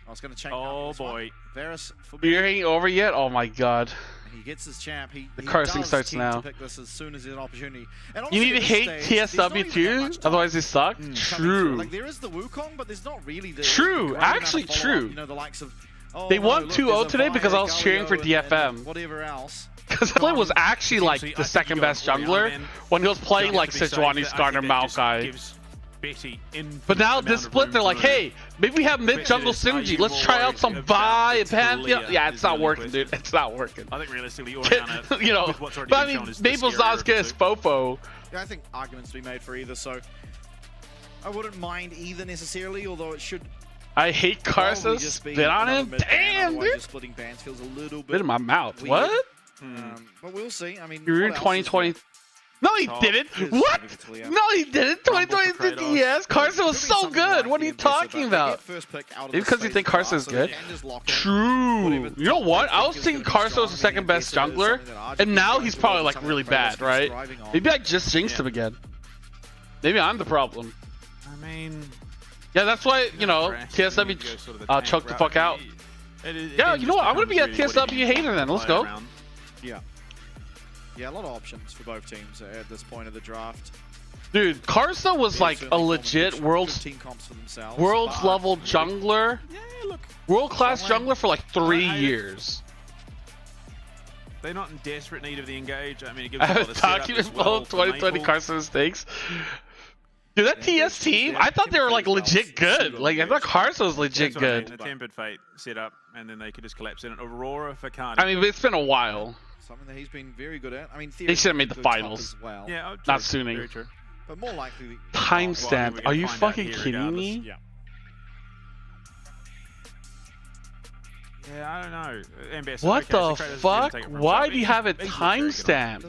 I was going to change. Oh boy. Varus, you're hanging over yet? Oh my god. He gets his champ. The cursing starts now. To pick this as soon as there's an opportunity. And you need to hate TSW too, otherwise they suck. True. Like there is the Wukong, but there's not really the. True. Actually, true. You know, the likes of. Oh, they won 2-0 today because I was cheering for DFM. Whatever else. Because Flynn was actually like the second best jungler when he was playing like Sejuani, Skarner, Maokai. But now this split, they're like, hey, maybe we have mid-jungle synergy. Let's try out some Vi and Pantheon. Yeah, it's not working, dude. It's not working. I think realistically, Oriana, but I mean, Maple's not as good as Fofo. Yeah, I think arguments to be made for either, so I wouldn't mind either necessarily, although it should. I hate Karsa. Spit on him. Damn, dude. Splitting bans feels a little bit. Bit in my mouth. Weird. What? But we'll see. I mean, you're in 2020. No, he didn't. What? No, he didn't. 2020 yes. Carson was so good. What are you talking about? Because you think Carson's good? True. You know what? I was thinking Carson was the second best jungler, and now he's probably like really bad, right? Maybe I just jinxed him again. Maybe I'm the problem. I mean, yeah, that's why, you know, TSW choked the fuck out. Yeah, you know what? I'm gonna be a TSW hater then. Let's go. Yeah. Yeah, a lot of options for both teams at this point of the draft. Dude, Karsa was like a legit world's level jungler. World class jungler for like 3 years. They're not in desperate need of the engage. I mean, it gives a lot of setup as well. 2020 Karsa mistakes. Dude, that TS team, I thought they were like legit good. Like, I thought Karsa was legit good. The Tempered Fate set up, and then they could just collapse in an Aurora for Cardi. I mean, it's been a while. Something that he's been very good at. I mean, they should have made the finals. Well. Yeah, not Suning. But more likely. Timestamp. Are you fucking kidding me? Yeah. Yeah, I don't know. Ambassador, what the fuck? Why do you have it timestamped?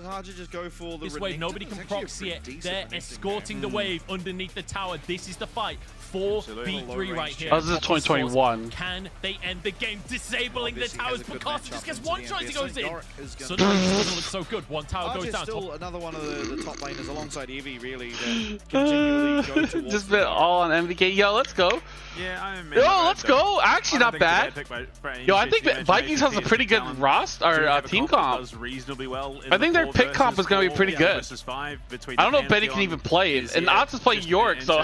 This wave, nobody can proxy it. They're escorting the wave underneath the tower. This is the fight. 4v3 right here. Oh, this is 2021. Can they end the game disabling the towers? But Carson just gets one shot as he goes in. Suddenly it doesn't look so good. One tower goes down. Still another one of the top laners alongside Eevee, really. Continually go towards just been all on MVKE. Yo, let's go. Yeah, yo, let's go. Actually, not bad. Yo, I think Vikings has a pretty good roster or team comp. I think their pick comp is going to be pretty good. I don't know if Benny can even play it. And Ots is playing Yorick, so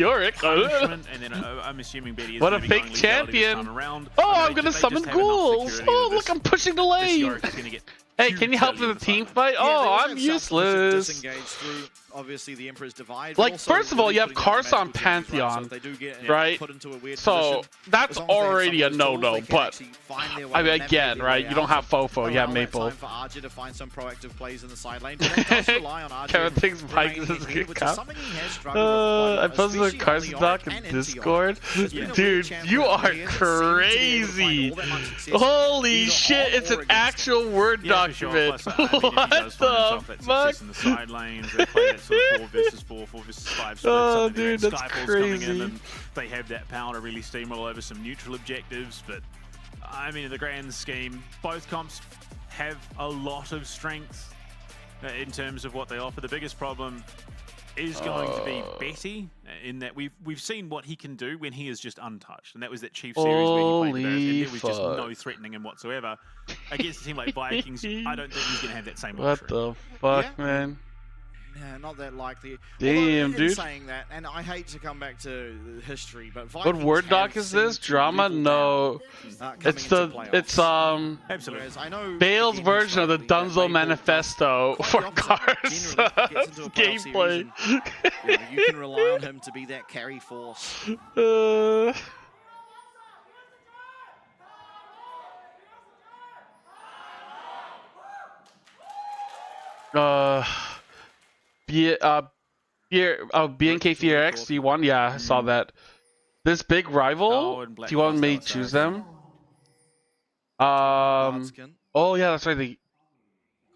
Yorick. I'm assuming Betty is what a fake champion. Oh, I'm going to summon ghouls. Oh, look, I'm pushing the lane. Hey, can you help with the team fight? Oh, I'm useless. Obviously, the Emperor's Divide. Like, first of all, you have Karsa on Pantheon, right? So that's already a no-no. But I mean, again, right? You don't have Fofo, you have Maple. Kevin thinks Vikings is a good cop. I posted a Karsa doc in Discord. Dude, you are crazy. Holy shit! It's an actual Word document. What the fuck? Sort of 4 versus 4, 4 versus 5 split. Oh, dude, that's crazy. Coming in and they have that power to really steamroll over some neutral objectives. But I mean, in the grand scheme, both comps have a lot of strength in terms of what they offer. The biggest problem is going to be Betty, in that we've seen what he can do when he is just untouched, and that was that Chief series where he played and there was just no threatening him whatsoever. Against a team like Vikings, I don't think he's going to have that same luxury. What the fuck, man? Yeah, not that likely. Damn, dude. Saying that, and I hate to come back to history, but what Word doc is this? Drama? No. It's Bale's version of the Dunzo Manifesto for Karsa gameplay. You can rely on him to be that carry force. BNK FX D1, yeah, I saw that. This big rival, do you want me to choose them? Oh yeah, that's right.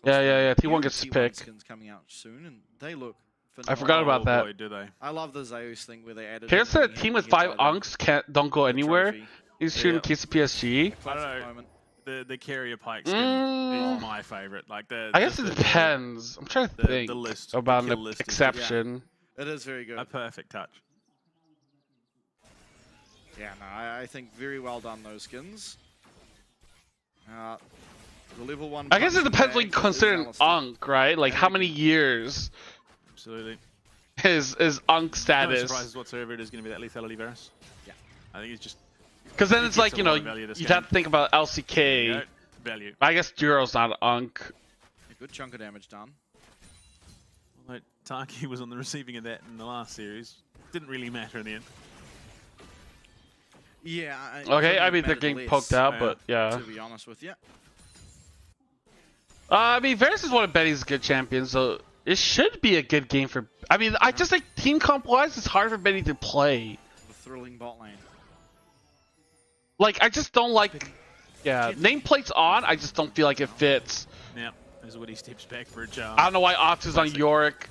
Yeah. T1 gets to pick. Coming out soon, and they look I forgot about that. Boy, do they. I love the Zeus thing where they added. Here's a team with 5 unks don't go anywhere. He's shooting Kiss PSG. I don't know. The carrier pike skin is my favorite. Like I guess it depends. I'm trying to think about an exception. Yeah. It is very good. A perfect touch. Yeah, no, I think very well done those skins. The level 1. I guess it depends what you consider an unk, right? Like how many years? Absolutely. Is unk status? No surprises whatsoever. It is going to be that lethality Varus. Yeah. I think it's just. Because then it's like, you know, you'd have to think about LCK. Value. I guess Duro's not unk. A good chunk of damage done. Like, Taki was on the receiving of that in the last series. Didn't really matter in the end. Yeah. Okay, I mean, they're getting poked out, but yeah. To be honest with you. I mean, Varus is one of Betty's good champions, so it should be a good game for... I mean, I just think team comp-wise, it's hard for Betty to play. The thrilling bot lane. Like, I just don't like... Yeah, nameplate's on, I just don't feel like it fits. Yeah. As Woody steps back for a jump. I don't know why Ops is on Yorick.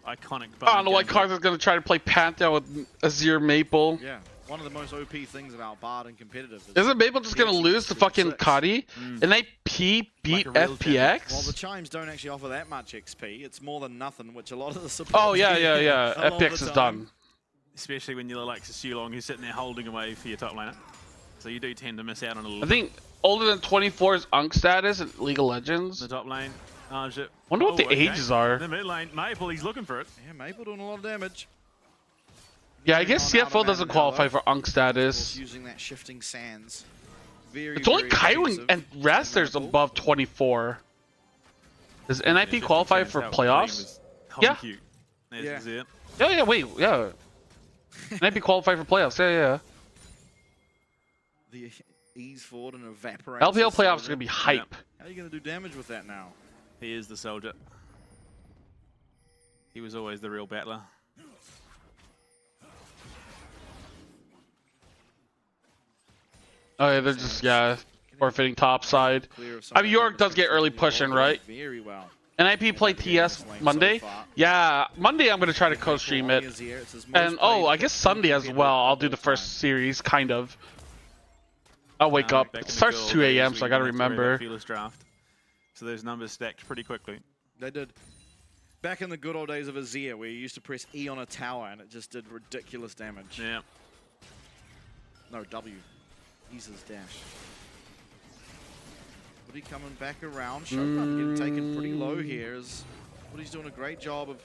Iconic. I don't know why Karsa's gonna try to play Pantheon with Azir Maple. Yeah, one of the most OP things about Bard and competitive. Isn't Maple just gonna lose to fucking Cuddy? And AP beat FPX? Well, the Chimes don't actually offer that much XP. It's more than nothing, which a lot of the support. Oh yeah. FPX is done. Especially when you're like Sulong, who's sitting there holding away for your top laner. So you do tend to miss out on a little I think older than 24 is Unk status in League of Legends. The top lane. Wonder what the ages are. The mid lane, Maple, he's looking for it. Yeah, Maple doing a lot of damage. Yeah, I guess CFO doesn't qualify for Unk status. Using that shifting sands. It's only Kaiwing and Raster's above 24. Does NIP qualify for playoffs? Yeah. Wait, yeah. NIP qualify for playoffs, yeah. The ease forward and evaporate. LPL playoffs are gonna be hype. How are you gonna do damage with that now? He is the soldier. He was always the real battler. Oh yeah, they're just forfeiting top side. I mean, York does get early pushing, right? Very well. NIP play TS Monday? Yeah, Monday I'm gonna try to co-stream it. And I guess Sunday as well. I'll do the first series, kind of. I'll wake up. It starts 2 a.m., so I gotta remember. So those numbers stacked pretty quickly. They did. Back in the good old days of Azir, where you used to press E on a tower and it just did ridiculous damage. Yeah. No, W. Ease's dash. Woody coming back around. Shogun getting taken pretty low here. Woody's doing a great job of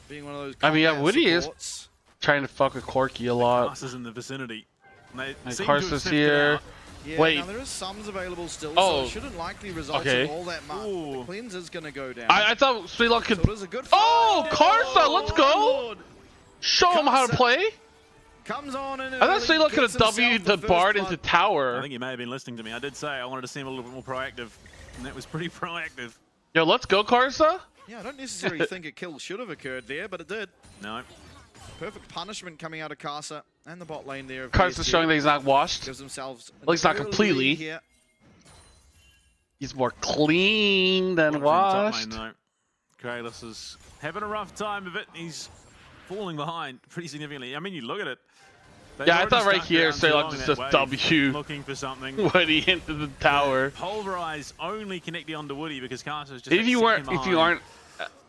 being one of those. I mean, yeah, Woody is trying to fuck with Corki a lot. Karsa's in the vicinity. Karsa's here. Yeah, wait. Now there is sums available still, so it shouldn't likely result in all that much. The cleanser's gonna go down. I thought Sweetlock could. So it is a good Karsa, let's go! Show him how to play. Comes on and I thought Sweetlock could have W'd the Bard into tower. I think he may have been listening to me. I did say I wanted to seem a little bit more proactive, and that was pretty proactive. Yo, let's go, Karsa. Yeah, I don't necessarily think a kill should have occurred there, but it did. No. Perfect punishment coming out of Karsa and the bot lane there. Karsa's showing that he's not washed. Gives themselves at least not completely. Here. He's more clean than washed. Kralos is having a rough time of it. He's falling behind pretty significantly. I mean, you look at it. Yeah, I thought right here, Sweetlock just W. Looking for something. Woody into the tower. Pulverize only connecting onto Woody because Karsa's just. If you aren't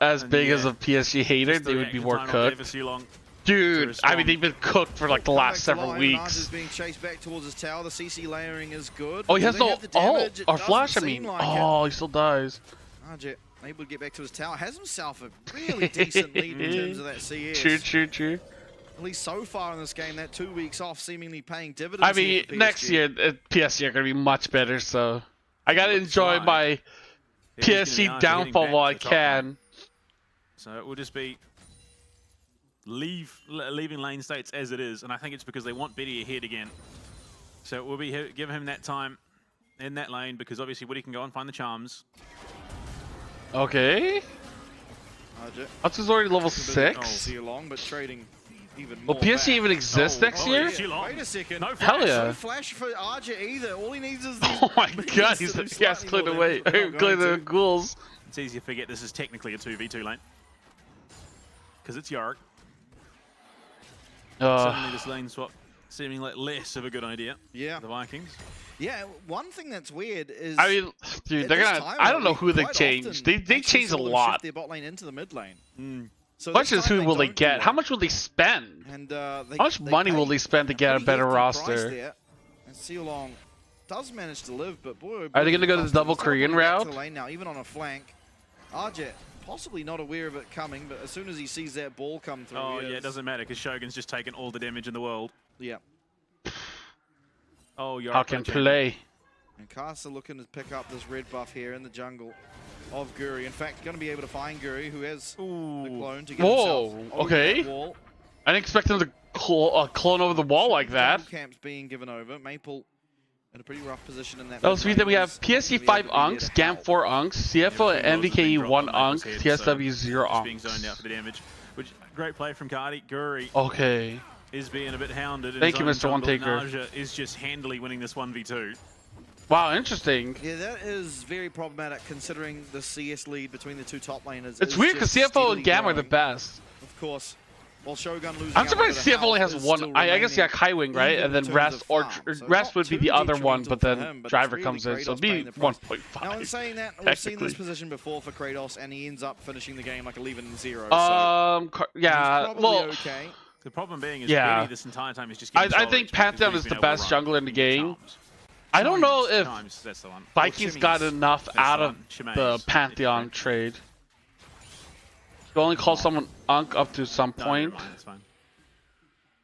as big as a PSG hater, they would be more cooked. Dude, I mean, they've been cooked for like the last several weeks. Is being chased back towards his tower. The CC layering is good. Oh, he has no ult or flash. I mean, he still dies. RJ able to get back to his tower. Has himself a really decent lead in terms of that CS. True. At least so far in this game, that 2 weeks off seemingly paying dividends. I mean, next year, PSG are going to be much better, so I got to enjoy my PSG downfall while I can. So it will just be leaving lane states as it is, and I think it's because they want Betty ahead again. So it will be give him that time in that lane because obviously Woody can go and find the charms. Okay. What's his already level 6? Long, but trading even more. Will PSG even exist next year? Wait a second. No hell yeah. No flash for Arja either. All he needs is these. Oh my god, he has to clear the way. Clear the ghouls. It's easy to forget this is technically a 2v2 lane. Because it's Yorick. Suddenly this lane swap seeming like less of a good idea. Yeah. The Vikings. Yeah, one thing that's weird is. I mean, dude, they're gonna. I don't know who they changed. They changed a lot. Their bot lane into the mid lane. So question is, who will they get? How much will they spend? And how much money will they spend to get a better roster? And Sealong does manage to live, but boy, are they gonna go to the double Korean route? Now, even on a flank, Arjet possibly not aware of it coming, but as soon as he sees that ball come through, it doesn't matter because Shogun's just taken all the damage in the world. Yeah. Oh, how can play? And Karsa looking to pick up this red buff here in the jungle of Guri. In fact, going to be able to find Guri, who has the clone to get himself over that wall. I didn't expect him to clone over the wall like that. Camp's being given over. Maple in a pretty rough position in that. That was that we have PSG 5 unks, GAM 4 unks, CFO and MVKE 1 unk, TSW 0 unks. Being zoned out for the damage, which great play from Cardi. Guri. Okay. Is being a bit hounded. Thank you, Mr. One Taker. Naja is just handily winning this 1v2. Wow, interesting. Yeah, that is very problematic considering the CS lead between the two top laners. It's weird because CFO and Gamma are the best. Of course. Well, Shogun losing. I'm surprised CF only has one. I guess yeah, Highwing, right? And then Rest Rest would be the other one, but then Driver comes in, so it'd be 1.5. Now, in saying that, we've seen this position before for Kratos, and he ends up finishing the game like 11-0. Yeah, well. Okay. The problem being is really this entire time he's just getting I think Pantheon is the best jungler in the game. I don't know if Vikings got enough out of the Pantheon trade. You only call someone Unk up to some point. No, that's fine.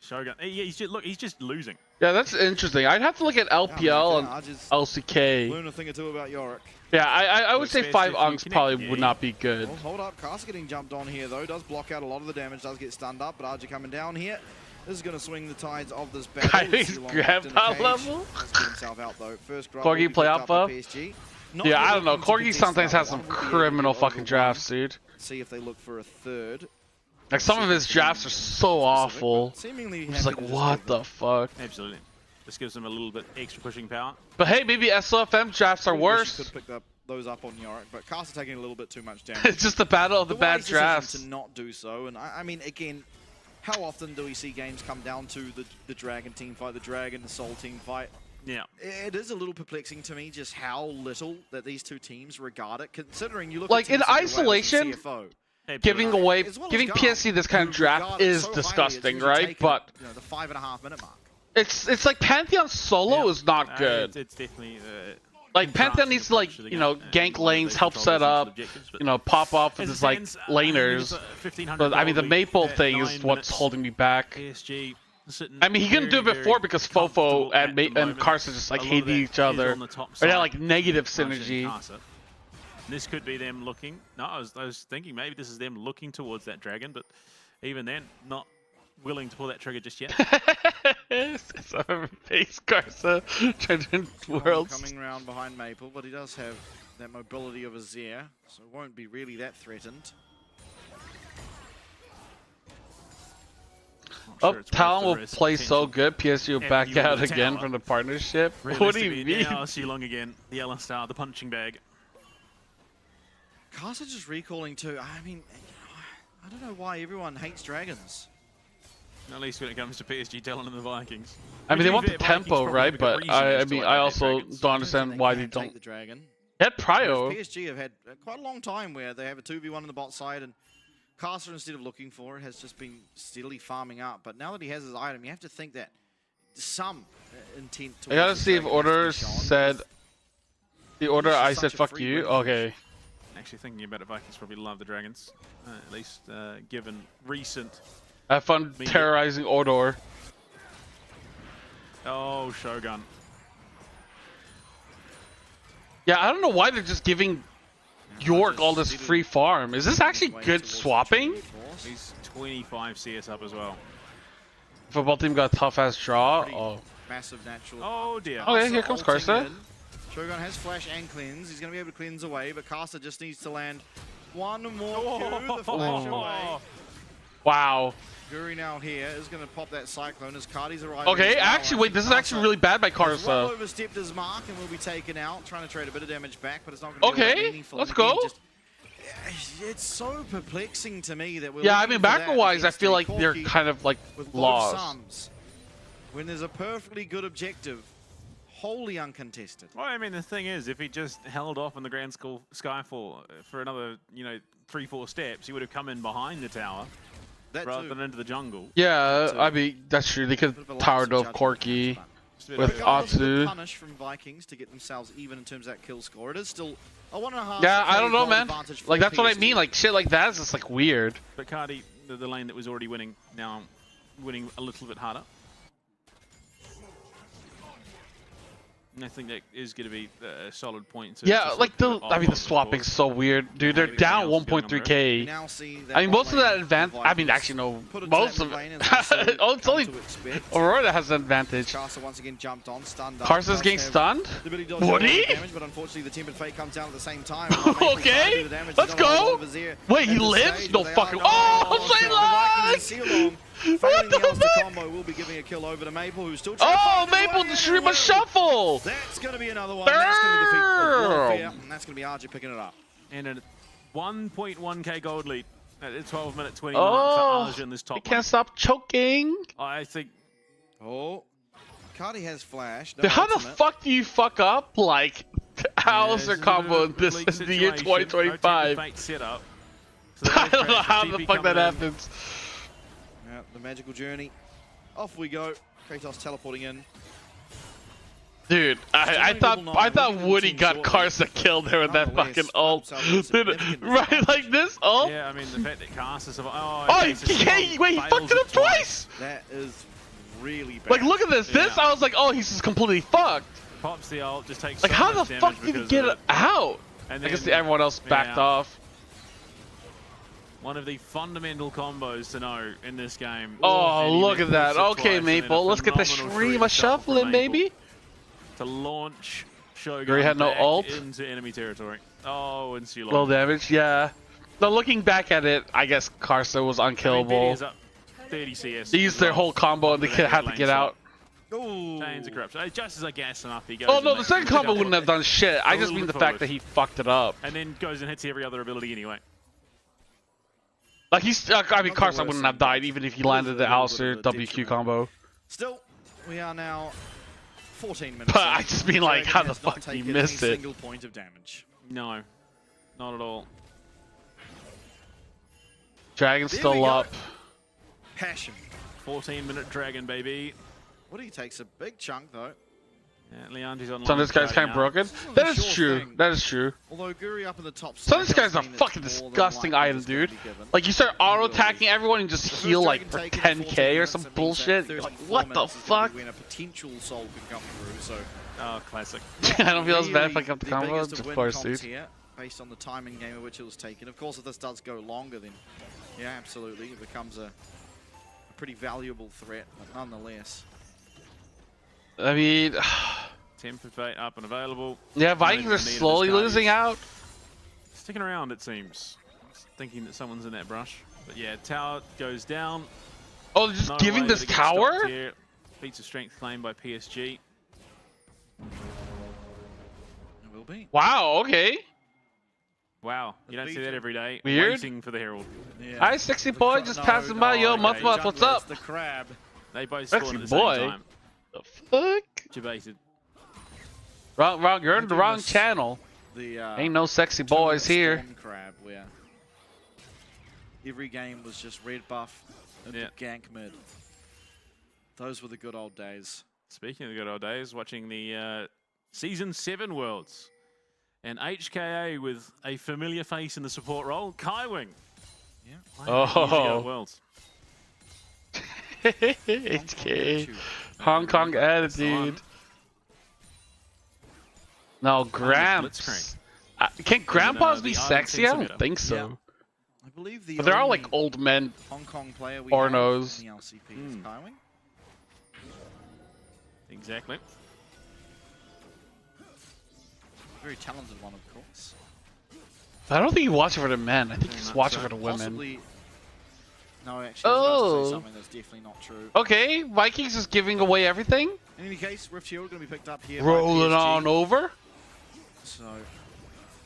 Shogun. Yeah, he's just losing. Yeah, that's interesting. I'd have to look at LPL and LCK. Learn a thing or two about Yorick. Yeah, I would say 5 Unks probably would not be good. Well, hold up, Cast getting jumped on here though. Does block out a lot of the damage, does get stunned up, but Arja coming down here. This is going to swing the tides of this battle. Kylie's grandpa level? Corgi play out buff? Yeah, I don't know. Corgi sometimes has some criminal fucking drafts, dude. See if they look for a third. Like, some of his drafts are so awful. I'm just like, what the fuck? Absolutely. This gives them a little bit extra pushing power. But hey, maybe SOFM drafts are worse. Could pick those up on Yorick, but Cast taking a little bit too much damage. It's just the battle of the bad drafts. To not do so, and I mean, again, how often do we see games come down to the Dragon team fight, the Dragon, the Soul team fight? Yeah. It is a little perplexing to me just how little that these two teams regard it, considering you look like at in isolation, giving PSG this kind of draft is disgusting, right? But you know, the 5.5 minute mark. It's like Pantheon solo is not good. It's definitely like Pantheon needs to like gank lanes, help set up, pop off with his like laners. But I mean the Maple thing is what's holding me back. PSG. I mean, he couldn't do it before because Fofo and Carson just like hated each other. Or they had like negative synergy. This could be them looking. No, I was thinking maybe this is them looking towards that dragon, but even then, not willing to pull that trigger just yet. Face Carson trying to worlds. Coming around behind Maple, but he does have that mobility of a Zir, so it won't be really that threatened. Oh, Talon will play so good, PSG will back out again from the partnership. What do you mean? Now Shilong again, the LSR, the punching bag. Casa just recalling too. I mean, I don't know why everyone hates dragons. At least when it comes to PSG, Talon and the Vikings. I mean, they want the tempo, right? But I mean, I also don't understand why they don't. The dragon. At Prio. PSG have had quite a long time where they have a 2v1 on the bot side and Caster, instead of looking for it, has just been steadily farming up. But now that he has his item, you have to think that some intent. I gotta see if Order said the Order. I said fuck you. Okay. Actually, thinking about it, Vikings probably love the dragons, at least given recent. Have fun terrorizing Order. Oh, Shogun. Yeah, I don't know why they're just giving York all this free farm. Is this actually good swapping? He's 25 CS up as well. Football team got a tough ass draw. Oh. Massive natural. Oh dear. Okay, here comes Karsa. Shogun has flash and cleanse. He's going to be able to cleanse away, but Karsa just needs to land one more Q. The flash away. Wow. Guri now here is going to pop that Cyclone as Cardi's arriving. Okay, actually, wait, this is actually really bad by Karsa. Well overstepped his mark and will be taken out, trying to trade a bit of damage back, but it's not going to be that meaningful. Let's go. It's so perplexing to me that we're I mean, macro-wise, I feel like they're kind of like lost. When there's a perfectly good objective, wholly uncontested. Well, I mean, the thing is, if he just held off on the Grand Skyfall for another, 3-4 steps, he would have come in behind the tower. Rather than into the jungle. Yeah, I mean, that's true. They could have towered off Corki with Atsu. Punish from Vikings to get themselves even in terms of that kill score. It is still a 1.5. Yeah, I don't know, man. Like, that's what I mean. Like, shit like that is just, like, weird. But Cardi, the lane that was already winning, now winning a little bit harder. And I think that is going to be a solid point. Yeah, like the swapping's so weird, dude. They're down 1.3k. I mean, most of that advantage. I mean, actually, no. Most of it. Oh, it's only Aurora that has an advantage. Karsa once again jumped on, stunned. Karsa's getting stunned. Woody? But unfortunately, the team and Fate comes down at the same time. Okay, let's go. Wait, he lives? No fucking. Oh, Shayla! Failing the Alistair combo will be giving a kill over to Maple, who's still trying to find Maple, his way the stream in. of shuffle. That's going to be another one. That's going to defeat the Warfare, and that's going to be RJ picking it up. And a 1.1k gold lead at the 12-minute 20 mark for Arj in this top he can't stop choking. I think. Oh, Cardi has flash. No Dude, how the ultimate. fuck do you fuck up like Alistair combo in this in the year 2025? No setup. I don't know how the fuck that happens. Yeah, the magical journey. Off we go. Kratos teleporting in. Dude, I thought Woody got Karsa killed there with that fucking ult. Dude, right, like this ult? Yeah, I mean, the fact that Karsa... Wait, he fucked it up twice! That is really bad. Like, look at this. This, I was like, oh, he's just completely fucked. Pops the ult, just takes like, so how much the fuck did he get it out? And I guess everyone else backed off. One of the fundamental combos to know in this game. Oh, look at that. Okay, Maple, let's get the stream of shuffling, baby. To launch Shogun Guri had no ult into enemy territory. Oh, and Sulon. Low damage, yeah. Now looking back at it, I guess Karsa was unkillable. Up 30 CS. They used their whole combo and they had to get out. Chains of corruption. Just as I gas him up, he goes. Oh no, the second combo wouldn't have done shit. I just mean the fact that he fucked it up. And then goes and hits every other ability anyway. Like I mean, Karsa wouldn't have died even if he landed the Alistair WQ combo. Still, we are now 14 minutes. But I just mean like, how the fuck did he miss it? Single point of damage. No, not at all. Dragon's still up. Passion. 14-minute dragon, baby. Woody takes a big chunk though. Yeah, Leandri's online. Some of this guy's kind of broken. That is true. That is true. Although Guri up in the top. Some of these guys are fucking disgusting items, dude. Like you start auto attacking everyone and just heal like for 10k or some bullshit. You're like, what the fuck? When a potential soul can come through, so. Oh, classic. I don't feel as bad if I got the combo. Of course, dude. Here, based on the timing game at which it was taken. Of course, if this does go longer, then yeah, absolutely, it becomes a pretty valuable threat. But nonetheless. I mean, Temper Fate up and available. Yeah, Vikings are slowly losing out. Sticking around, it seems. Thinking that someone's in that brush. But yeah, tower goes down. Oh, they're just giving this tower? Beats a strength claim by PSG. It will be. Wow, okay. Wow, you don't see that every day. Weird. Waiting for the Herald. Yeah. Hi, sexy boy, just passing by. Yo, Muff, what's up? The crab. They both spawn Sexy at the boy. same time. The fuck? Debated. Wrong. You're in the wrong channel. Ain't no sexy boys here. Crab, where every game was just red buff and gank mid. Those were the good old days. Speaking of the good old days, watching the Season 7 Worlds. And HKA with a familiar face in the support role, Kaiwing. Yeah. Oh. Worlds. HK. Hong Kong attitude. No, Gramps. Can Grandpas be sexy? I don't think so. Yeah. I believe but they're all like old men. Hong Kong player we pornos. have in the LCP is Kaiwing. Exactly. Very talented one, of course. I don't think he watches for the men. I think he's watching for the women. Possibly. No, actually, I was about to say something that's definitely not true. Okay, Vikings is giving away everything. In any case, Rift Shield going to be picked up here. Rolling on over. So,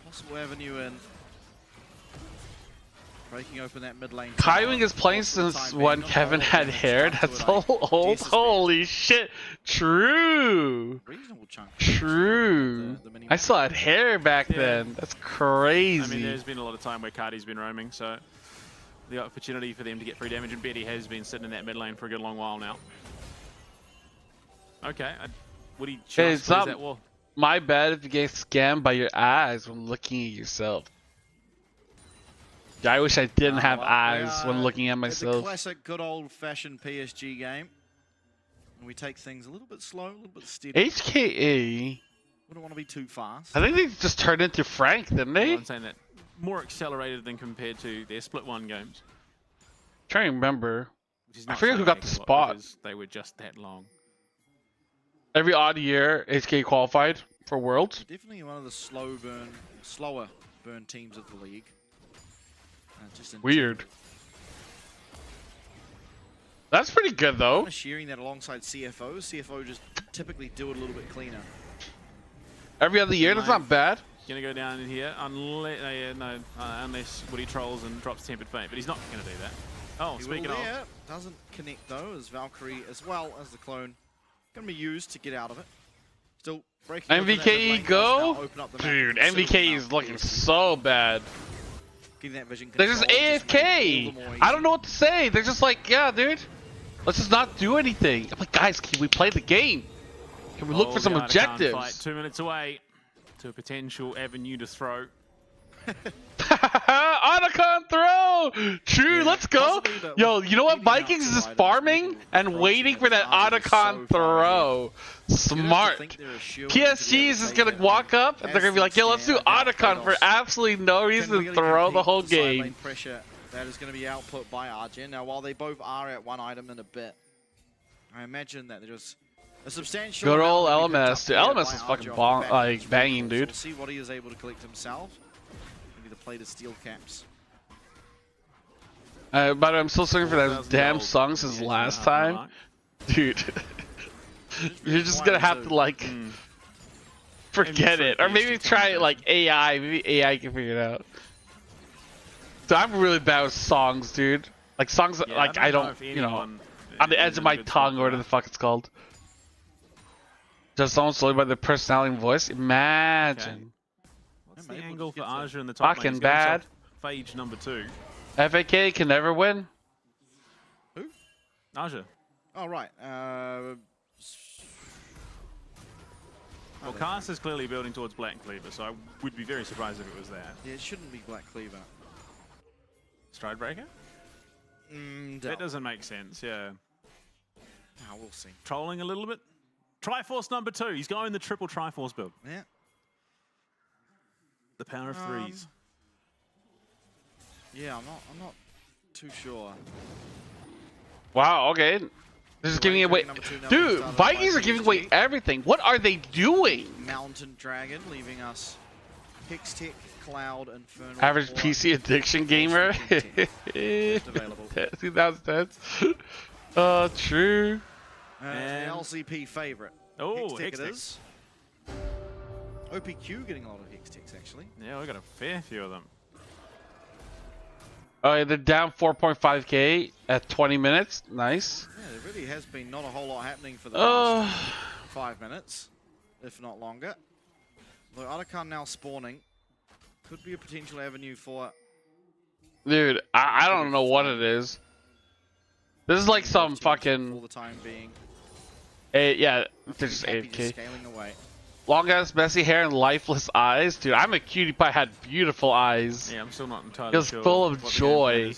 possible avenue in. Breaking open that mid lane. Kaiwing is playing since when Kevin had hair. That's so old. Holy shit. True. Reasonable chunk. True. I still had hair back then. That's crazy. I mean, there's been a lot of time where Cardi's been roaming, so the opportunity for them to get free damage, and Betty has been sitting in that mid lane for a good long while now. Okay, would he just raise that wall? My bad if you get scammed by your eyes when looking at yourself. I wish I didn't have eyes when looking at myself. It's a classic, good old-fashioned PSG game. And we take things a little bit slow, a little bit steady. HKA. Wouldn't want to be too fast. I think they just turned into Frank, didn't they? Well, I'm saying that more accelerated than compared to their split one games. I'm trying to remember. I forget who got the spot. They were just that long. Every odd year, HK qualified for Worlds. Definitely one of the slower burn teams of the league. Weird. That's pretty good though. Kind of shearing that alongside CFO. CFO just typically do it a little bit cleaner. Every other year, that's not bad. Gonna go down in here unless Woody trolls and drops Tempered Fate, but he's not gonna do that. Oh, speaking of, doesn't connect though, as Valkyrie as well as the clone gonna be used to get out of it. Still breaking. MVKE go, dude. MVKE is looking so bad. That vision they're just AFK. I don't know what to say. They're just like, yeah, dude. Let's just not do anything. I'm like, guys, can we play the game? Can we look for some objectives? Fight 2 minutes away to a potential avenue to throw. Otacon throw! True, let's go! Yo, you know what? Vikings is just farming and waiting for that Otacon throw. Smart. PSG is just gonna walk up and they're gonna be like, yo, let's do Otacon for absolutely no reason to throw the whole game. Pressure that is gonna be output by Argent. Now, while they both are at one item in a bit, I imagine that they're just a substantial. Good old LMS. Dude, LMS is fucking banging, dude. We'll see what he is able to collect himself. Maybe the plate of steel caps. But I'm still searching for those damn songs since last time. Dude. You're just gonna have to, like, forget it. Or maybe try, like, AI. Maybe AI can figure it out. So I'm really bad with songs, dude. Like, songs that, like, I don't, you know, on the edge of my tongue, or whatever the fuck it's called. Just someone slowly by their personality and voice? Imagine. What's the angle for Aja in the top fucking bad. Phage number 2. FAK can never win. Who? Aja. Oh, right. Well, Cast is clearly building towards Black Cleaver, so I would be very surprised if it was that. Yeah, it shouldn't be Black Cleaver. Stride Breaker? That doesn't make sense, yeah. Oh, we'll see. Trolling a little bit? Triforce number 2. He's going the triple Triforce build. Yeah. The power of threes. Yeah, I'm not too sure. Wow, okay. They're just giving away. Dude, Vikings are giving away everything. What are they doing? Mountain Dragon leaving us Hextech, Cloud, Infernal. Average PC addiction gamer. 2010. True. LCP favorite. Oh, Hextech it Hextech. is. OPQ getting a lot of Hextechs actually. Yeah, we got a fair few of them. Oh, yeah, they're down 4.5k at 20 minutes. Nice. Yeah, there really has been not a whole lot happening for the last 5 minutes, if not longer. Look, Otacon now spawning. Could be a potential avenue for... Dude, I don't know what it is. This is like some fucking... For the time being. Yeah, they're just AFK. Scaling away. Long ass messy hair and lifeless eyes. Dude, I'm a cutie pie, had beautiful eyes. Yeah, I'm still not entirely It was sure full of joy.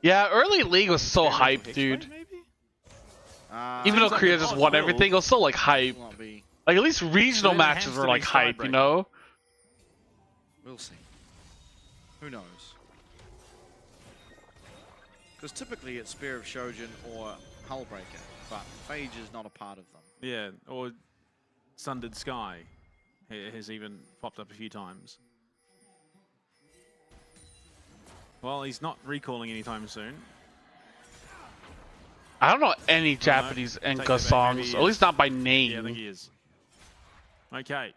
Yeah, early league was so hyped, dude. Even though Korea just won everything, it was still like hype. Like at least regional matches were like hype, you know? We'll see. Who knows? Because typically it's Spear of Shojin or Hullbreaker, but Phage is not a part of them. Yeah, or Sundered Sky has even popped up a few times. Well, he's not recalling anytime soon. I don't know any Japanese Enka songs, at least not by name. Yeah, I think he is. Okay.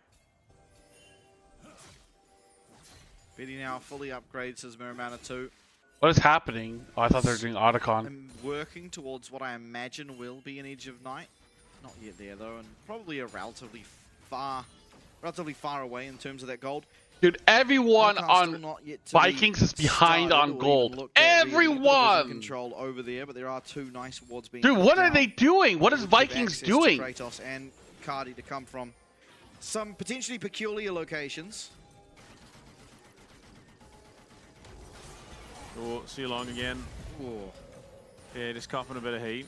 BD now fully upgrades, says Miramana 2. What is happening? Oh, I thought they were doing Otacon. I'm working towards what I imagine will be an Edge of Night. Not yet there though, and probably a relatively far away in terms of that gold. Dude, everyone on Vikings is behind on gold. Everyone! Control over there, but there are 2 nice wards being. Dude, what are they doing? What is Vikings doing? Kratos and Cardi to come from some potentially peculiar locations. Oh, see you long again. Ooh. Yeah, just coughing a bit of heat.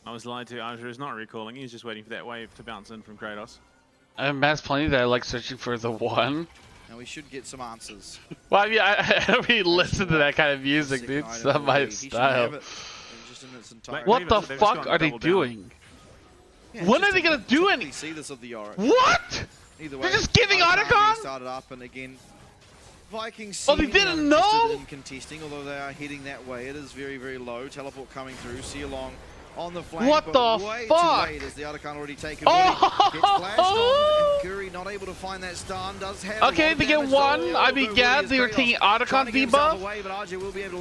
I was lied to. Aja is not recalling. He's just waiting for that wave to bounce in from Kratos. And Matt's plenty that I like searching for the one. Now we should get some answers. Well, I mean, I don't really listen to that kind of music, dude. It's not my style. What the fuck are they doing? Yeah, when are they gonna do anything? See this of the Aura. What? Either way, they're just giving Otacon? Started up and again. Vikings Oh, they seemingly didn't uninterested know? in contesting, although they are heading that way. It is very, very low. Teleport coming through. See along on the flank. What but the way fuck? Too late as the Otacon already taken. Oh! Gets flashed on, and Guri not able to find that stun. Does have Okay, they get one. I mean, yeah, they were taking Otacon debuff.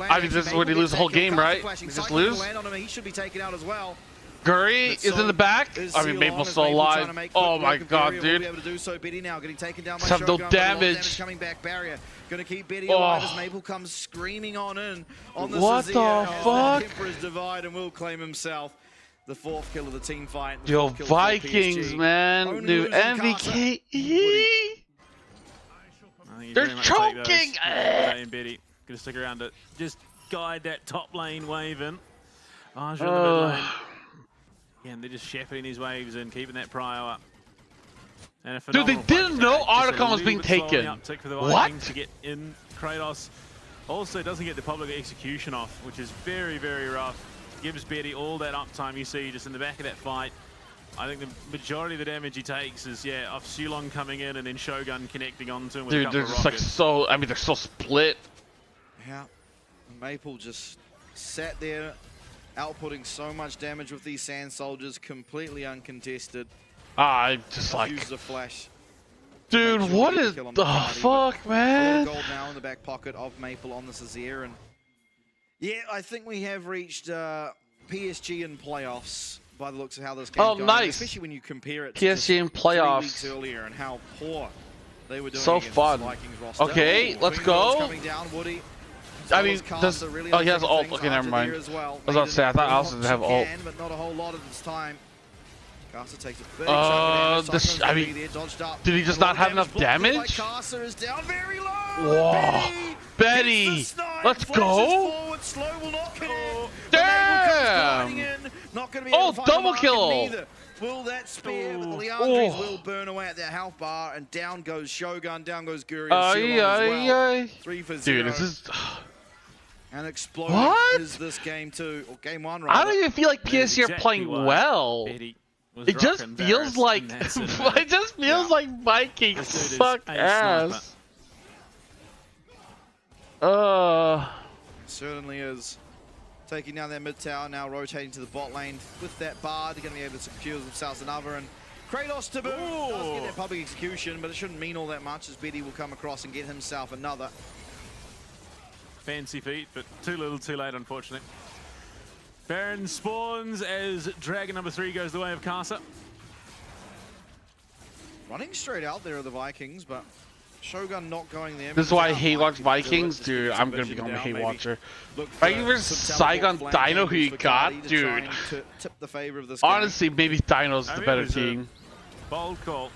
I mean, this is where they lose the whole game, right? They just lose. He should be taken out as well. Guri is in the back. I mean, Maple's still alive. Oh my god, dude. Have no damage. Coming back, barrier. Gonna keep Betty alive as Maple comes screaming on in. On the what the fuck? Emperor's Divide and will claim himself the 4th kill of the team fight. Yo, Vikings, man. Dude, MVKE. They're choking. And Betty gonna stick around to just guide that top lane wave in. Aja in the mid lane. Again, they're just shepherding these waves and keeping that prio up. And dude, they didn't know Otacon was being taken. What? To get in. Kratos also doesn't get the public execution off, which is very, very rough. Gives Betty all that uptime you see just in the back of that fight. I think the majority of the damage he takes is, yeah, off Sulong coming in and then Shogun connecting onto him with a couple they're of just rockets. like so, I mean, they're so split. Yeah, Maple just sat there, outputting so much damage with these Sand Soldiers, completely uncontested. I just like, used a flash. dude, what is the fuck, man? Gold now in the back pocket of Maple on the Azir, and yeah, I think we have reached PSG in playoffs by the looks of how this game's going. Nice. Especially when you compare it to PSG in 3 playoffs. weeks earlier and how poor they were doing. So against fun. the Vikings roster. Okay, let's go. Coming down, Woody. I mean, does, oh, he has ult. Okay, never mind. I was about to say, I thought Alice didn't have ult. But not a whole lot at this time. Carcer takes a big I mean, did he just not have enough damage? Carcer is down very low. Whoa, Betty, let's go. Damn. Oh, double kill. Will that spear, but the Leandres will burn away at their health bar, and down goes Shogun, down goes Guri as well. 3 for 0. Dude, this is... And exploding is this game too, or game 1 rather. I don't even feel like PSG are playing well. It just feels like it just feels like Vikings suck ass. Certainly is. Taking down their mid tower, now rotating to the bot lane with that bar. They're going to be able to secure themselves another, and Kratos to boot does get that public execution, but it shouldn't mean all that much as Betty will come across and get himself another. Fancy feat, but too little, too late, unfortunately. Baron spawns as Dragon number 3 goes the way of Carcer. Running straight out there are the Vikings, but Shogun not going there. This is why I hate watch Vikings, dude. I'm gonna become a hate watcher. Viking versus Saigon Dino, who you got, dude. Tip the favor of this honestly, maybe Dino's the better team. Bold call.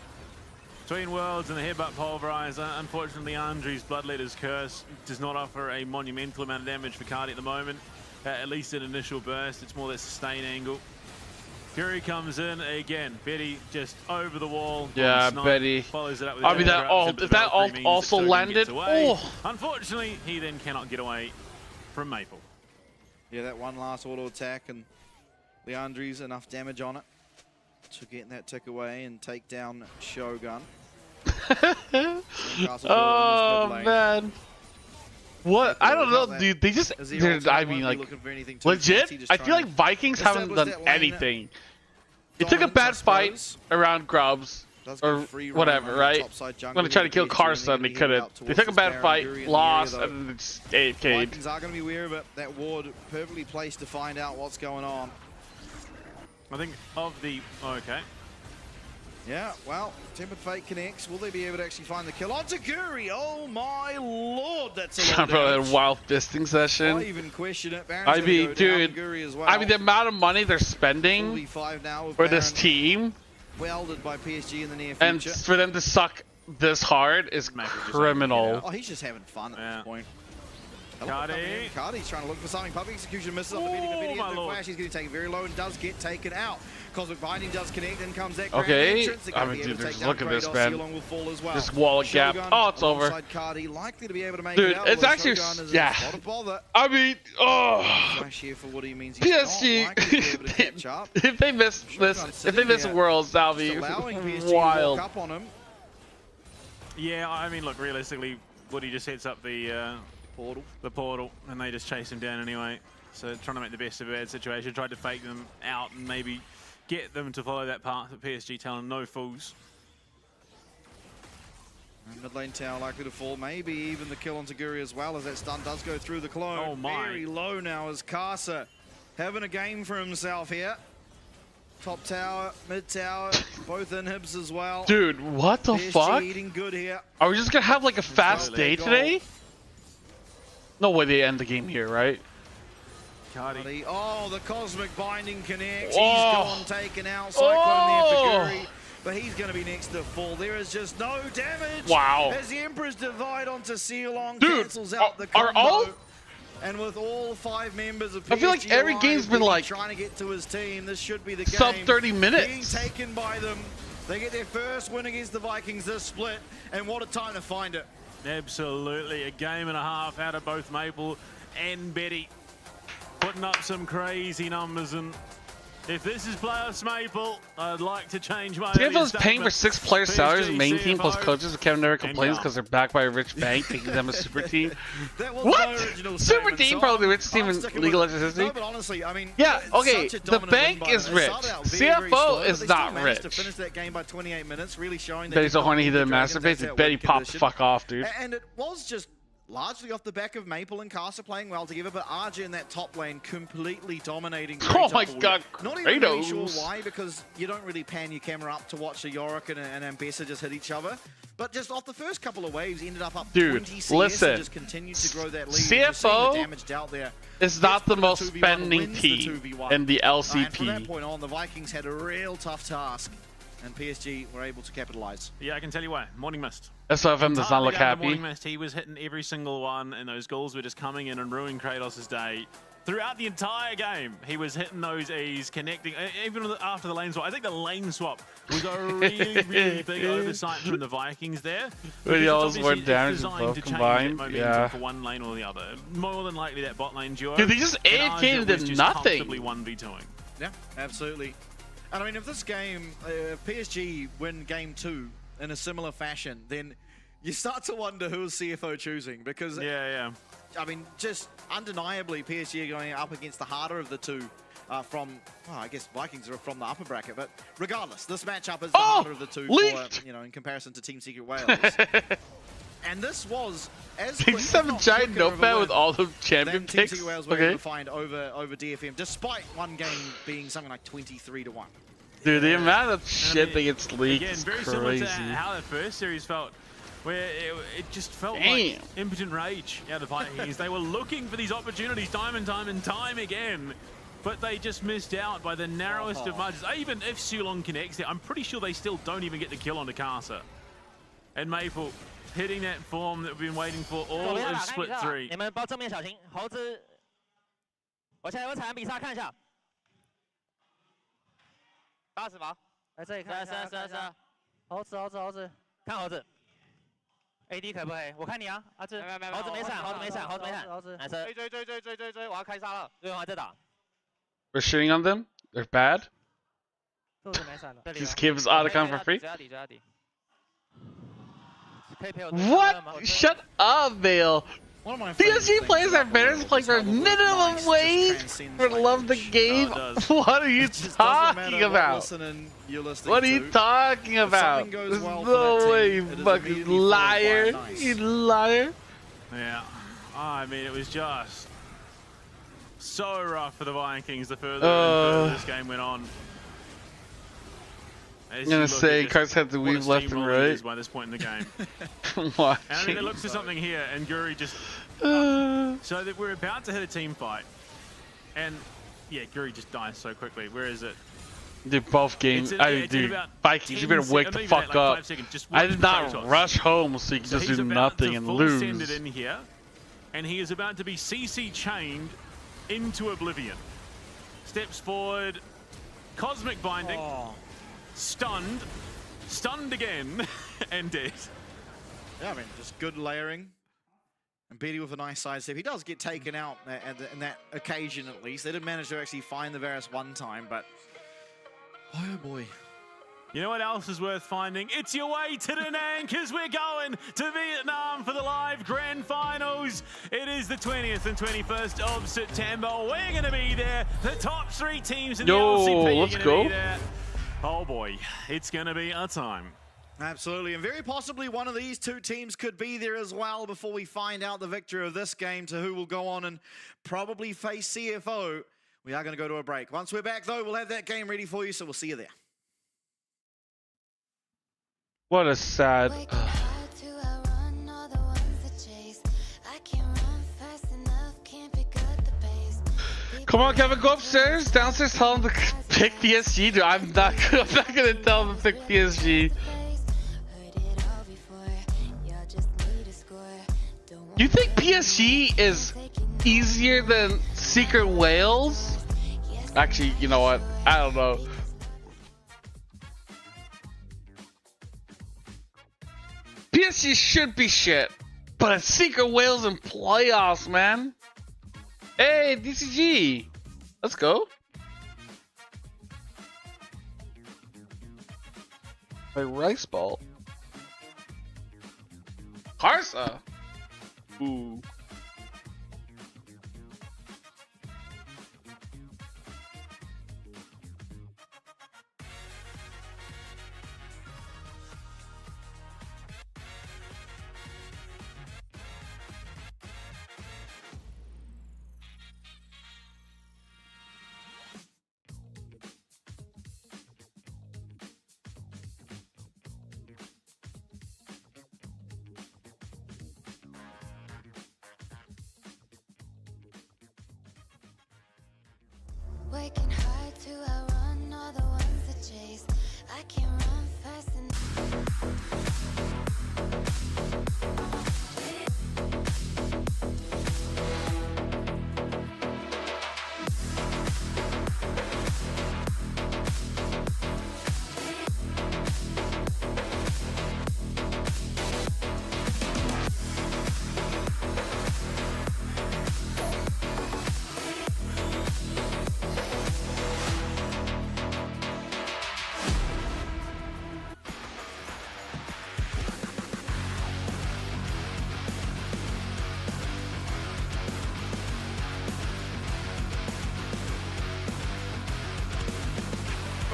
Between Worlds and the Headbutt Pulverizer, unfortunately Andrew's Bloodletter's Curse does not offer a monumental amount of damage for Cardi at the moment. At least an initial burst, it's more that sustain angle. Fury comes in again. Betty just over the wall. Yeah, Betty. Follows it up with I mean, that ult, if that ult also landed, unfortunately, he then cannot get away from Maple. Yeah, that one last auto attack, and Leandre's enough damage on it to get that tick away and take down Shogun. Oh, man. What? I don't know, dude. They just, I mean, like, legit, I feel like Vikings haven't done anything. It took a bad fight around Grubs, or whatever, right? I'm gonna try to kill Carson, and they couldn't. They took a bad fight, lost, and it's AFK'd. Vikings are gonna be weary, but that ward perfectly placed to find out what's going on. I think of the, okay. Yeah, well, Tempered Fate connects. Will they be able to actually find the kill? On to Guri! Oh my lord, that's a lot of a wild fisting session. I even question it. I mean, dude, as well. I mean, the amount of money they're spending for this team, welded by PSG in the near future, and for them to suck this hard is criminal. Oh, he's just having fun at this point. Cardi. Cardi's trying to look for something. Public execution misses off the Betty. The flash, he's getting taken very low and does get taken out. Cosmic Binding does connect, and comes that okay. I mean, dude, look at this, man. This wall gap. Oh, it's over. Cardi, likely to be able to make dude, it out, it's actually, yeah. I mean, PSG, if they miss this, if they miss Worlds, that'll be wild. Yeah, I mean, look, realistically, Woody just sets up the portal, and they just chase him down anyway. So trying to make the best of a bad situation, tried to fake them out and maybe get them to follow that path. But PSG telling no fools. Mid lane tower likely to fall, maybe even the kill on Taguri as well, as that stun does go through the clone. Oh my. Very low now as Casa having a game for himself here. Top tower, mid tower, both inhibs as well. Dude, what the PSG fuck? eating good here. Are we just gonna have like a fast day today? No way they end the game here, right? Cardi. Oh, the cosmic binding connects. Oh. He's gone, taken out. Cyclone there for Guri. But he's going to be next to fall. There is just no damage. Wow. As the Emperor's divide onto Sealong cancels Dude, out the combo. are all? And with all 5 members of PSG I feel like every alive, game's been like trying to get to his team. This should be the game. sub 30 minutes. Being taken by them. They get their first win against the Vikings this split. And what a time to find it. Absolutely, a game and a half out of both Maple and Betty. Putting up some crazy numbers, and if this is playoffs Maple, I'd like to change my TFL's paying for 6 player salaries, PSG, main team plus CFO, coaches, and Kevin never complains yeah. because they're backed by a rich bank, taking them a super team. That was What? my original Super statement, team, so probably the richest team I'm in sticking League of with- Legends history. No, but honestly, I mean, Yeah, it's okay, such a the dominant bank win by is them. They rich. started out very, very CFO slow, is but they not still managed to rich. finish that game by 28 minutes, really showing that Betty's so you horny he can't did a beat the Dragons masterpiece. at that Betty win popped condition. fuck off, dude. And it was just largely off the back of Maple and Casa playing well together, but RJ in that top lane completely dominating. Oh my Kratos. god, Not even really Kratos. sure why, because you don't really pan your camera up to watch the Yorick and Ambessa just hit each other. But just off the first couple of waves, ended up Dude, 20 CS listen. and just continued to grow that lead. CFO You're seeing the damage dealt there. It's not the most 2v1, spending wins the team 2v1. in the And from that LCP. point on, the Vikings had a real tough task, and PSG were able to capitalize. Yeah, I can tell you why. Morning Mist. SOFM does not look happy. Morning Mist, he was hitting every single one, and those goals were just coming in and ruining Kratos' day. Throughout the entire game, he was hitting those E's, connecting, even after the lane swap. I think the lane swap was a really, really big oversight from the Vikings there. Really, all Because more it's damage designed both to change combined. that momentum Yeah. for one lane or the other. More than likely that bot lane duo. Dude, they just and AFK and RJ did was just nothing. comfortably 1v2ing. Yeah, absolutely. And I mean, if this game, if PSG win game 2 in a similar fashion, then you start to wonder who is CFO choosing, because Yeah. I mean, just undeniably, PSG are going up against the harder of the two from, well, I guess Vikings are from the upper bracket, but regardless, this matchup is the harder of the two leaked. for, in comparison to Team Secret Wales. And this was as They quick, just if have a not giant quicker of a notepad win with all the than champion Team picks. Secret Wales were able Okay. to find over DFM, despite one game being something like 23-1. Dude, the amount of shit that gets leaked Again, is very similar crazy. to how the first series felt, where it just felt Damn. like impotent rage out of the Vikings. They were looking for these opportunities time and time again, but they just missed out by the narrowest of margins. Even if Sulong connects it, I'm pretty sure they still don't even get the kill onto Casa. And Maple hitting that form that we've been waiting for all of split 3. 你们包正面小心，猴子，我现在会踩比赛看一下。80毛，来这里看一下，是，猴子，看猴子。AD 可不可以？我看你啊，阿志。猴子没闪，猴子没闪。来车。追，我要开杀了。对方还在打。 We're shitting on them? They're bad? 兔子没闪了。 Just give us Otacon for free? 追他底。可以陪我。 What? Shut up, Vale. PSG players have better playing for minimum wage for love the game. What are you talking about? What are you talking about? There's no way, you fucking liar. You liar. Yeah, I mean, it was just so rough for the Vikings the further and further this game went on. I'm gonna say Cars had to weave left and right. By this point in the game. Watching. And I mean, it looks to something here, and Guri just... so that we're about to hit a team fight. And, yeah, Guri just dies so quickly. Where is it? Dude, both games. Dude, Vikings, you better wake the fuck up. I did not rush home so you can just do nothing and lose. Send it in here, and he is about to be CC chained into oblivion. Steps forward, cosmic binding, stunned again, and dead. Yeah, I mean, just good layering. And Betty with a nice side step. He does get taken out in that occasion, at least. They did manage to actually find the Varus one time, but... oh, boy. You know what else is worth finding? It's your way to Da Nang, because we're going to Vietnam for the live 20th and 21st of September. We're going to be there. The top 3 teams in Yo, the LCP let's are going to go. be there. Oh boy, it's going to be our time. Absolutely, and very possibly one of these 2 teams could be there as well before we find out the victor of this game to who will go on and probably face CFO. We are going to go to a break. Once we're back, though, we'll have that game ready for you, so we'll see you there. What a sad. Come on, Kevin, go upstairs. Downstairs, tell him to pick PSG. Dude, I'm not gonna tell him to pick PSG. You think PSG is easier than Secret Wales? Actually, you know what? I don't know. PSG should be shit, but a Secret Wales in playoffs, man. Hey, DCG, let's go. Play rice ball. Karsa. Ooh. Waking hard to outrun all the ones that chase. I can't run fast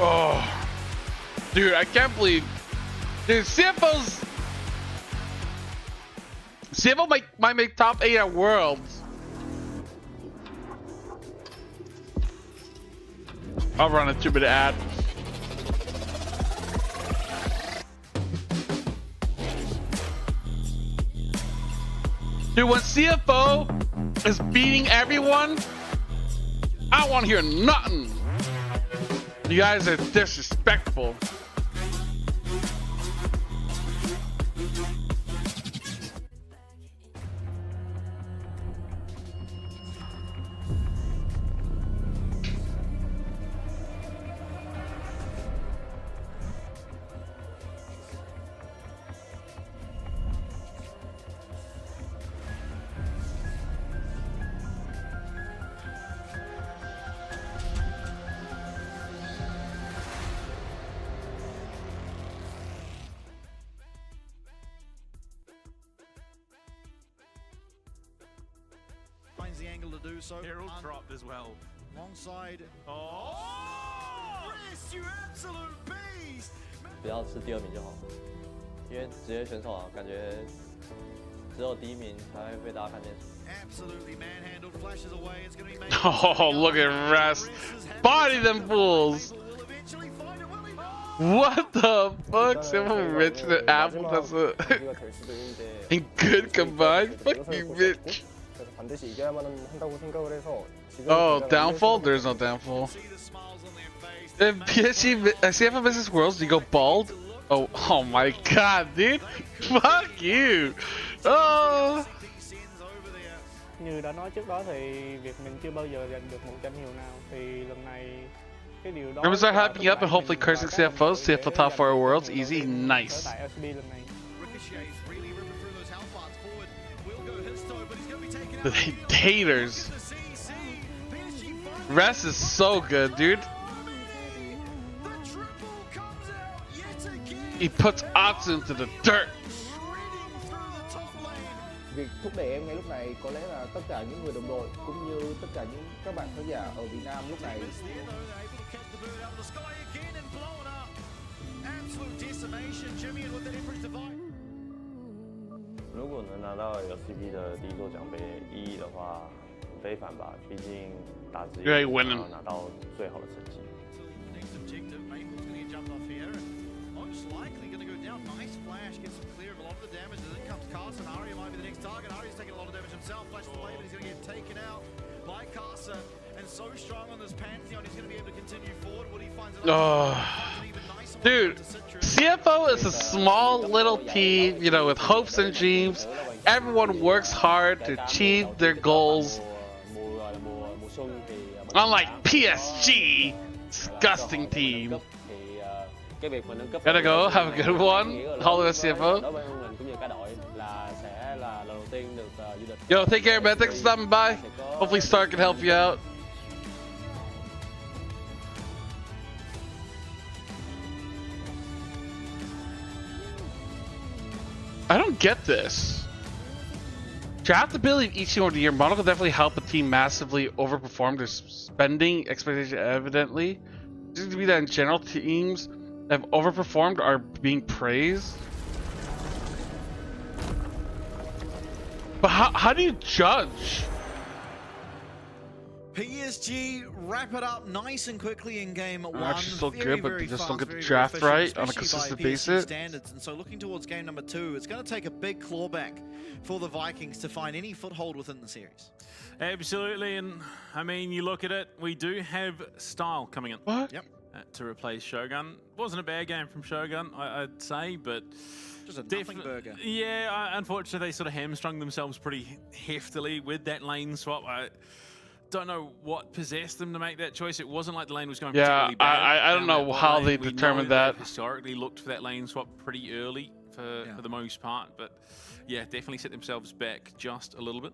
Oh, dude, I can't believe, dude, CFO might make top 8 at Worlds. I'll run a 2-minute ad. Dude, when CFO is beating everyone, I don't want to hear nothing. You guys are disrespectful. Finds the angle to do so. Herald dropped as well. Alongside. Oh! Chris, you absolute beast! 不要吃第2名就好，因为职业选手啊，感觉只有第1名才会被大家看见。Absolutely manhandled, flashes away. It's going to be made. Oh, look at Rest. Body them fools. What the fuck? Someone rich than Apple. That's a in good combined. Fuck you, bitch. 반드시 이겨야만 한다고 생각을 해서. Oh, downfall? There's no downfall. If PSG, CFO misses Worlds, do you go bald? Oh, oh my god, dude. Fuck you. Oh. Như đã nói trước đó thì việc mình chưa bao giờ giành được một danh hiệu nào thì lần này cái điều đó. I'm gonna start hyping up and hopefully cursing CFO. CFO top 4 Worlds, easy, nice. Tại LCP lần này. The haters. Rest is so good, dude. He puts Atsu into the dirt. Việc thúc đẩy em ngay lúc này có lẽ là tất cả những người đồng đội cũng như tất cả những các bạn khán giả ở Việt Nam lúc này.如果能拿到 LCP 的第一座奖杯意义的话，很非凡吧，毕竟打职业拿到最好的成绩。 Nice flash, gets him clear of a lot of the damage. And then comes Carson. Aria might be the next target. Aria's taking a lot of damage himself. Flash the way, but he's going to get taken out by Carson. And so strong on this Pantheon, he's going to be able to continue forward. What he finds Dude, CFO is a small little team, you know, with hopes and dreams. Everyone works hard to achieve their goals. Unlike PSG, disgusting team. Gotta go. Have a good one. Hold on, CFO. Yo, take care, man. Thanks for stopping by. Hopefully, Star can help you out. I don't get this. Draft ability of each team over the year. Mono can definitely help a team massively overperform their spending expectation. Evidently, it seems to be that in general, teams that have overperformed are being praised. But how do you judge? PSG wrap it up nice and quickly in game one. Actually still good, but they just don't get the very draft efficient, right on a especially consistent by PSG basis. standards. And so looking towards game number 2, it's going to take a big clawback for the Vikings to find any foothold within the series. Absolutely, and I mean, you look at it, we do have Style coming in. What? Yep. To replace Shogun. Wasn't a bad game from Shogun, I'd say, but just a nothing burger. Yeah, unfortunately, they sort of hamstrung themselves pretty heftily with that lane swap. I don't know what possessed them to make that choice. It wasn't like the lane was going particularly bad. I don't know how they determined that. Historically looked for that lane swap pretty early for the most part, but yeah, definitely set themselves back just a little bit.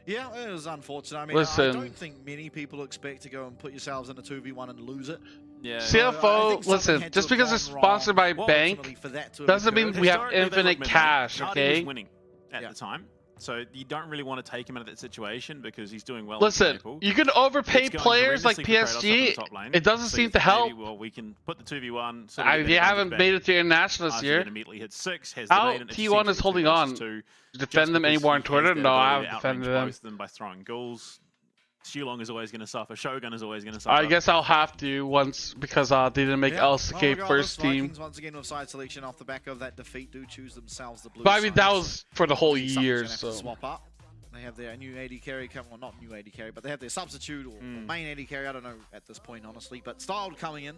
Yeah, it was unfortunate. I mean, Listen, I don't think many people expect to go and put yourselves in a 2v1 and lose it. Yeah. CFO, listen, just because it's sponsored by a bank doesn't mean we have infinite cash, okay? He was winning at the time, so you don't really want to take him out of that situation because he's doing well. Listen, you can overpay players like PSG. It doesn't seem to help. Maybe, well, we can put the 2v1. They haven't made it to international this year. Immediately hit 6. Has How T1 is holding on? To defend them anymore on Twitter? No, I haven't defended them. Both of them by throwing goals. Shulong is always going to suffer. Shogun is always going to suffer. I guess I'll have to once because they didn't make LCK first team. Once again with side selection off the back of that defeat, do choose themselves the blue. But I mean that was for the whole year, so. Swap up. They have their new AD carry coming, well not new AD carry, but they have their substitute or main AD carry. I don't know at this point honestly, but Style coming in.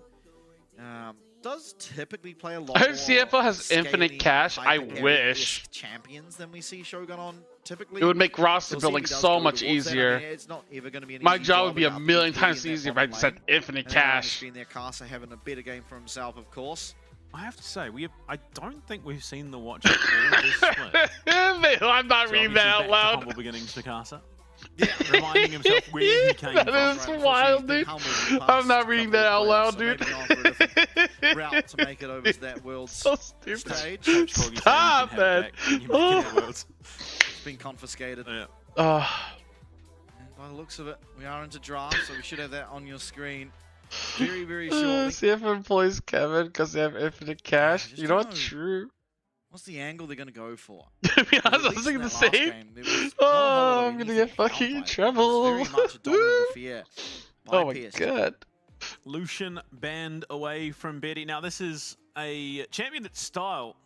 Does typically play a lot. I heard CFO has infinite cash. I wish. Champions than we see Shogun on typically. It would make roster building so much easier. It's not ever going to be an My easy job would be a enough million to times be in easier if that I bottom said lane. infinite And cash. Being there, Casa having a better game for himself, of course. I have to say, I don't think we've seen the watch all this split. I'm not reading that out loud. Humble beginnings to Casa. Yeah, reminding himself where he came that from. That is wild, dude. I'm not reading that out loud, dude. Route to make it over to that world so stupid. Stage. Stop, man. It's been confiscated. Yeah. By the looks of it, we are into draft, so we should have that on your screen very, very shortly. CF employs Kevin because they have infinite cash. You know what's true? What's the angle they're going to go for? To be honest, I was thinking the same. Oh, I'm going to get fucking in trouble. Very much a dominant fear by Oh my PSG. god. Lucian banned away from Betty. Now, this is a champion that Style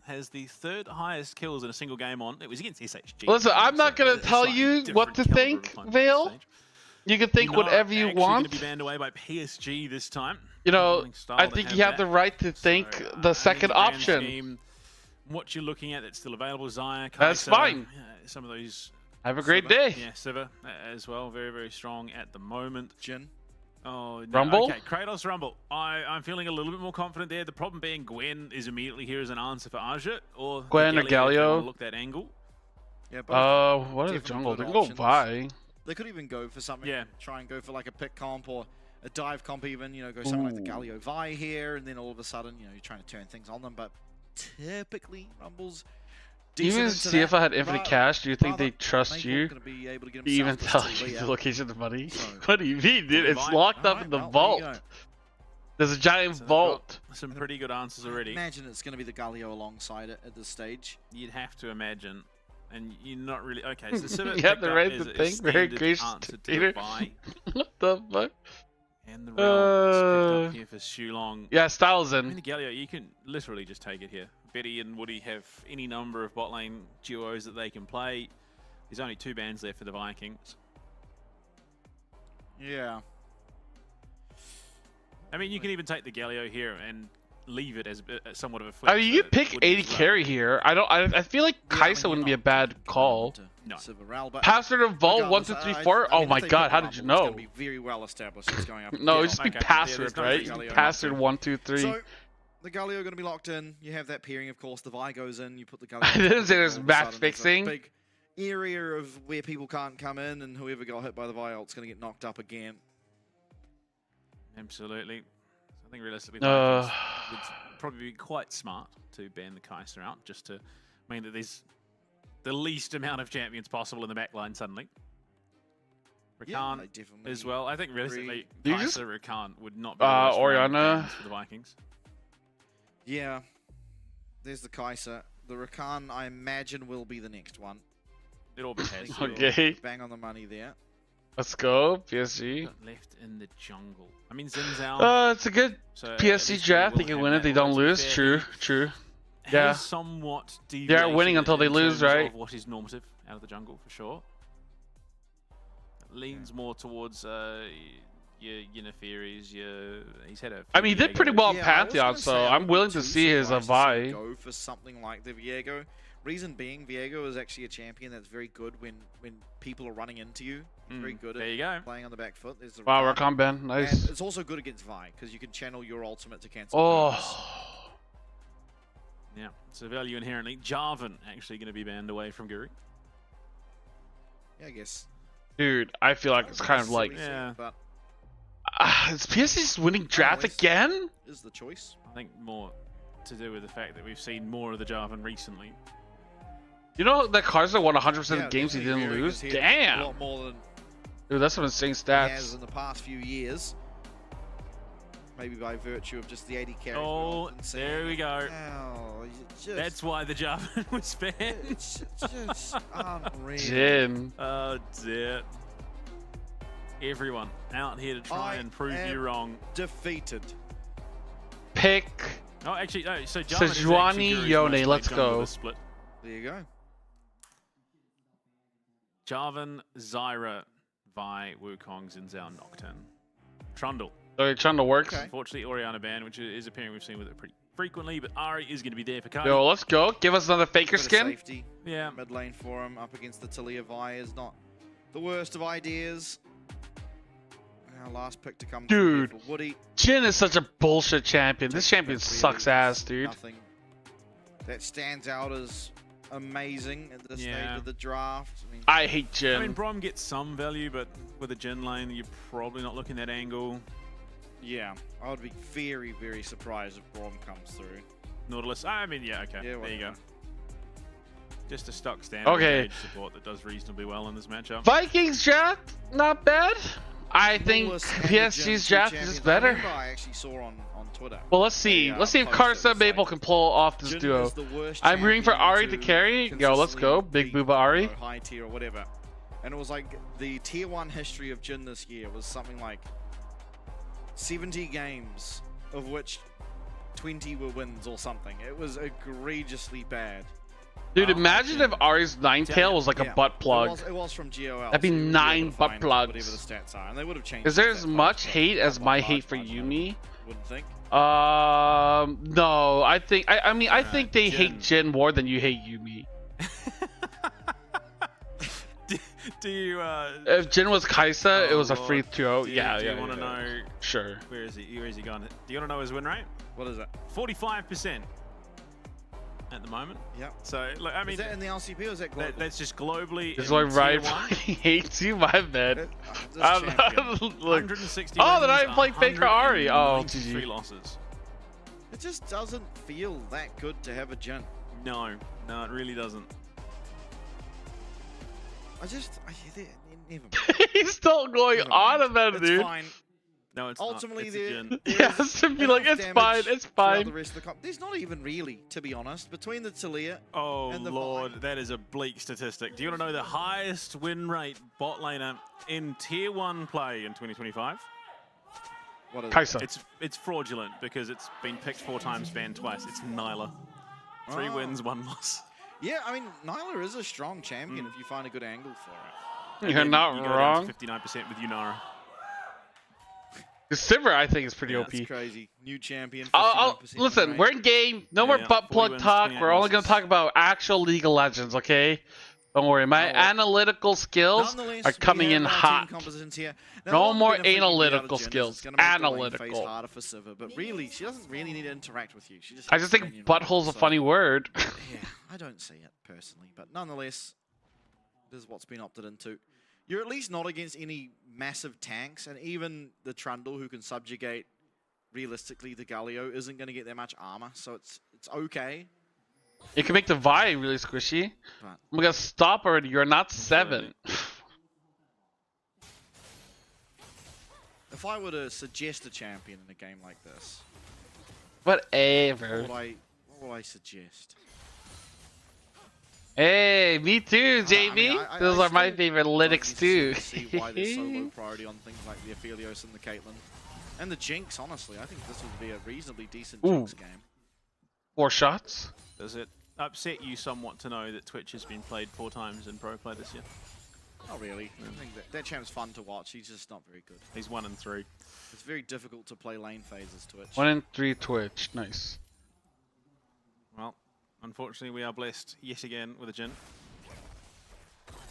has the 3rd highest kills in a single game on. It was against SHG. Listen, I'm not going to tell you what to think, Vale. You can think whatever you want. Going to be banned away by PSG this time. You know, I think you have the right to think the second option. Scheme, what you're looking at that's still available, Zaya, That's fine. Some of those. Have a great day. Yeah, Siva as well. Very, very strong at the moment. Jin. Oh, no. Rumble? Okay, Kratos Rumble. I'm feeling a little bit more confident there. The problem being Gwen is immediately here as an answer for Aja. Or Gwen or Galio. Look that angle. Yeah, what is the jungle? They can go Vi. They could even go for something. Yeah. Try and go for like a pick comp or a dive comp even. You know, go something like the Galio Vi here. And then all of a sudden, you know, you're trying to turn things on them. But typically, Rumble's Even see if I had infinite cash, do you think they trust you? To even tell you the location of the money? What do you mean, dude? It's locked up in the vault. There's a giant vault. Some pretty good answers already. Imagine it's going to be the Galio alongside it at this stage. You'd have to imagine. And you're not really... Okay, so Civic you have to write the thing. Very gracious, Peter. What the fuck? And the realm is picked up here for Shulong. Yeah, Styles in. I mean, the Galio, you can literally just take it here. Betty and Woody have any number of bot lane duos that they can play. There's only 2 bans left for the Vikings. Yeah. I mean, you can even take the Galio here and leave it as somewhat of a flip. I mean, you pick 80 carry here. I feel like Kaisa wouldn't be a bad call. No. Password of Vault 1, 2, 3, 4. Oh my God! How did you know? Be very well established. It's going up. No, it just be password, right? Password 1, 2, 3. So the Galio going to be locked in. You have that pairing, of course. The Vi goes in. You put the Galio. I didn't say there's match fixing. Big area of where people can't come in, and whoever got hit by the Vi ult's going to get knocked up again. Absolutely. I think realistically, would probably be quite smart to ban the Kaiser out, just to mean that there's the least amount of champions possible in the backline suddenly. Rakan as well. I think realistically, Kaiser Rakan would not be Orianna for the Vikings. Yeah, there's the Kaiser. The Rakan, I imagine, will be the next one. It all depends. Okay. Bang on the money there. Let's go, PSG. Left in the jungle. I mean, Zinzao. It's a good PSG draft. They can win it. They don't lose. True. Yeah. Somewhat they're winning until they lose, right? What is normative out of the jungle for sure. It leans more towards your Neferis, he's had a. I mean, he did pretty well in Pantheon, so I'm willing to see his Vi. Go for something like the Viego. Reason being, Viego is actually a champion that's very good when people are running into you. He's very good at playing on the back foot. There's the wow, Rakan Ben, nice. And it's also good against Vi, because you can channel your ultimate to cancel. Oh. Yeah, it's a value inherently. Jarvan actually going to be banned away from Guri. Yeah, I guess. Dude, I feel like it's kind of like... Yeah. But is PSG's winning draft again? Is the choice. I think more to do with the fact that we've seen more of the Jarvan recently. You know that Karza won 100% of the games he didn't lose? Damn! A lot more than dude, that's some insane stats. He has in the past few years. Maybe by virtue of just the 80 carries. Oh, there we go. Oh, that's why the Jarvan was banned. It's just unreal. Jin. Oh dear. Everyone out here to try and prove you wrong. Defeated. Pick. Oh, actually, no. So Jarvan Sejuani Yone, let's go. Split. There you go. Jarvan, Zyra, Vi, Wukong, Zinzao, Nocturne. Trundle. Okay, Trundle works. Okay. Unfortunately, Orianna ban, which is a pairing we've seen with it pretty frequently, but Ari is going to be there for Cardi. Yo, let's go. Give us another Faker skin. Safety. Yeah. Mid lane for him up against the Talia Vi is not the worst of ideas. Our last pick to come dude, for Woody. Jin is such a bullshit champion. This champion sucks ass, dude. Nothing that stands out as amazing at this stage of the draft. I hate Jin. I mean, Brom gets some value, but with a Jin lane, you're probably not looking at angle. Yeah, I would be very, very surprised if Brom comes through. Nautilus, I mean, yeah, okay, yeah, there you go. Just a stock standard support that does reasonably well in this matchup. Vikings draft, not bad. I think PSG's draft is better. I actually saw on Twitter. Well, let's see. Let's see if Karsa Maple can pull off this duo. I'm rooting for Ari to carry. Yo, let's go. Big Booba Ari. High tier or whatever. And it was like the tier 1 history of Jin this year was something like 70 games, of which 20 were wins or something. It was egregiously bad. Dude, imagine if Ari's Ninetale was like a butt plug. It was from GOL. That'd be 9 butt plugs. Whatever the stats are, and they would have changed. Is there as much hate as my hate for Yumi? Wouldn't think. No. I think I think they hate Jin more than you hate Yumi. Do you? If Jin was Kaisa, it was a free throw. Do you want to know? Sure. Where is he? Where is he gone? Do you want to know his win rate? What is it? 45%. At the moment. Yep. So, look, I mean, is that in the LCP or is that global? That's just globally. It's like Ryan hates you, my bad. Look. 160 oh, then I played Faker Ari. Oh, 3 losses. It just doesn't feel that good to have a Jin. No, it really doesn't. Never mind. He's still going on about it, dude. It's fine. No, it's Ultimately, not. He has to be like, it's fine, it's fine. The rest of the There's not even really, to be honest, between the Talia Oh and the lord, that is a bleak statistic. Do you want to know the highest win rate bot laner in Tier 1 play in 2025? What is Kai'Sa. It's fraudulent because it's been picked 4 times, banned twice. It's Nyla. 3 wins, 1 loss. Yeah, I mean, Nyla is a strong champion if you find a good angle for it. You're not you wrong. Go down to 59% with Yunara. Sivir, I think, is pretty OP. That's crazy. New champion. Listen, we're in game. No more butt plug talk. We're only going to talk about actual League of Legends, okay? Don't worry. My analytical skills are coming in hot. No more analytical skills. Analytical. Harder for Sivir, but really, she doesn't really need to interact with you. I just think butthole's a funny word. Yeah, I don't see it personally, but nonetheless, this is what's been opted into. You're at least not against any massive tanks, and even the Trundle, who can subjugate, realistically, the Galio, isn't going to get that much armor, so it's okay. You can make the Vi really squishy. I'm going to stop already. You're not 7. If I were to suggest a champion in a game like this, whatever. What would I suggest? Hey, me too, JB. Those are my favorite lytics too. See why there's so low priority on things like the Aphelios and the Caitlyn. And the Jinx, honestly. I think this would be a reasonably decent Jinx game. 4 shots. Does it upset you somewhat to know that Twitch has been played 4 times in Pro Play this year? Not really. I think that champ's fun to watch. He's just not very good. He's 1 and 3. It's very difficult to play lane phases Twitch. 1 and 3 Twitch. Nice. Well, unfortunately, we are blessed yet again with a Jhin.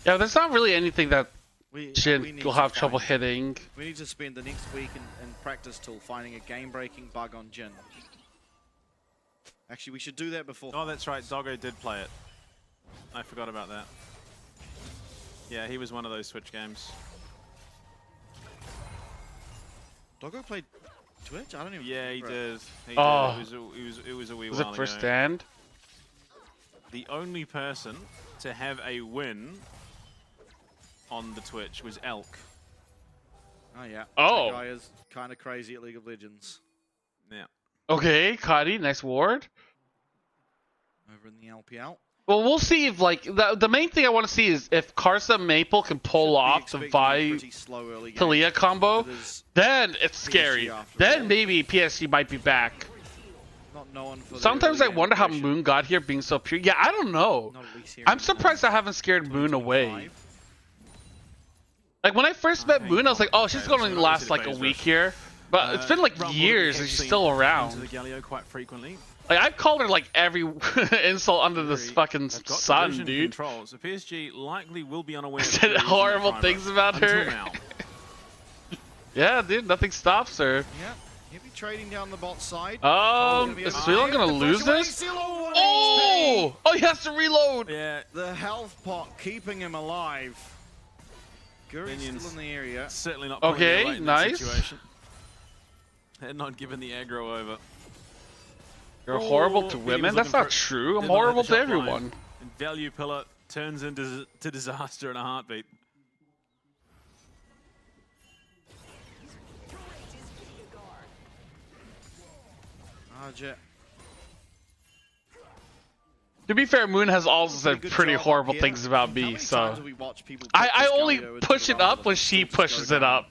Yeah, there's not really anything that Jhin will have trouble hitting. We need to spend the next week in practice tool finding a game-breaking bug on Jhin. Actually, we should do that before. Oh, that's right. Doggo did play it. I forgot about that. Yeah, he was one of those Switch games. Doggo played Twitch? I don't even. Yeah, he did. He Oh. did. It was a wee Was while it first ago. stand? The only person to have a win on the Twitch was Elk. Oh yeah. Oh. That guy is kind of crazy at League of Legends. Yeah. Okay, Cuddy, nice ward. Over in the LPL. Well, we'll see if, like, the main thing I want to see is if Karsa Maple can pull off the Vi Talia combo, then it's scary. Then maybe PSG might be back. Not known for Sometimes I wonder how Moon got here being so pure. Yeah, I don't know. I'm surprised I haven't scared Moon away. Like, when I first met Moon, I was like, oh, she's going to last like a week here. But it's been like years and she's still around. Into the Galio quite frequently. Like, I've called her like every insult under this fucking sun, dude. Control, so PSG likely will be unaware. Said horrible things about her. Yeah, dude, nothing stops her. Yeah, he'll be trading down the bot side. Is Sweetlong gonna lose this? Oh! Oh, he has to reload! Yeah. The health pot keeping him alive. Guri's still in the area. Certainly not. Okay, nice. And not giving the aggro over. You're horrible to women? That's not true. I'm horrible to everyone. And value pillar turns into disaster in a heartbeat. To be fair, Moon has also said pretty horrible things about me, so I only push it up when she pushes it up.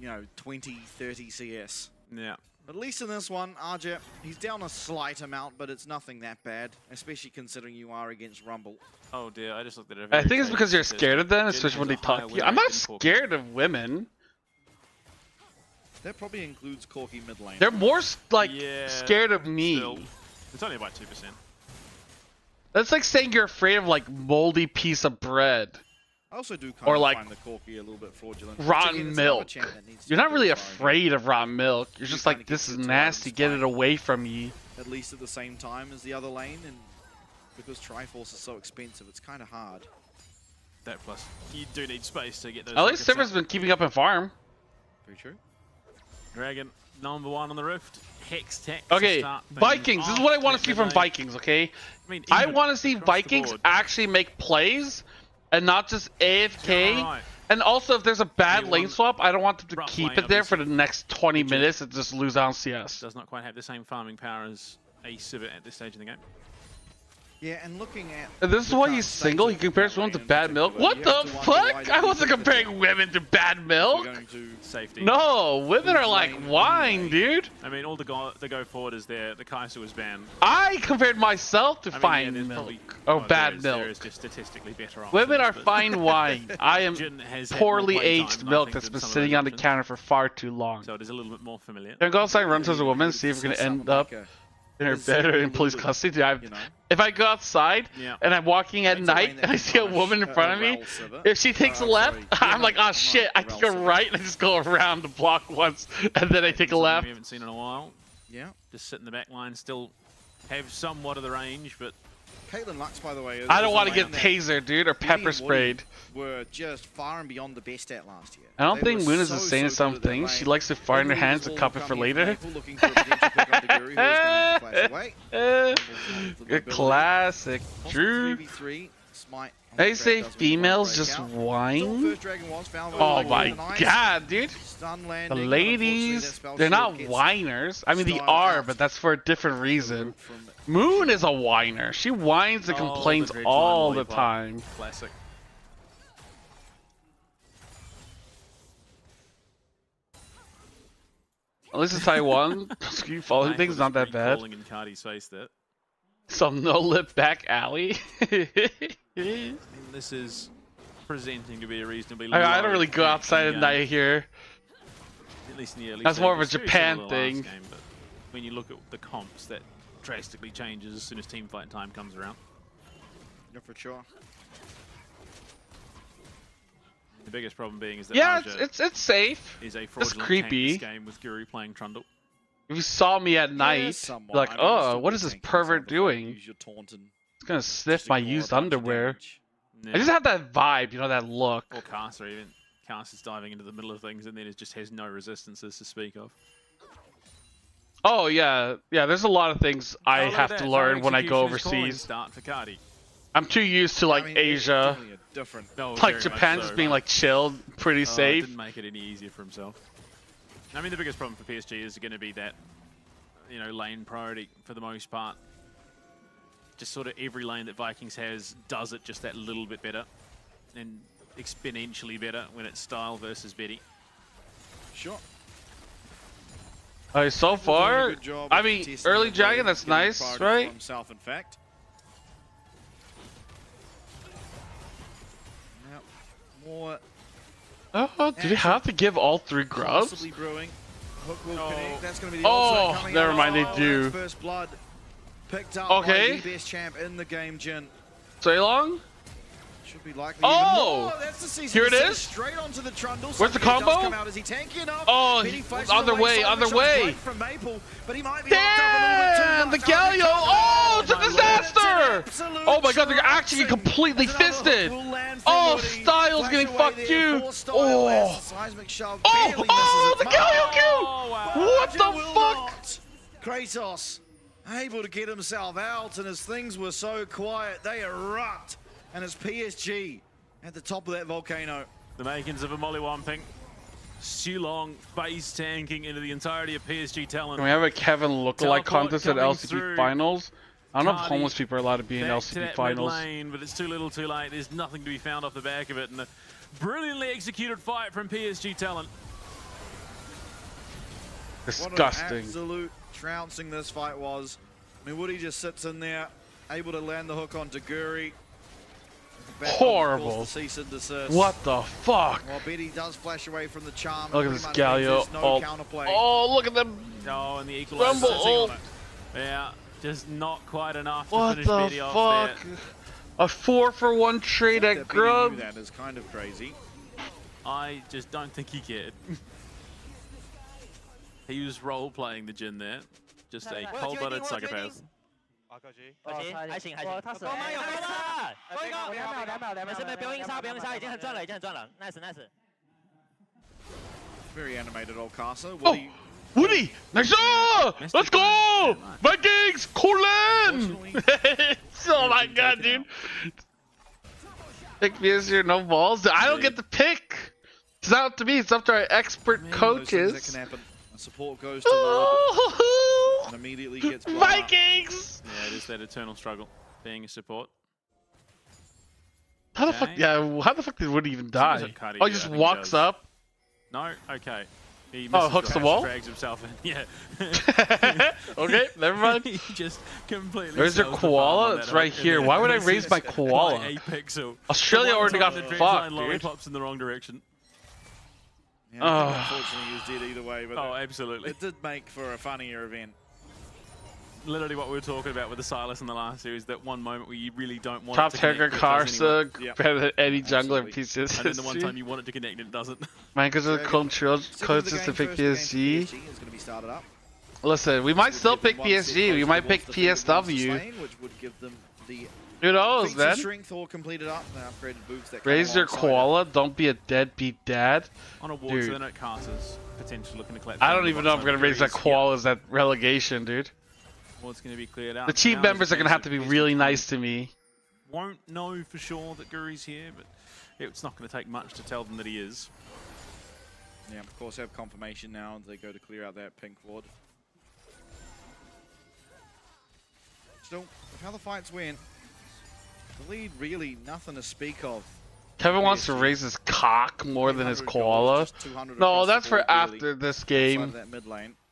You know, 20, 30 CS. Yeah. At least in this one, RJ, he's down a slight amount, but it's nothing that bad, especially considering you are against Rumble. Oh dear, I just looked at it. I think it's because you're scared of them, especially when they talk to you. I'm not scared of women. That probably includes Corki mid lane. They're more like scared of me. Still, it's only about 2%. That's like saying you're afraid of like moldy piece of bread. I also do kind or of like find the Corki a little bit fraudulent. Rotten milk. You're not really afraid of rotten milk. You're just like, this is nasty. Get it away from me. At least at the same time as the other lane, and because Triforce is so expensive, it's kind of hard. That plus, you do need space to get those. At least Sivir's been keeping up in farm. Very true. Dragon number 1 on the Rift. Hex Tech. Okay, Vikings. This is what I want to see from Vikings, okay? I want to see Vikings actually make plays and not just AFK. And also, if there's a bad lane swap, I don't want them to keep it there for the next 20 minutes and just lose out on CS. Does not quite have the same farming power as a Civet at this stage in the game. Yeah, and looking at... And this is why he's single. He compares women to bad milk. What the fuck? I wasn't comparing women to bad milk. Safety. No, women are like wine, dude. I mean, all the go forward is there. The Kai'Sa was banned. I compared myself to fine milk. Or bad milk. There is just statistically better options, women are fine wine. I am poorly aged milk that's been sitting on the counter for far too long. So it is a little bit more familiar. Can I go outside and run towards a woman, see if we're going to end up in her bed or in police custody? If I go outside and I'm walking at night and I see a woman in front of me, if she takes a left, I'm like, oh shit, I take a right and I just go around the block once and then I take a left. We haven't seen in a while. Yeah. Just sit in the back line, still have somewhat of the range, but... Caitlin Lux, by the way... I don't want to get tasered, dude, or pepper sprayed. Were just far and beyond the best at last year. I don't think Moon is insane some things. She likes to fire in her hands and cup it for later. Classic. Drew. They say females just whine? Oh my god, dude. The ladies, they're not whiners. I mean, they are, but that's for a different reason. Moon is a whiner. She whines and complains all the time. Classic. At least it's Taiwan. Keep following things, not that bad. In Cardi's face there. Some no-lip back alley. This is presenting to be a reasonably I don't really go outside at night here. At least in the early That's more of a stages. Japan thing. Game, but when you look at the comps, that drastically changes as soon as team fight time comes around. Yeah, for sure. The biggest problem being is that it's safe. Is a it's creepy. This game with Guru playing Trundle. If you saw me at night, you're like, oh, what is this pervert doing? It's gonna sniff my used underwear. Yeah. I just have that vibe, you know, that look. Or Kai'Sa even. Kai'Sa's diving into the middle of things and then it just has no resistances to speak of. Oh yeah, there's a lot of things I have to learn when I go overseas. Start for Cardi. I'm too used to like Asia. Like Japan just being like chilled, pretty safe. Didn't make it any easier for himself. I mean, the biggest problem for PSG is going to be that, you know, lane priority for the most part. Just sort of every lane that Vikings has does it just that little bit better. And exponentially better when it's Style versus Betty. Sure. So far, I mean, early dragon, that's nice, right? Himself, in fact. Now, more. Oh, do they have to give all 3 grubs? Possibly brewing. Hook will connect. That's going to be the never mind, they do. First blood picked up by the best champ in the game, Jin. So long? Should be likely. That's the here it is. Straight onto the Trundle. Where's the combo? Oh, on their way, on their way. Damn, the Galio. Oh, it's a disaster. Oh my god, they're actually completely fisted. Oh, Styles getting fucked too. Oh, the Galio Q. What the fuck? Kratos able to get himself out, and as things were so quiet, they erupt. And it's PSG at the top of that volcano. The makings of a mollywomping. Sulong face tanking into the entirety of PSG talent. Can we have a Kevin lookalike contest at LCP finals? I don't know if homeless people are allowed to be in LCP finals. Lane, but it's too little too late. There's nothing to be found off the back of it. And a brilliantly executed fight from PSG talent. Disgusting. What an absolute trouncing this fight was. I mean, Woody just sits in there, able to land the hook onto Guri. Horrible. What the fuck? Well, Betty does flash away from the charm. Look at this Galio. Oh, look at them. Oh, and the equalizer sitting on it. Yeah, just not quite enough to finish Betty off there. A 4-for-1 trade at Grub. That is kind of crazy. I just don't think he cared. He was role-playing the Jin there. Just a cold-blooded psychopath. 还行，他死了，有高了，没事，不用硬杀，已经很赚了，nice。 Very animated old Kai'Sa. Woody Woody! Nice! Oh, let's go! Vikings! Colin! Oh my god, dude. Pick PSG or no balls? I don't get to pick. It's not up to me. It's up to our expert coaches. That can happen. And support goes to Wood and immediately gets Vikings! Yeah, it is that eternal struggle being a support. How the fuck? Yeah, how the fuck did Woody even die? Oh, he just walks up. No, okay. He hooks the wall? Drags himself in. Yeah. Okay, never mind. He just completely. Where's your koala? It's right here. Why would I raise my koala? Australia already got fucked, dude. Lollipops in the wrong direction. Yeah, unfortunately, he was dead either way. But absolutely. It did make for a funnier event. Literally what we were talking about with the Silas in the last series, that one moment where you really don't want Top it to connect. Karsa, better than any jungler pieces. And then the one time you want it to connect and it doesn't. Michael's a control coaches to pick PSG. Listen, we might still pick PSG. We might pick TSW. Who knows, man? Raise your koala. Don't be a deadbeat dad. On a war, so then at Carter's potentially looking to collect. I don't even know if I'm gonna raise that koalas at relegation, dude. Well, it's going to be cleared out. The team members are going to have to be really nice to me. Won't know for sure that Guri's here, but it's not going to take much to tell them that he is. Yeah, of course, they have confirmation now. They go to clear out that pink ward. Still, how the fights went, the lead really nothing to speak of. Kevin wants to raise his cock more than his koala. No, that's for after this game.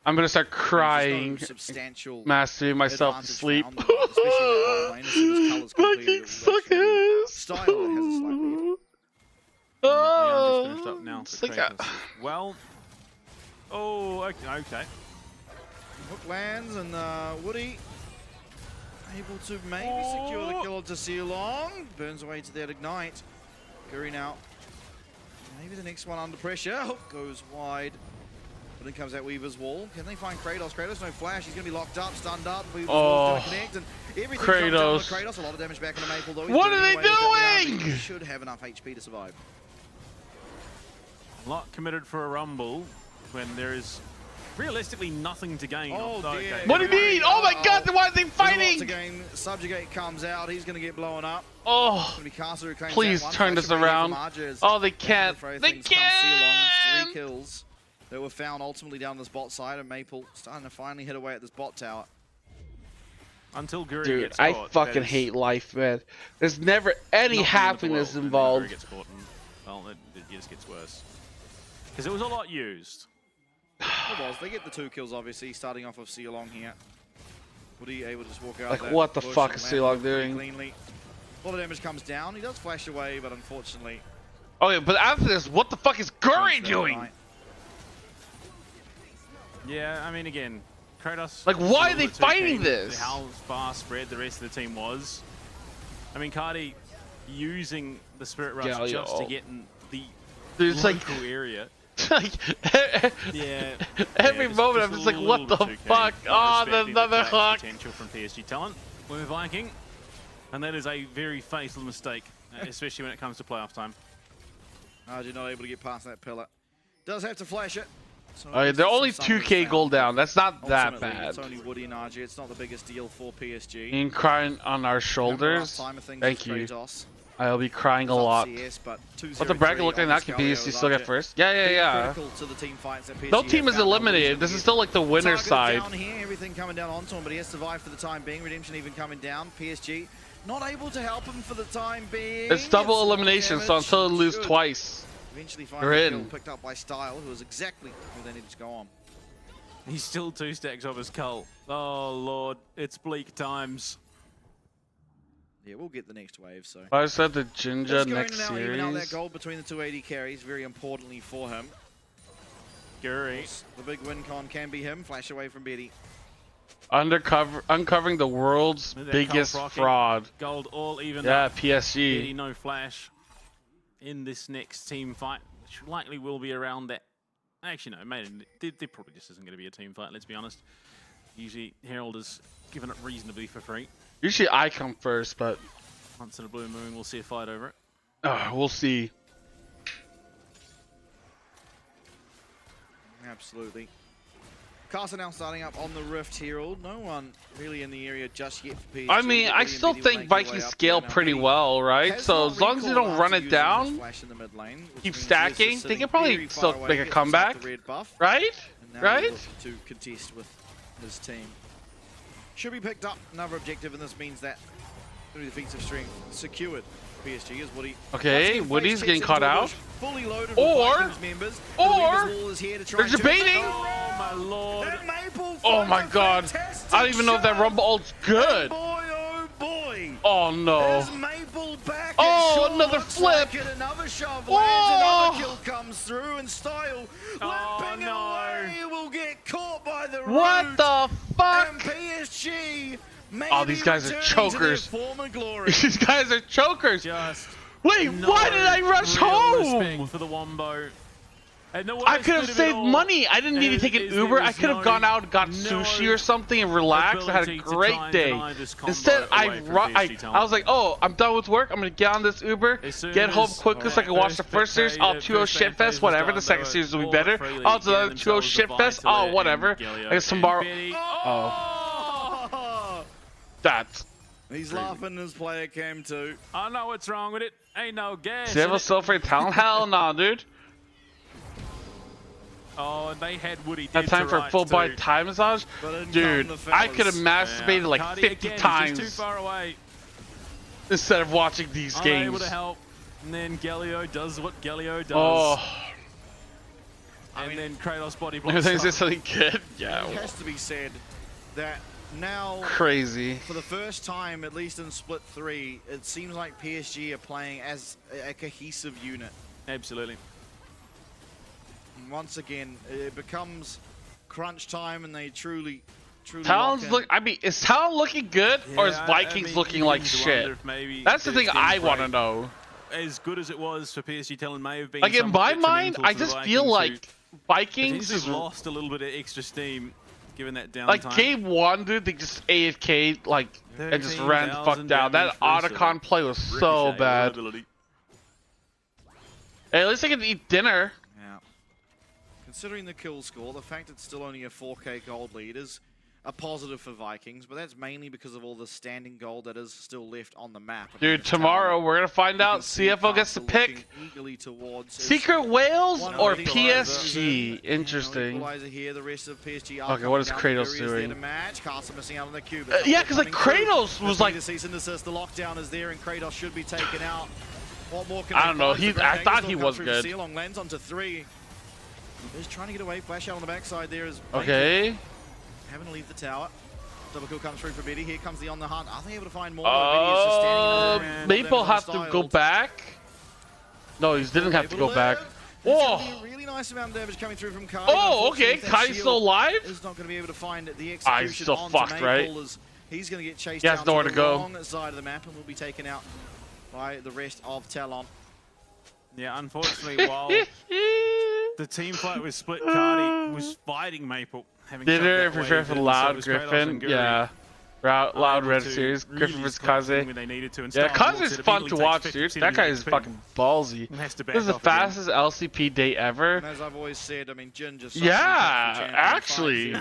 I'm gonna start crying, mastering myself to sleep. Fucking suckers! Oh, well, oh, okay. Hook lands and Woody able to maybe secure the kill to Sealong. Burns away to that ignite. Guri now. Maybe the next one under pressure. Hook goes wide. But then comes out Weaver's wall. Can they find Kratos? Kratos no flash. He's going to be locked up, stunned up. Weaver's wall's going to connect. And everything comes down to Kratos. A lot of damage back into Maple though. What are they doing? He should have enough HP to survive. A lot committed for a rumble when there is realistically nothing to gain. Oh dear. What do you mean? Oh my god, then why are they fighting? Subjugate comes out. He's going to get blown up. Oh, please turn this around. Oh, they can't. They can't. 3 kills that were found ultimately down this bot side, and Maple starting to finally hit away at this bot tower. Until Guri gets caught, I fucking hate life, man. There's never any happiness involved. Guri gets caught and, well, it just gets worse. Because it was a lot used. It was. They get the 2 kills, obviously, starting off with Sealong here. Woody able to just walk out like, what the fuck is Sealong doing? Cleanly. A lot of damage comes down. He does flash away, but unfortunately... Okay, but after this, what the fuck is Guri doing? Yeah, I mean, again, Kratos... Like, why are they fighting this? How far spread the rest of the team was. I mean, Cardi using the Spirit Rush just to get in the local area. Every moment I'm just like, what the fuck? Oh, there's another hook. Potential from PSG talent with Viking. And that is a very fatal mistake, especially when it comes to playoff time. RG not able to get past that pillar. Does have to flash it. So they're only 2k gold down. That's not that bad. It's only Woody and RG. It's not the biggest deal for PSG. In crying on our shoulders. Thank you. I'll be crying a lot. But the bracket looking like that, can PSG still get first? Yeah. No team is eliminated. This is still like the winner's side. Down here, everything coming down onto him, but he has survived for the time being. Redemption even coming down. PSG not able to help him for the time being. It's double elimination, so until they lose twice, eventually they're in. Picked up by Style, who was exactly who they needed to go on. He's still 2 stacks off his cull. Oh lord, it's bleak times. Yeah, we'll get the next wave. So I said the Jinja next now, series. Even out that gold between the 280 carries, very importantly for him. Guri, the big win con can be him. Flash away from Betty. Uncovering the world's biggest fraud. Gold all even. Yeah, PSG. Betty no flash in this next team fight, which likely will be around that. Actually, no, there probably just isn't going to be a team fight. Let's be honest. Usually, Herald is given it reasonably for free. Usually I come first, but once in a blue moon, we'll see a fight over it. We'll see. Absolutely. Carson now starting up on the Rift Herald. No one really in the area just yet for PSG. I mean, I still think Vikings scale pretty well, right? So as long as you don't run it down, keep stacking, they can probably still make a comeback, right? Right? To contest with his team. Should be picked up. Another objective, and this means that through defensive strength secured. PSG is Woody. Okay, Woody's getting caught out. Fully loaded or they're debating. Oh my lord! Oh my god! I don't even know if that Rumble ult's good. Oh boy! Oh no! Back oh, another flip! Another shove lands, another kill comes through, and Style limping away will get caught by the root. What the fuck? And PSG. Oh, these guys are chokers. These guys are chokers. Wait, why did I rush home? For the Wombo. I could have saved money. I didn't need to take an Uber. I could have gone out and got sushi or something and relaxed. I had a great day. Instead, I was like, oh, I'm done with work. I'm going to get on this Uber, get home quickly so I can watch the first series. Oh, 2-0 shitfest, whatever. The second series will be better. Oh, it's another 2-0 shitfest. Oh, whatever. I guess tomorrow. Oh. That's. He's laughing as player came to. I know what's wrong with it. Ain't no gas. Civil Sulfate Talent? Hell no, dude. Oh, and they had Woody. That time for a full body Thai massage? Dude, I could have masturbated like 50 times. Too far away. Instead of watching these games. Able to help. And then Galio does what Galio does. Oh. And then Kratos body blocks. Is this something good? Yeah. It has to be said that now, crazy. For the first time, at least in Split 3, it seems like PSG are playing as a cohesive unit. Absolutely. And once again, it becomes crunch time, and they truly Talon's look. I mean, is Talon looking good, or is Vikings looking like shit? That's the thing I want to know. As good as it was for PSG, Talon may have been. Like in my mind, I just feel like Vikings have lost a little bit of extra steam. Given that downtime. Like game 1, dude, they just AFK'd like and just ran the fuck down. That Otacon play was so bad. Hey, at least I can eat dinner. Yeah. Considering the kill score, the fact it's still only a 4K gold lead is a positive for Vikings, but that's mainly because of all the standing gold that is still left on the map. Dude, tomorrow we're gonna find out. CFO gets to pick Secret Whales or PSG. Interesting. Okay, what is Kratos doing? Yeah, because like Kratos was like. The lockdown is there, and Kratos should be taken out. What more can I don't know. I thought he was good. Sealong lands onto 3. He's trying to get away. Flash out on the backside there is. Okay. Having to leave the tower. Double kill comes through for Betty. Here comes the on the hunt. Are they able to find more? Betty is just standing in the Maple has to go back. No, he didn't have to go back. Whoa! Really nice amount of damage coming through from Kai. Oh, okay. Kai's still alive? Is not going to be able to find the execution. Ah, he's still fucked, right? He's going to get chased he has down nowhere to to the go. wrong side of the map and will be taken out by the rest of Talon. Yeah, unfortunately, while the team fight was split, Cardi was fighting Maple. Dinner, prepare for Loud Griffin. Yeah. Loud Red Series. Griffin vs. Kaze. Yeah, Kaze is fun to watch, dude. That guy is fucking ballsy. This is the fastest LCP day ever. As I've always said, I mean, Jin just. Yeah, actually.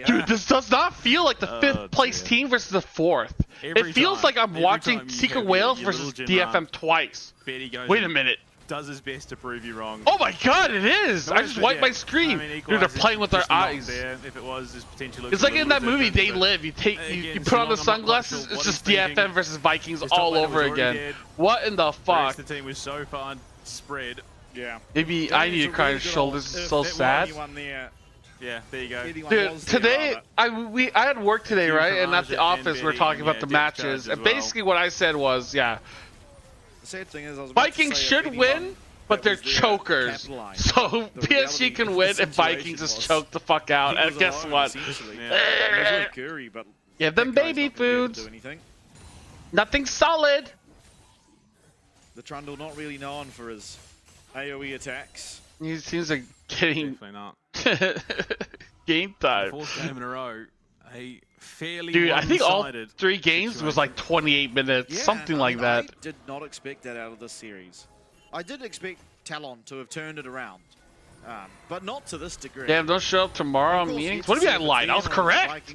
Dude, this does not feel like the 5th place team versus the 4th. It feels like I'm watching Secret Whales versus DFM twice. Wait a minute. Does his best to prove you wrong. Oh my god, it is! I just wiped my screen. I mean, dude, they're playing with their eyes. If it was, it's like in that movie, They Live. You put on the sunglasses, it's just DFM versus Vikings all over again. What in the fuck? The team was so far spread. Yeah. Maybe I need to cry his shoulders. It's so sad. Yeah, there you go. Dude, today, I had work today, right? And at the office, we were talking about the matches. And basically what I said was, yeah. Sad thing is, Vikings should win, but they're chokers. So PSG can win if Vikings just choke the fuck out. And guess what? Give them baby foods. Nothing solid. The Trundle not really known for his AoE attacks. He seems like getting definitely not. game time. 4th game in a row. A fairly Dude, I think all 3 games was like 28 minutes, something like that. I did not expect that out of this series. I did expect Talon to have turned it around. but not to this degree. Damn, don't show up tomorrow on meetings. What do you mean I lied? I was correct.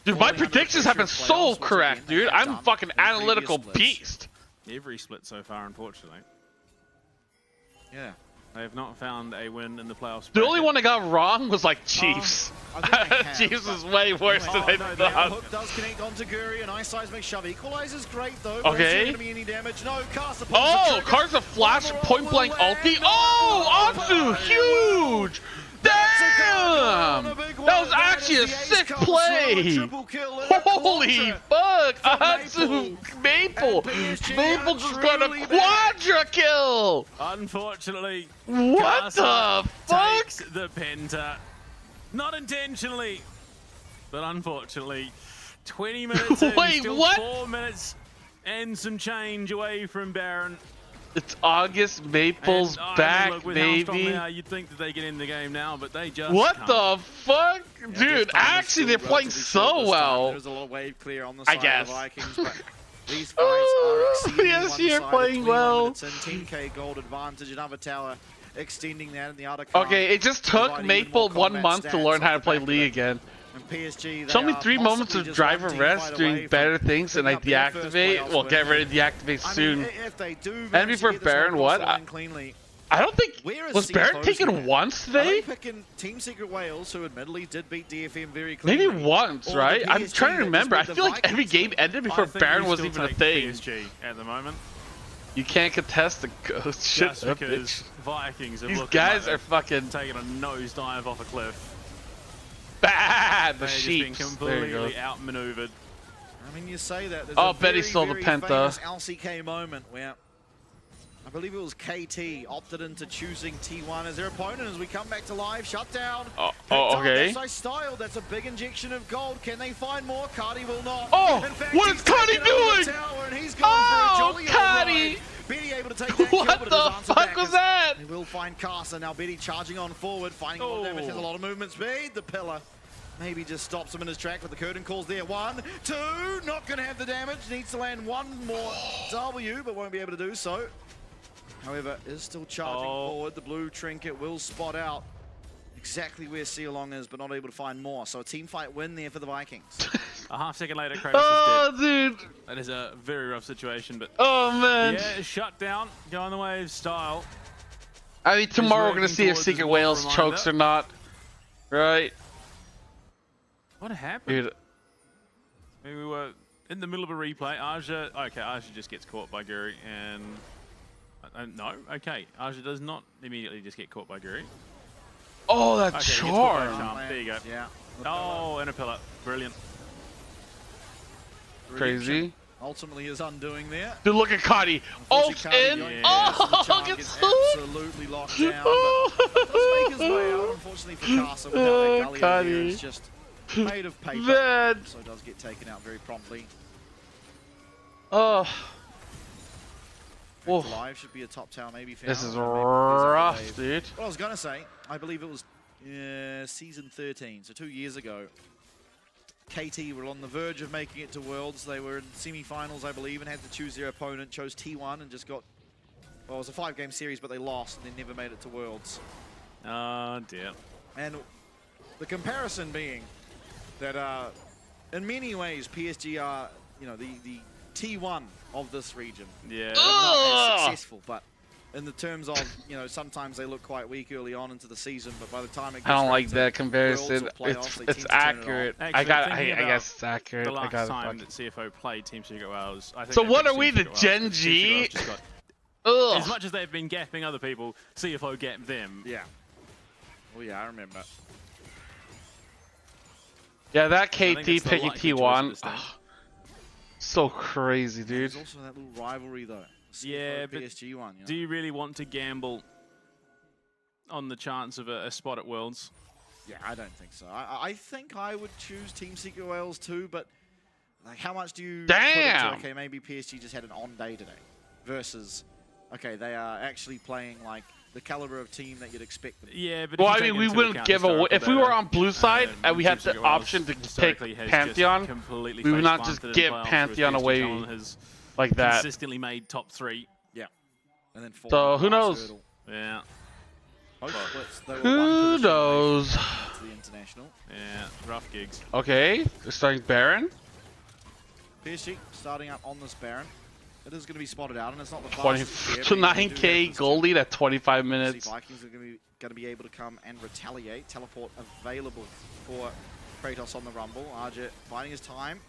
Dude, my predictions have been so correct, dude. I'm a fucking analytical beast. Every split so far, unfortunately. Yeah. They have not found a win in the playoffs. The only one I got wrong was like Chiefs. Chiefs is way worse than I thought. Hook does connect onto Guri, and Ice Seismic shove equalizes great though. Okay. Gonna be any damage. No, Carson. Oh, Carson flash point blank ulti. Oh, Ansu, huge. Damn! That was actually a sick play! Holy fuck! Ansu Maple! Maple just got a quadra kill! Unfortunately, what the fuck? Takes the penta. Not intentionally, but unfortunately. 20 minutes in, Wait, still what? 4 minutes and some change away from Baron. It's August Maple's back, look, with baby. how strong they are, you'd think that they get in the game now, but they just What can't. the fuck? Dude, actually they're playing so well. There's a lot of wave clear on the I side guess. of the Vikings, but these fights are exceeding yes, you're playing well. Team K gold advantage, another tower extending that in the other Okay, it just took Maple 1 month to learn how to play League again. PSG, Show me 3 moments of driver rest doing better things and I deactivate. Well, get ready to deactivate soon. And before Baron, what? I don't think. Was Baron taken once today? Picking Team Secret Wales, who admittedly did beat DFM very clearly. Maybe once, right? I'm trying to remember. I feel like every game ended before Baron was even a thing. PSG at the moment. You can't contest the ghost. Shit up, because bitch. Vikings are These looking guys like are fucking taking a nosedive off a cliff. bad. The They've sheep. just been completely outmaneuvered. I mean, you say that. There's Oh, a Betty very, stole the very penta. famous LCK moment where I believe it was KT opted into choosing T1 as their opponent as we come back to live. Shutdown. Oh, okay. That's style. That's a big injection of gold. Can they find more? Cardi will not. Oh, in fact, what is Cardi doing? And he's going for a jolly Cardi. Betty able to take that What kill, but the it is answered fuck back was as that? They will find Carson. Now Betty charging on forward, finding a lot of damage. Has a lot of movement speed. The pillar maybe just stops him in his track, but the curtain calls there. 1, 2, not going to have the damage. Needs to land one more W, but won't be able to do so. However, is still charging forward. The blue trinket will spot out exactly where Sealong is, but not able to find more. So a team fight win there for the Vikings. A half second later, Kratos is dead. Dude. That is a very rough situation, but oh man. Yeah, shut down, go on the wave style. I mean, tomorrow we're gonna see if Secret Wales chokes or not, right? What happened? Dude. We were in the middle of a replay. Aja, okay, Aja just gets caught by Guri, and no, okay, Aja does not immediately just get caught by Guri. Oh, that okay, charm. There you go. Yeah. Oh, and a pillar. Brilliant. Crazy. Ultimately is undoing there. Dude, look at Cardi. Ults in. Yeah. Oh, gets absolutely locked down. But does make his way out, unfortunately for Carson, without that gully Cardi. there. It's just made of paper. Man. So does get taken out very promptly. Oh. Whoa. Live should be a top tower maybe found. This is rough, dude. What I was going to say, I believe it was season 13, so 2 years ago. KT were on the verge of making it to Worlds. They were in semi-finals, I believe, and had to choose their opponent. Chose T1 and just got, well, it was a 5-game series, but they lost and they never made it to Worlds. Oh dear. And the comparison being that in many ways, PSG are, you know, the T1 of this region. Yeah. Not as successful, but in the terms of, you know, sometimes they look quite weak early on into the season, but by the time it gets I don't like that comparison. Playoffs, It's accurate. Actually, I guess it's accurate. The last I got time it. that CFO played Team Secret Wales, I think So what are we, the Gen G? As much as they've been gapping other people, CFO gapped them. Yeah. Oh yeah, I remember. Yeah, that KT it's the picking likely choice T1. at this stage. So crazy, dude. There's also that little rivalry though. Yeah, but PSG one. You know? do you really want to gamble on the chance of a spot at Worlds? Yeah, I don't think so. I think I would choose Team Secret Wales too, but like, how much do you? Damn. Put into, okay, maybe PSG just had an on day today, versus, okay, they are actually playing like the caliber of team that you'd expect them. Yeah, but well, I mean, we wouldn't give away if we were on blue side and we had the option to pick Pantheon. We would not just give Pantheon away like that. Consistently made top 3. Yeah, and then so who knows? Yeah. Who knows? The international. Yeah, rough gigs. Okay, they're starting Baron. PSG starting out on this Baron. It is going to be spotted out, and it's not the 29k gold lead at 25 minutes. Vikings are going to be able to come and retaliate. Teleport available for Kratos on the Rumble. Arjit biding his time.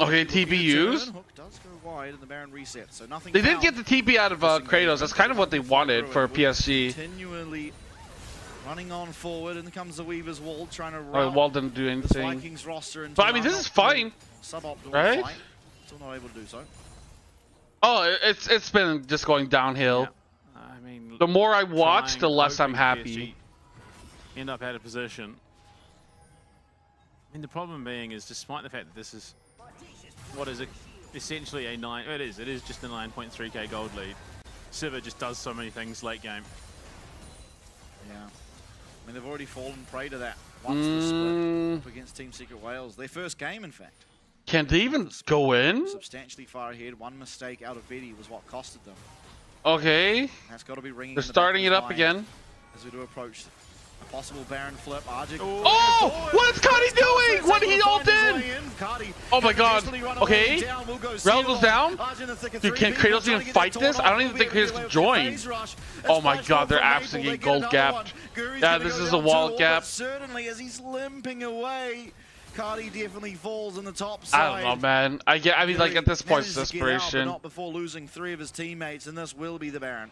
Okay, TP used. Hook does go wide, and the Baron reset. So nothing. They did get the TP out of Kratos. That's kind of what they wanted for PSG. Continually running on forward, and comes the Weaver's Wall trying to run. Wall didn't do anything. Vikings roster, but I mean, this is fine, right? Fight. Still not able to do so. Oh, it's been just going downhill. Yeah. I mean, the more I watch, the less I'm happy. PSG end up out of position. I mean, the problem being is, despite the fact that this is what is essentially a it is just a 9.3k gold lead. Sivir just does so many things late game. Yeah, I mean, they've already fallen prey to that once the split up against Team Secret Wales. Their first game, in fact. Can they even go in? Substantially far ahead. One mistake out of Betty was what costed them. Okay. That's got to be ringing. They're starting it up again. As we do approach a possible Baron flip. Arjit. Oh! What is Cardi doing? What did he ult in? Oh my god. Okay. Rel goes down. Dude, can Kratos even fight this? I don't even think Kratos can join. Oh my god, they're absolutely getting gold gapped. Yeah, this is a wall gap. Certainly, as he's limping away. Cardi definitely falls in the top side. I don't know, man. I mean, like, at this point, it's desperation. Not before losing 3 of his teammates, and this will be the Baron.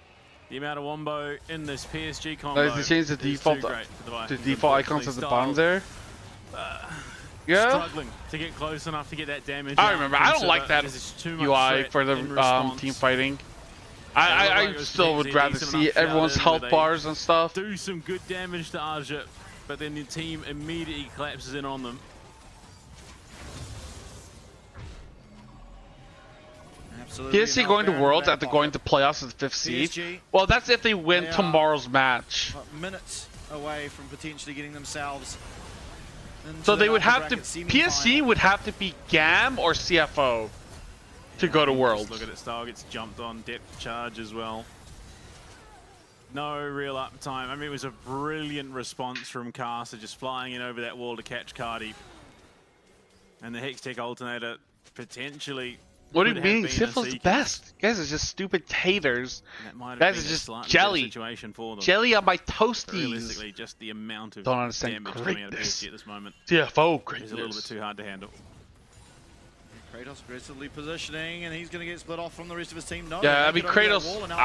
The amount of wombo in this PSG combo. They changed the default icons at the bottom there. Yeah. Struggling to get close enough to get that damage. I remember. I don't like that UI for the team fighting. I still would rather see everyone's health bars and stuff. Do some good damage to Arjit, but then the team immediately collapses in on them. PSG going to Worlds after going to playoffs as the 5th seed. Well, that's if they win tomorrow's match. Minutes away from potentially getting themselves. So they would have to. PSG would have to be GAM or CFO to go to Worlds. Look at it, Star gets jumped on, depth charge as well. No real uptime. I mean, it was a brilliant response from Caster, just flying in over that wall to catch Cardi. And the Hextech alternator potentially. What do you mean? CFO's the best. You guys are just stupid haters. You guys are just jelly. Jelly on my toasties. Realistically, just the amount of damage coming out of PSG at this moment. CFO greatness. Is a little bit too hard to handle. Kratos aggressively positioning, and he's going to get split off from the rest of his team. No, yeah, I mean, Kratos, I don't know.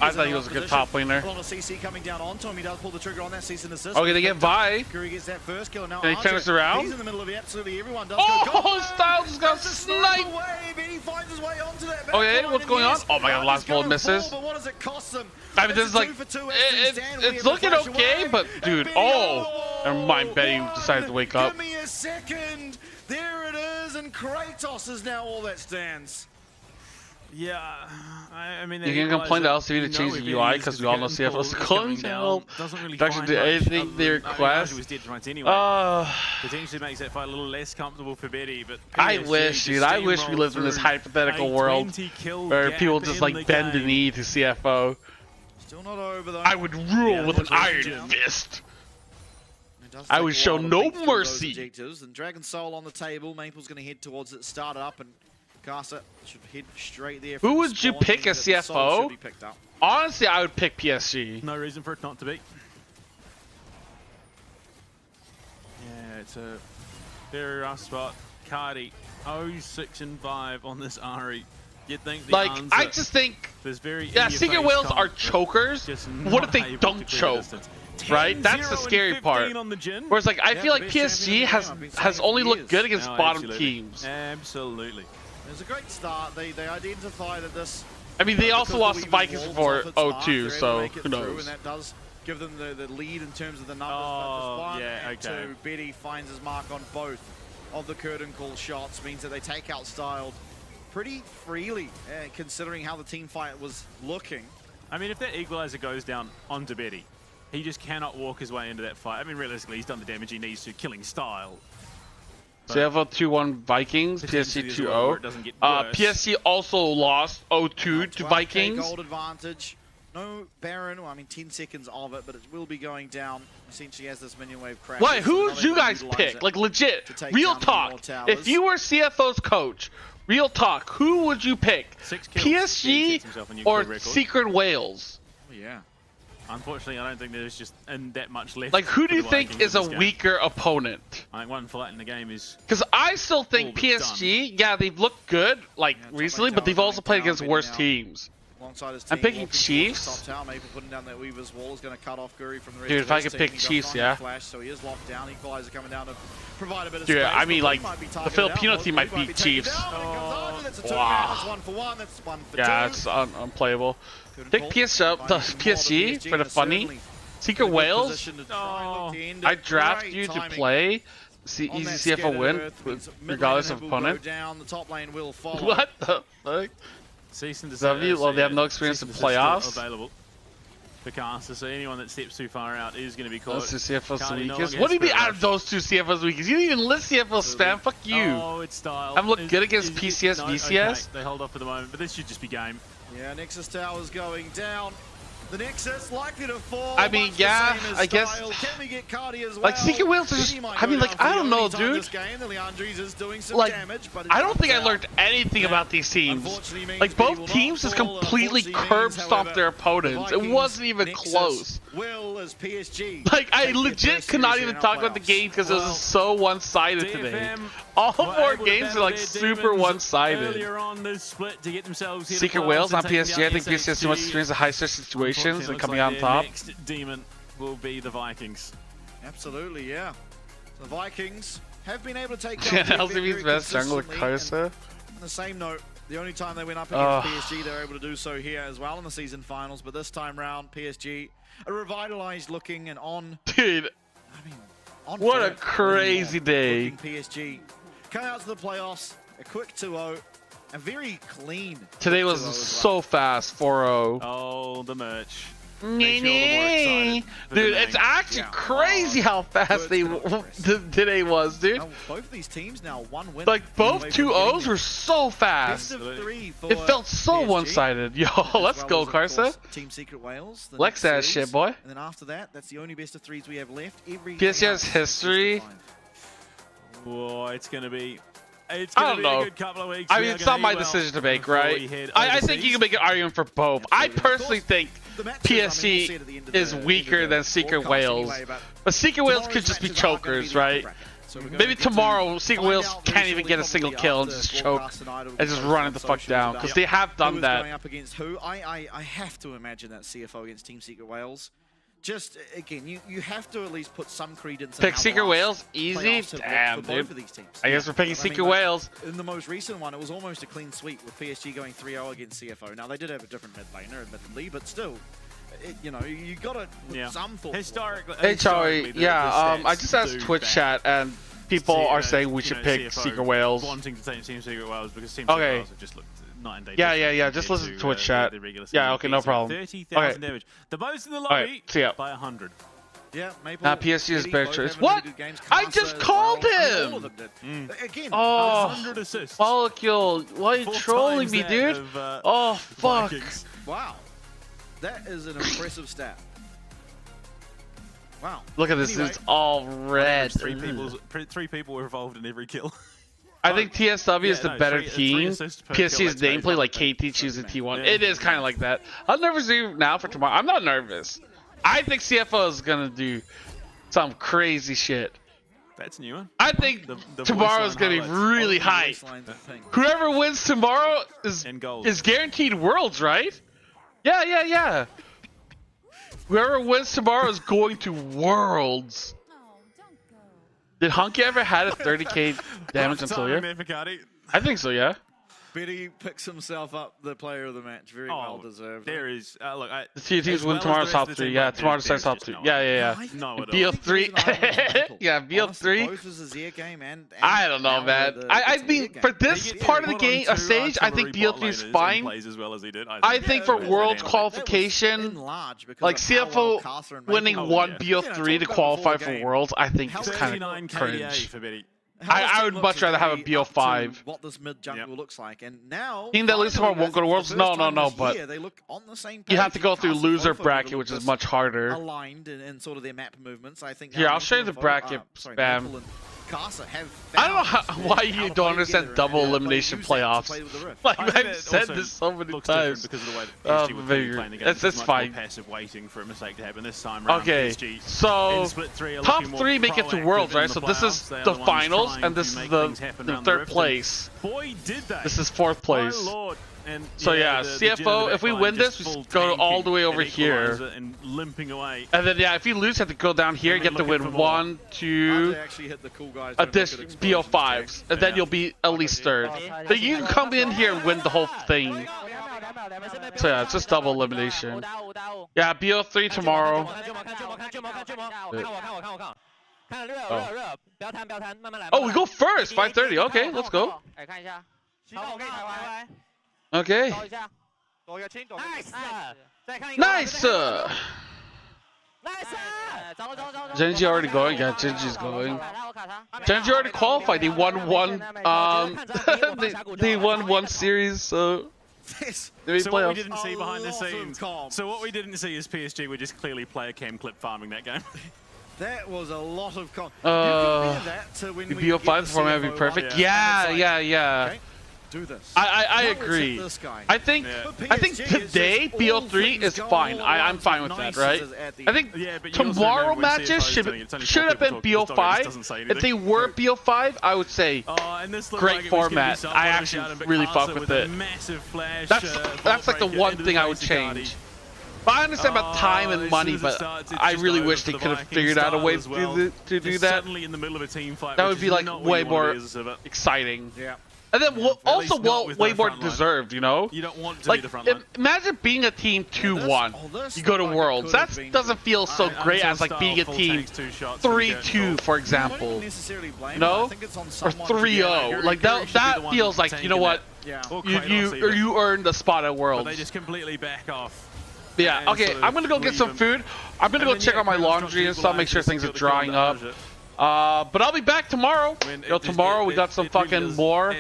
I thought he was a good top laner. A lot of CC coming down onto him. He does pull the trigger on that cease and desist. Okay, they get Vi. Curry gets that first kill. Now he turns around. He's in the middle of it. Absolutely everyone does. Oh, Styles just got sniped. He finds his way onto that. Okay, what's going on? Oh my god, last bullet misses. But what does it cost them? I mean, this is like, it's looking okay, but dude, never mind, Betty decided to wake up. Give me a second. There it is, and Kratos is now all that stands. Yeah, I mean, you can complain to LCP to change the UI because we all know CFO's going down. Doesn't really actually do anything they request. Potentially makes that fight a little less comfortable for Betty, but I wish, dude. I wish we lived in this hypothetical world where people just like bend the knee to CFO. Still not over though. I would rule with an iron fist. I would show no mercy. And Dragon Soul on the table. Maple's going to head towards it, start it up, and Caster should head straight there. Who would you pick as CFO? Honestly, I would pick PSG. No reason for it not to be. Yeah, it's a very rough spot. Cardi, 0-6 and 5 on this Ahri. You'd think the answer, I just think, yeah, Secret Whales are chokers. What if they don't choke? Right? That's the scary part. Whereas, like, I feel like PSG has only looked good against bottom teams. Absolutely. It was a great start. They identify that this... I mean, they also lost the Vikings before 0-2, so who knows? And that does give them the lead in terms of the numbers. Oh, yeah, okay. Betty finds his mark on both of the curtain call shots, means that they take out Styled pretty freely, considering how the team fight was looking. I mean, if that equalizer goes down onto Betty, he just cannot walk his way into that fight. I mean, realistically, he's done the damage he needs to, killing Style. CFO 2-1 Vikings, PSG 2-0. PSG also lost 0-2 to Vikings. Gold advantage. No Baron, well, I mean 10 seconds of it, but it will be going down essentially as this minion wave crashes. Wait, who would you guys pick? Like legit, real talk. If you were CFO's coach, real talk, who would you pick? PSG or Secret Wales? Oh, yeah. Unfortunately, I don't think there's just that much left. Like, who do you think is a weaker opponent? I think one fight in the game is... Because I still think PSG, yeah, they've looked good, like, recently, but they've also played against worse teams. I'm picking Chiefs. Dude, if I could pick Chiefs, yeah. Dude, I mean, like, the Filipino team might beat Chiefs. Wow. Yeah, it's unplayable. Pick PSG for the funny. Secret Wales. I draft you to play. Easy CFO win, regardless of opponent. What the fuck? Well, they have no experience in playoffs. Available for caster, so anyone that steps too far out is going to be caught. Those two CFO's weakest. What do you mean out of those two CFO's weakest? You didn't even list CFO spam. Fuck you. Oh, it's style. I'm looking good against PCS, VCS. Okay, they hold off for the moment, but this should just be game. Yeah, Nexus Tower's going down. The Nexus likely to fall. I mean, yeah, I guess. Can we get Cardi as well? Like, Secret Wales are just. I mean, like, I don't know, dude. Like, I don't think I learned anything about these teams. Like, both teams just completely curb stomped their opponents. It wasn't even close. Like, I legit could not even talk about the game because it was so one-sided today. All 4 games are like super one-sided. Secret Wales on PSG. I think PSG has too much experience in high-stress situations and coming out on top. Next demon will be the Vikings. Absolutely, yeah. The Vikings have been able to take down LCP's best jungler, Kosa. On the same note, the only time they went up against PSG, they were able to do so here as well in the season finals. But this time round, PSG are revitalized looking and on. Dude, I mean, on what a crazy day. PSG come out to the playoffs, a quick 2-0, and very clean. Today was so fast, 4-0. Oh, the merch. Dude, it's actually crazy how fast today was, dude. Now, both of these teams now one win. Like, both 2-0s were so fast. It felt so one-sided. Yo, let's go, Karsa. Team Secret Wales. Lex that shit, boy. And then after that, that's the only best of 3s we have left. PSG has history. Whoa, it's going to be... I don't know. A good couple of weeks. I mean, it's not my decision to make, right? I think you can make an argument for both. I personally think PSG is weaker than Secret Wales. But Secret Wales could just be chokers, right? Maybe tomorrow Secret Wales can't even get a single kill and just choke and just run it the fuck down. Because they have done that. Going up against who? I have to imagine that CFO against Team Secret Wales. Just, again, you have to at least put some credence in Pick Secret Wales? Easy? Damn, dude. I guess we're picking Secret Wales. In the most recent one, it was almost a clean sweep with PSG going 3-0 against CFO. Now, they did have a different mid laner, admittedly, but still, you know, you got to put some thought. Historically, yeah, I just asked Twitch chat, and people are saying we should pick Secret Wales. Wanting to take Team Secret Wales because Team Secret Wales have just looked night and day. Yeah. Just listen to Twitch chat. Yeah, okay, no problem. 30,000 damage. The most in the lobby by 100. Yeah, Maple. Now PSG is better choice. What? I just called him! Again, 100 assists. Molecule, why are you trolling me, dude? Oh, fuck. Wow. That is an impressive stat. Wow. Look at this, it's all red. 3 people were involved in every kill. I think TSW is the better team. PSG's gameplay, like KT choosing T1. It is kind of like that. I'm nervous now for tomorrow. I'm not nervous. I think CFO is going to do some crazy shit. That's new. I think tomorrow is going to be really hype. Whoever wins tomorrow is guaranteed Worlds, right? Yeah. Whoever wins tomorrow is going to Worlds. Did Hunky ever had a 30k damage until here? I think so, yeah. Betty picks himself up the player of the match. Very well deserved. There is. Look, the two teams win tomorrow's top 3. Yeah, tomorrow decides top 2. Yeah. BO3. Yeah, BO3. I don't know, man. I mean, for this part of the game, a stage, I think BO3 is fine. I think for World qualification, like CFO winning one BO3 to qualify for Worlds, I think is kind of cringe. I would much rather have a BO5. What this mid jungle looks like, and now Team that loses tomorrow won't go to Worlds. No, but they look on the same you page. have to go through Cast loser both of them bracket, look which is this much harder. aligned in sort of their map movements. I think. Here, I'll show you the bracket spam. I don't know why you don't understand double elimination playoffs. Like I've said this so many times. Because of the way that PSG were playing the game. It's fine. Passive waiting for a mistake to happen this time around. Okay, PSG so top more 3 make it to proactive Worlds, right? in So the this is playoffs. They are the ones finals, trying and this to is make things happen the around the 3rd rift, place. and boy, did they. This is 4th place. My Lord. And So yeah, the CFO, if we win this, we go all the way over here. And limping away. And then yeah, if you lose, you have to go down here, get to win 1, 2, additional BO5s, and then you'll be at least 3rd. Then you can come in here and win the whole thing. So yeah, it's just double elimination. Yeah, BO3 tomorrow. Oh, we go first, 5:30. Okay, let's go. Okay. Nice. Genji already going. Yeah, Genji's going. Genji already qualified. They won one. They won one series. So. So what we didn't see behind the scenes. So what we didn't see is PSG were just clearly player cam clip farming that game. That was a lot of con. You compare that to when we BO5 for me would be perfect. Yeah. Okay, do this. I agree. I think today BO3 is fine. I'm fine with that, right? I think tomorrow matches should have been BO5. If they were BO5, I would say great format. I actually really fuck with it. That's like the one thing I would change. But I understand about time and money, but I really wish they could have figured out a way to do that. That would be like way more exciting. Yeah. And then also way more deserved, you know? You don't want to like, be the front line. Imagine being a team 2-1. You go to Worlds. That doesn't feel so great as like being a team 3-2, for example. You know? Or 3-0. Like that feels like, you know what? You earned a spot at Worlds. But they just completely back off. Yeah, okay, I'm gonna go get some food. I'm gonna go check on my laundry and stuff, make sure things are drying up. But I'll be back tomorrow. Tomorrow we got some fucking more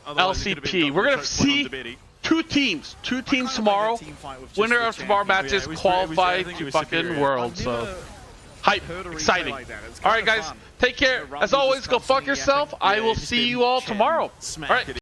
LCP. We're gonna see two teams tomorrow. Winner of tomorrow matches qualify to fucking Worlds. So hype, exciting. All right, guys, take care. As always, go fuck yourself. I will see you all tomorrow. All right.